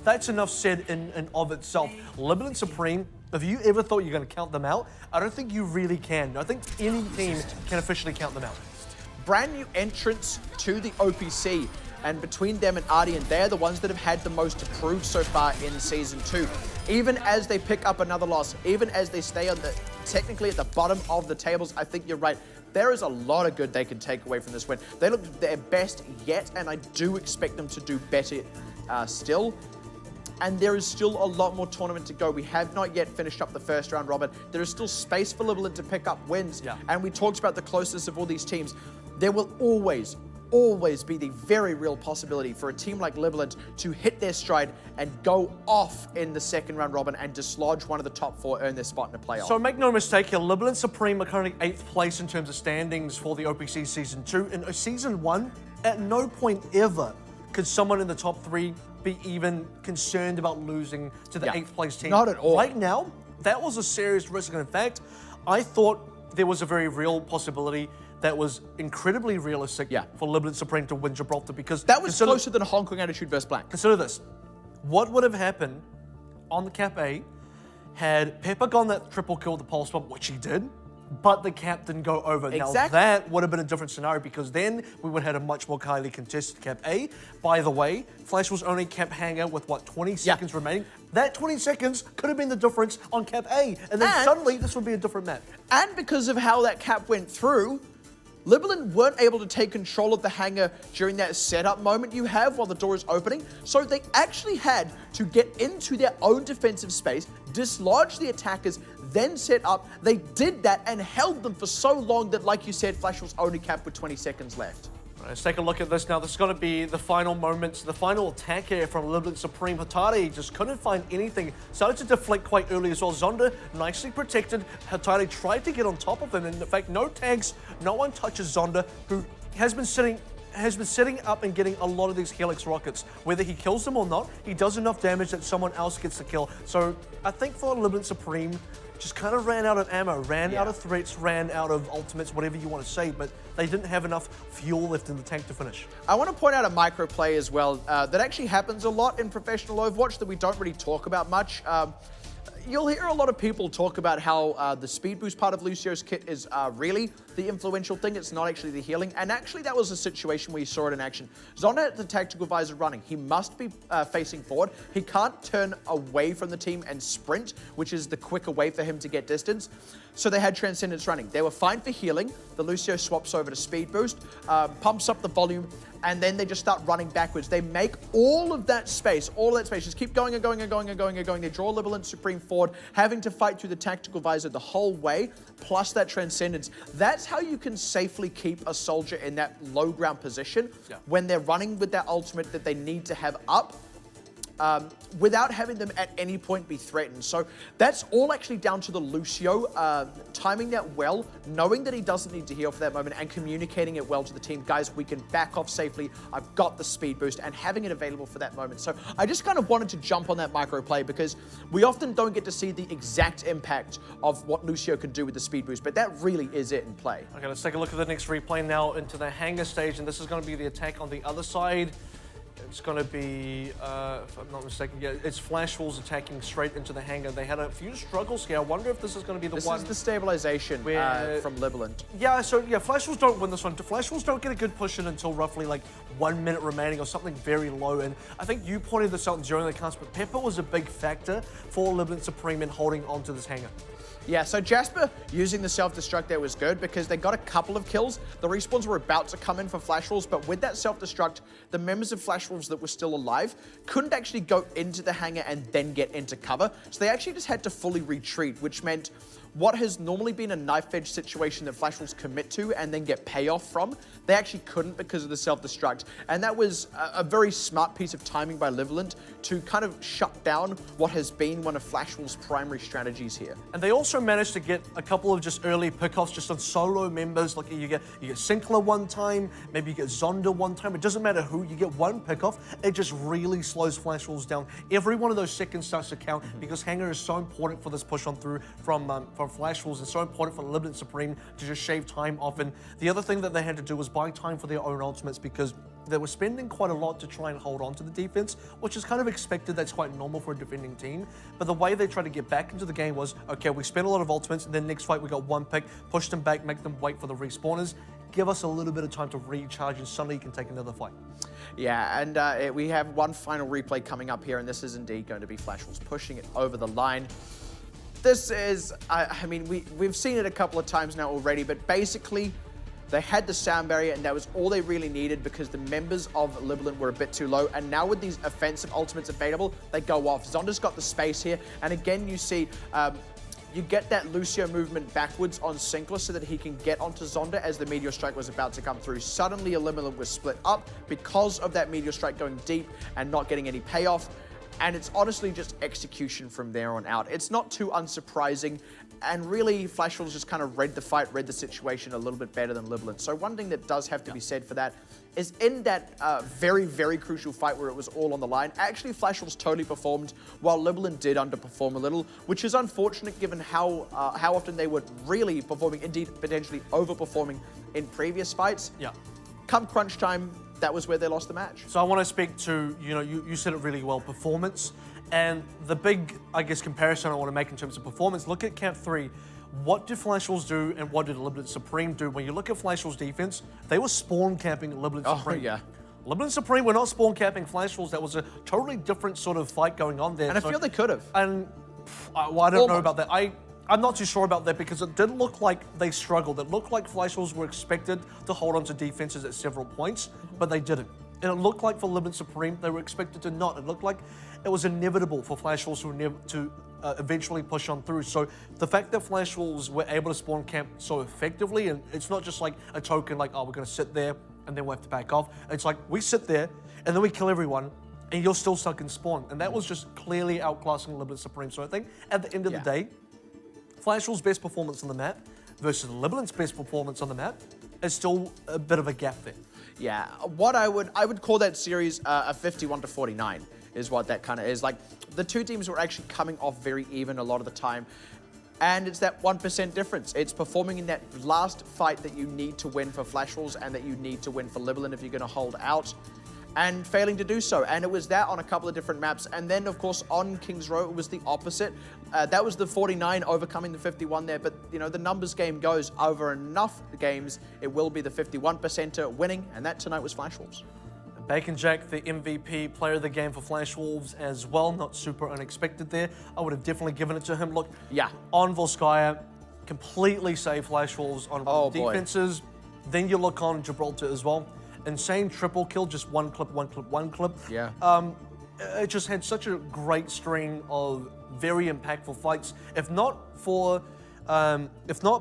That's enough said in and of itself. Libalent Supreme, if you ever thought you're going to count them out, I don't think you really can. I think any team can officially count them out. Brand new entrants to the OPC. And between them and Ardian, they're the ones that have had the most to prove so far in Season 2. Even as they pick up another loss, even as they stay on technically at the bottom of the tables, I think you're right. There is a lot of good they can take away from this win. They look their best yet, and I do expect them to do better still. And there is still a lot more tournament to go. We have not yet finished up the first round robin. There is still space for Libalent to pick up wins. Yeah. And we talked about the closeness of all these teams. There will always be the very real possibility for a team like Libalent to hit their stride and go off in the second round robin and dislodge one of the top 4, earn their spot in a playoff. So make no mistake here, Libalent Supreme are currently 8th place in terms of standings for the OPC Season 2. In Season 1, at no point ever could someone in the top 3 be even concerned about losing to the 8th place team. Not at all. Right now, that was a serious risk. And in fact, I thought there was a very real possibility that was incredibly realistic for Libalent Supreme to win Gibraltar because that was closer than a Hong Kong Attitude versus Blank. Consider this. What would have happened on the Cap A had Pepper gone that triple kill with the pulse bomb, which he did, but the cap didn't go over. Exactly. Now that would have been a different scenario because then we would have had a much more highly contested Cap A. By the way, Flash was only Cap Hanger with what, 20 seconds remaining? That 20 seconds could have been the difference on Cap A. And then suddenly this would be a different map. And because of how that cap went through, Libalent weren't able to take control of the hangar during that setup moment you have while the door is opening, so they actually had to get into their own defensive space, dislodge the attackers, then set up. They did that and held them for so long that, like you said, Flash was only capped with 20 seconds left. Let's take a look at this now. This is going to be the final moments, the final attack here from Libalent Supreme. Hotari just couldn't find anything. Started to deflect quite early as well. Zonda nicely protected. Hotari tried to get on top of him. And in fact, no tags. No one touches Zonda, who has been setting up and getting a lot of these Helix rockets. Whether he kills them or not, he does enough damage that someone else gets the kill. So I think for Libalent Supreme, just kind of ran out of ammo, ran out of threats, ran out of ultimates, whatever you want to say, but they didn't have enough fuel left in the tank to finish. I want to point out a micro play as well that actually happens a lot in professional Overwatch that we don't really talk about much. You'll hear a lot of people talk about how the speed boost part of Lucio's kit is really the influential thing. It's not actually the healing. And actually, that was a situation where you saw it in action. Zonda had the tactical visor running. He must be facing forward. He can't turn away from the team and sprint, which is the quicker way for him to get distance. So they had Transcendence running. They were fine for healing. The Lucio swaps over to speed boost, pumps up the volume, and then they just start running backwards. They make all of that space, just keep going and going and going and going and going. They draw Libalent Supreme forward, having to fight through the tactical visor the whole way, plus that Transcendence. That's how you can safely keep a soldier in that low ground position when they're running with that ultimate that they need to have up. Without having them at any point be threatened. So that's all actually down to the Lucio, timing that well, knowing that he doesn't need to heal for that moment, and communicating it well to the team. Guys, we can back off safely. I've got the speed boost, and having it available for that moment. So I just kind of wanted to jump on that micro play because we often don't get to see the exact impact of what Lucio can do with the speed boost, but that really is it in play. Okay, let's take a look at the next replay now into the hangar stage, and this is going to be the attack on the other side. It's going to be, if I'm not mistaken, yeah, it's Flash Wolves attacking straight into the hangar. They had a few struggles here. I wonder if this is going to be the one. This is the stabilization from Libalent. Yeah, so yeah, Flash Wolves don't win this one. Flash Wolves don't get a good push in until roughly like 1 minute remaining or something very low. And I think you pointed this out during the cast, but Pepper was a big factor for Libalent Supreme in holding onto this hangar. Yeah, so Jasper using the self-destruct there was good because they got a couple of kills. The respawns were about to come in for Flash Wolves, but with that self-destruct, the members of Flash Wolves that were still alive couldn't actually go into the hangar and then get into cover. So they actually just had to fully retreat, which meant what has normally been a knife-edge situation that Flash Wolves commit to and then get payoff from, they actually couldn't because of the self-destruct. And that was a very smart piece of timing by Libalent to kind of shut down what has been one of Flash Wolves' primary strategies here. And they also managed to get a couple of just early pickoffs just on solo members. Like you get Sinclair one time, maybe you get Zonda one time. It doesn't matter who, you get one pickoff. It just really slows Flash Wolves down. Every one of those seconds starts to count because hangar is so important for this push on through from Flash Wolves. It's so important for Libalent Supreme to just shave time off. And the other thing that they had to do was buy time for their own ultimates because they were spending quite a lot to try and hold on to the defense, which is kind of expected. That's quite normal for a defending team. But the way they tried to get back into the game was, okay, we spent a lot of ultimates, and then next fight we got one pick, push them back, make them wait for the respawners, give us a little bit of time to recharge, and suddenly you can take another fight. Yeah, and we have one final replay coming up here, and this is indeed going to be Flash Wolves pushing it over the line. This is, I mean, we've seen it a couple of times now already, but basically, they had the sound barrier, and that was all they really needed because the members of Libalent were a bit too low. And now with these offensive ultimates available, they go off. Zonda's got the space here. And again, you see, you get that Lucio movement backwards on Sinclair so that he can get onto Zonda as the Meteor Strike was about to come through. Suddenly, Libalent was split up because of that Meteor Strike going deep and not getting any payoff. And it's honestly just execution from there on out. It's not too unsurprising. And really, Flash Wolves just kind of read the fight, read the situation a little bit better than Libalent. So one thing that does have to be said for that is in that very, very crucial fight where it was all on the line, actually Flash Wolves totally performed while Libalent did underperform a little, which is unfortunate given how often they were really performing, indeed potentially overperforming in previous fights. Yeah. Come crunch time, that was where they lost the match. So I want to speak to, you said it really well, performance. And the big, I guess, comparison I want to make in terms of performance, look at Camp 3. What did Flash Wolves do and what did Libalent Supreme do? When you look at Flash Wolves' defense, they were spawn camping Libalent Supreme. Oh, yeah. Libalent Supreme were not spawn camping Flash Wolves. That was a totally different sort of fight going on there. And I feel they could have. And well, I don't know about that. I'm not too sure about that because it didn't look like they struggled. It looked like Flash Wolves were expected to hold on to defenses at several points, but they didn't. And it looked like for Libalent Supreme, they were expected to not. It looked like it was inevitable for Flash Wolves to eventually push on through. So the fact that Flash Wolves were able to spawn camp so effectively, and it's not just like a token like, oh, we're going to sit there and then we'll have to back off. It's like, we sit there and then we kill everyone and you're still stuck in spawn. And that was just clearly outclassing Libalent Supreme. So I think at the end of the day, Flash Wolves' best performance on the map versus Libalent's best performance on the map is still a bit of a gap there. Yeah, what I would call that series a 51-49 is what that kind of is. Like, the two teams were actually coming off very even a lot of the time. And it's that 1% difference. It's performing in that last fight that you need to win for Flash Wolves and that you need to win for Libalent if you're going to hold out, and failing to do so. And it was that on a couple of different maps. And then, of course, on Kings Row, it was the opposite. That was the 49 overcoming the 51 there. But, the numbers game goes over enough games, it will be the 51%er winning. And that tonight was Flash Wolves. Bacon Jack, the MVP player of the game for Flash Wolves as well. Not super unexpected there. I would have definitely given it to him. Look, on Volskaya, completely saved Flash Wolves on defenses. Then you look on Gibraltar as well. insane triple kill, just one clip, one clip, one clip. Yeah. It just had such a great string of very impactful fights. If not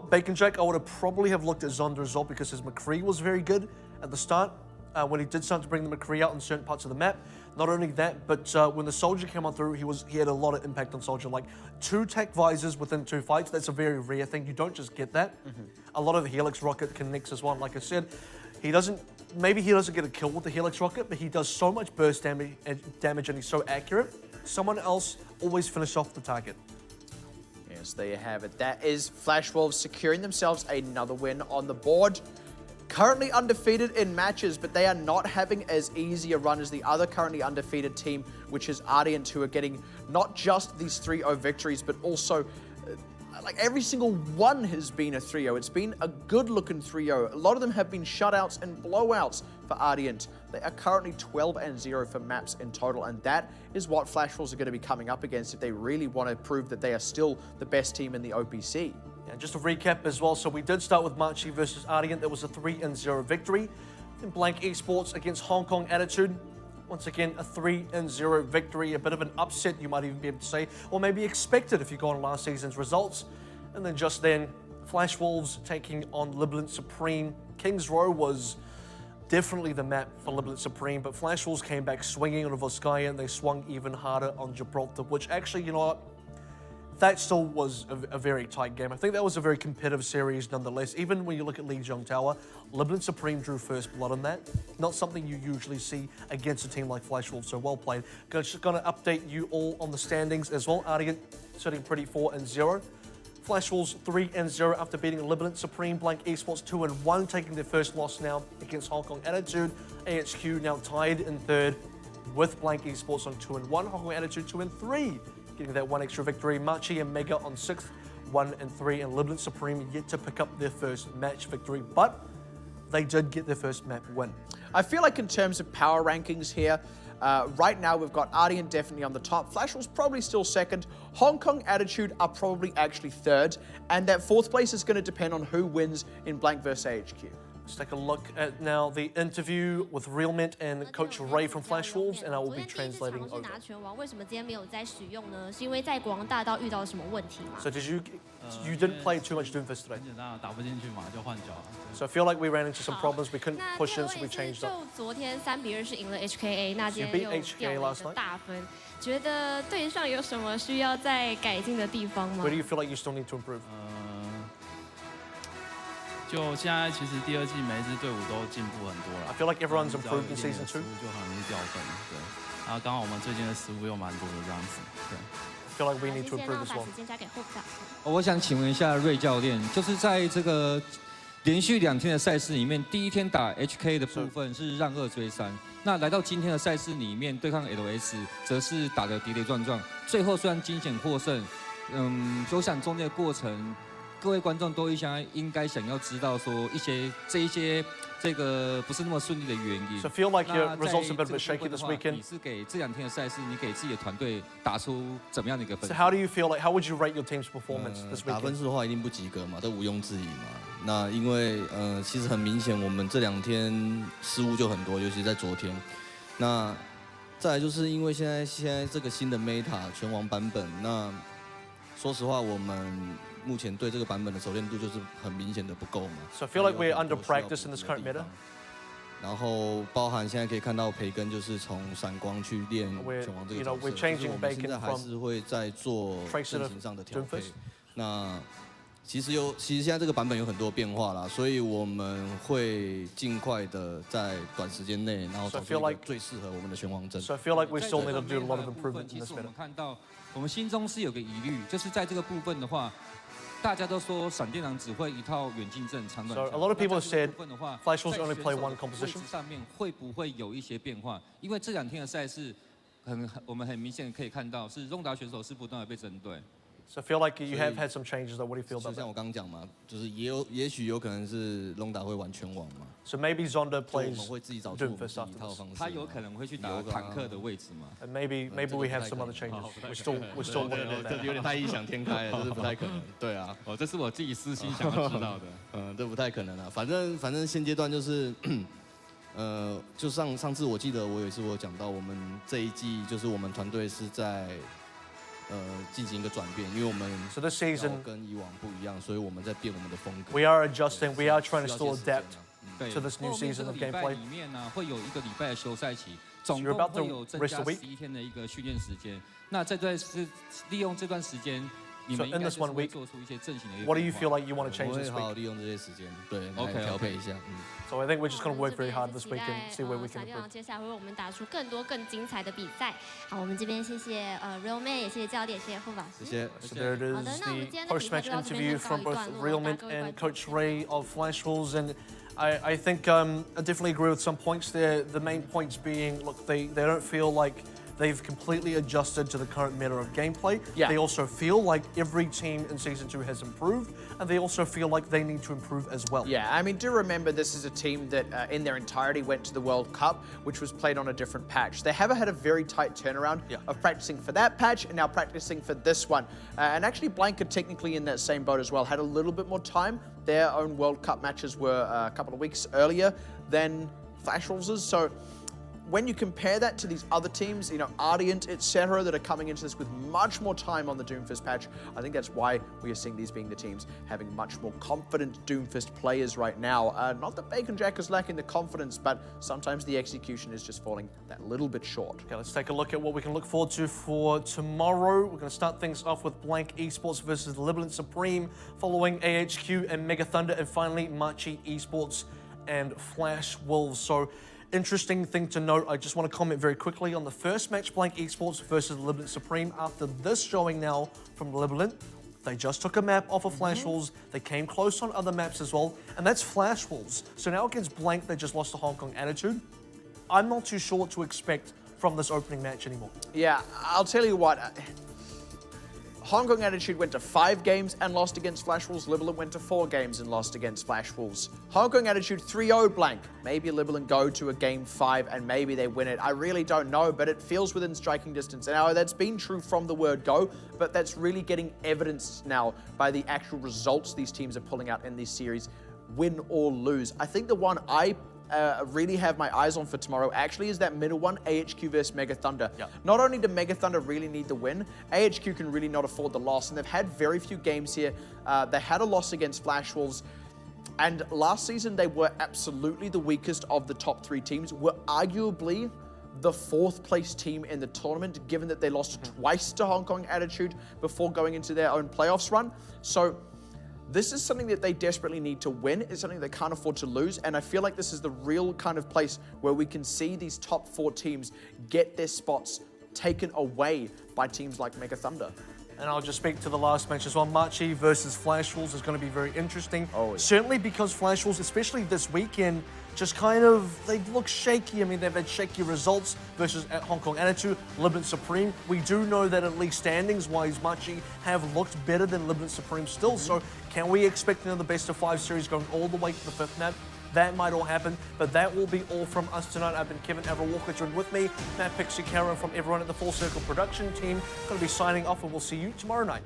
Bacon Jack, I would have probably have looked at Zonda as well because his McCree was very good at the start. When he did start to bring the McCree out in certain parts of the map. Not only that, but when the Soldier came on through, he had a lot of impact on Soldier. Like 2 tech visors within 2 fights, that's a very rare thing. You don't just get that. A lot of the Helix Rocket connects as well. Like I said, maybe he doesn't get a kill with the Helix Rocket, but he does so much burst damage and he's so accurate. Someone else always finish off the target. Yes, there you have it. That is Flash Wolves securing themselves another win on the board. Currently undefeated in matches, but they are not having as easy a run as the other currently undefeated team, which is Ardiant, who are getting not just these 3-0 victories, but also like every single one has been a 3-0. It's been a good-looking 3-0. A lot of them have been shutouts and blowouts for Ardiant. They are currently 12-0 for maps in total, and that is what Flash Wolves are going to be coming up against if they really want to prove that they are still the best team in the OPC. And just to recap as well, so we did start with Machi versus Ardiant. That was a 3-0 victory. Then Blank Esports against Hong Kong Attitude. Once again, a 3-0 victory, a bit of an upset, you might even be able to say, or maybe expected if you go on last season's results. And then just then, Flash Wolves taking on Libalent Supreme. Kings Row was definitely the map for Libalent Supreme, but Flash Wolves came back swinging on Volskaya and they swung even harder on Gibraltar, which actually, you know what? That still was a very tight game. I think that was a very competitive series nonetheless. Even when you look at Lijiang Tower, Libalent Supreme drew first blood on that. Not something you usually see against a team like Flash Wolves, so well played. Just gonna update you all on the standings as well. Ardiant sitting pretty 4-0. Flash Wolves 3-0 after beating Libalent Supreme. Blank Esports 2-1, taking their first loss now against Hong Kong Attitude. AHQ now tied in 3rd with Blank Esports on 2-1. Hong Kong Attitude 2-3. Getting that 1 extra victory. Machi and Mega on 6th, 1-3, and Libalent Supreme yet to pick up their first match victory, but they did get their first map win. I feel like in terms of power rankings here, right now we've got Ardiant definitely on the top. Flash Wolves probably still 2nd. Hong Kong Attitude are probably actually 3rd, and that 4th place is going to depend on who wins in Blank versus AHQ. Let's take a look at now the interview with Real Mint and Coach Ray from Flash Wolves, and I will be translating over. So you didn't play too much Doomfist today? So I feel like we ran into some problems. We couldn't push in, so we changed up. So you beat HKA last night? Where do you feel like you still need to improve? 就现在其实第2季每一支队伍都进步很多了。I feel like everyone's improved in season 2. 就很容易掉分，对。然后刚好我们最近的失误又蛮多的这样子，对。I feel like we need to improve as well. 我想请问一下瑞教练，就是在这个连续2天的赛事里面，第1天打 HK 的部分是让2追3，那来到今天的赛事里面对抗 LS， 则是打得跌跌撞撞，最后虽然惊险获胜，我想中间的过程。 各位观众都应该想要知道说这个不是那么顺利的原因。So feel like your results have been a bit shaky this weekend. 你是给这2天的赛事，你给自己的团队打出怎么样的一个分 So how do you feel like? How would you rate your team's performance this weekend? 打分数的话一定不及格嘛，这毋庸置疑嘛。那因为其实很明显，我们这2天失误就很多，尤其在昨天。那再来就是因为现在这个新的 Meta 拳王版本，那说实话我们。 目前对这个版本的熟练度就是很明显的不够嘛。So I feel like we're under practice in this current meta. 然后包含现在可以看到培根就是从闪光去练拳王这个角色，就是我们现在还是会在做阵型上的调配。那其实现在这个版本有很多变化啦，所以我们会尽快的在短时间内，然后找出一个最适合我们的拳王阵。So I feel like we still need to do a lot of improvement in this meta. 我们看到我们心中是有个疑虑，就是在这个部分的话。 大家都说闪电狼只会一套远近阵长短。So a lot of people have said Flash Wolves only play one composition. 上面会不会有一些变化？因为这2天的赛事，我们很明显可以看到，是隆达选手是不断的被针对。 So I feel like you have had some changes. Though, what do you feel about that? 像我刚刚讲嘛，就是也许有可能是隆达会玩拳王嘛。 So maybe Zonda plays 我们会自己找出我们自己一套方式。他有可能会去打坦克的位置嘛 ？And maybe we have some other changes. We're still looking at that. 有点太异想天开了，这是不太可能。对啊，这是我自己私心想要知道的。这不太可能啊。反正现阶段就是就上次我记得我有一次我有讲到，我们这一季就是我们团队是在进行一个转变，因为我们 So this season 跟以往不一样，所以我们在变我们的风格。We are adjusting. We are trying to still adapt 对 to this new 后面 season 这个 of 礼拜 gameplay. 里面呢，会有1个礼拜的休赛期，总 you're 共 about to 会有增 rest 加 a week? 11天的一个训练时间。那在利用这段时间，你 So 们 in 应该 this 就是 one 会 week, 做出一些阵型的一个 What do you 变 feel 化 like you want to 我 change 会 this 好好 week? 利用这些时间，对，来 OK，OK 调配一下。So I think we're just going to 我 work 们 very 这 hard 边 this 期 week 待 and see where we 小 can 队 improve. 长接下来为我们打出更多更精彩的比赛。好，我们这边谢谢Real Man，也谢谢教练，谢谢护法师。谢谢。 So there it 好的， is, 那我们 the 今天的比赛 post-match 就到这 interview 边先 from 告一 both 段落， Real 大 Mint 家各位 and 观众 Coach Ray of Flash Wolves, and I think I definitely agree with some points there. The main points being, look, they don't feel like they've completely adjusted to the current meta of gameplay. Yeah. They also feel like every team in Season 2 has improved, and they also feel like they need to improve as well. Yeah, I mean, do remember this is a team that in their entirety went to the World Cup, which was played on a different patch. They have had a very tight turnaround of practicing for that patch and now practicing for this one. And actually, Blank are technically in that same boat as well, had a little bit more time. Their own World Cup matches were a couple of weeks earlier than Flash Wolves'. So when you compare that to these other teams, you know, Ardent, etc., that are coming into this with much more time on the Doomfist patch, I think that's why we are seeing these being the teams having much more confident Doomfist players right now. Not that Bacon Jack is lacking the confidence, but sometimes the execution is just falling that little bit short. Okay, let's take a look at what we can look forward to for tomorrow. We're going to start things off with Blank Esports versus Libalent Supreme, following AHQ and Mega Thunder, and finally Machi Esports and Flash Wolves. So, interesting thing to note, I just want to comment very quickly on the first match, Blank Esports versus Libalent Supreme. After this showing now from Libalent, they just took a map off of Flash Wolves. They came close on other maps as well, and that's Flash Wolves. So now against Blank, they just lost to Hong Kong Attitude. I'm not too sure what to expect from this opening match anymore. Yeah, I'll tell you what. Hong Kong Attitude went to 5 games and lost against Flash Wolves. Libalent went to 4 games and lost against Flash Wolves. Hong Kong Attitude 3-0 Blank. Maybe Libalent go to a game 5 and maybe they win it. I really don't know, but it feels within striking distance. Now, that's been true from the word go, but that's really getting evidenced now by the actual results these teams are pulling out in this series, win or lose. I think the one I really have my eyes on for tomorrow actually is that middle one, AHQ versus Mega Thunder. Not only do Mega Thunder really need the win, AHQ can really not afford the loss, and they've had very few games here. They had a loss against Flash Wolves, and last season they were absolutely the weakest of the top 3 teams, were arguably the 4th place team in the tournament, given that they lost twice to Hong Kong Attitude before going into their own playoffs run. So this is something that they desperately need to win. It's something they can't afford to lose. And I feel like this is the real kind of place where we can see these top 4 teams get their spots taken away by teams like Mega Thunder. And I'll just speak to the last match as well. Machi versus Flash Wolves is going to be very interesting. Oh, yeah. Certainly because Flash Wolves, especially this weekend, just kind of, they look shaky. I mean, they've had shaky results versus at Hong Kong Attitude, Libalent Supreme. We do know that at least standings-wise, Machi have looked better than Libalent Supreme still. So can we expect another best-of-5 series going all the way to the 5th map? That might all happen, but that will be all from us tonight. I've been Kevin AVRL Walker, joined with me, Matt Pixie, Karen, from everyone at the Full Circle production team. Going to be signing off, and we'll see you tomorrow night.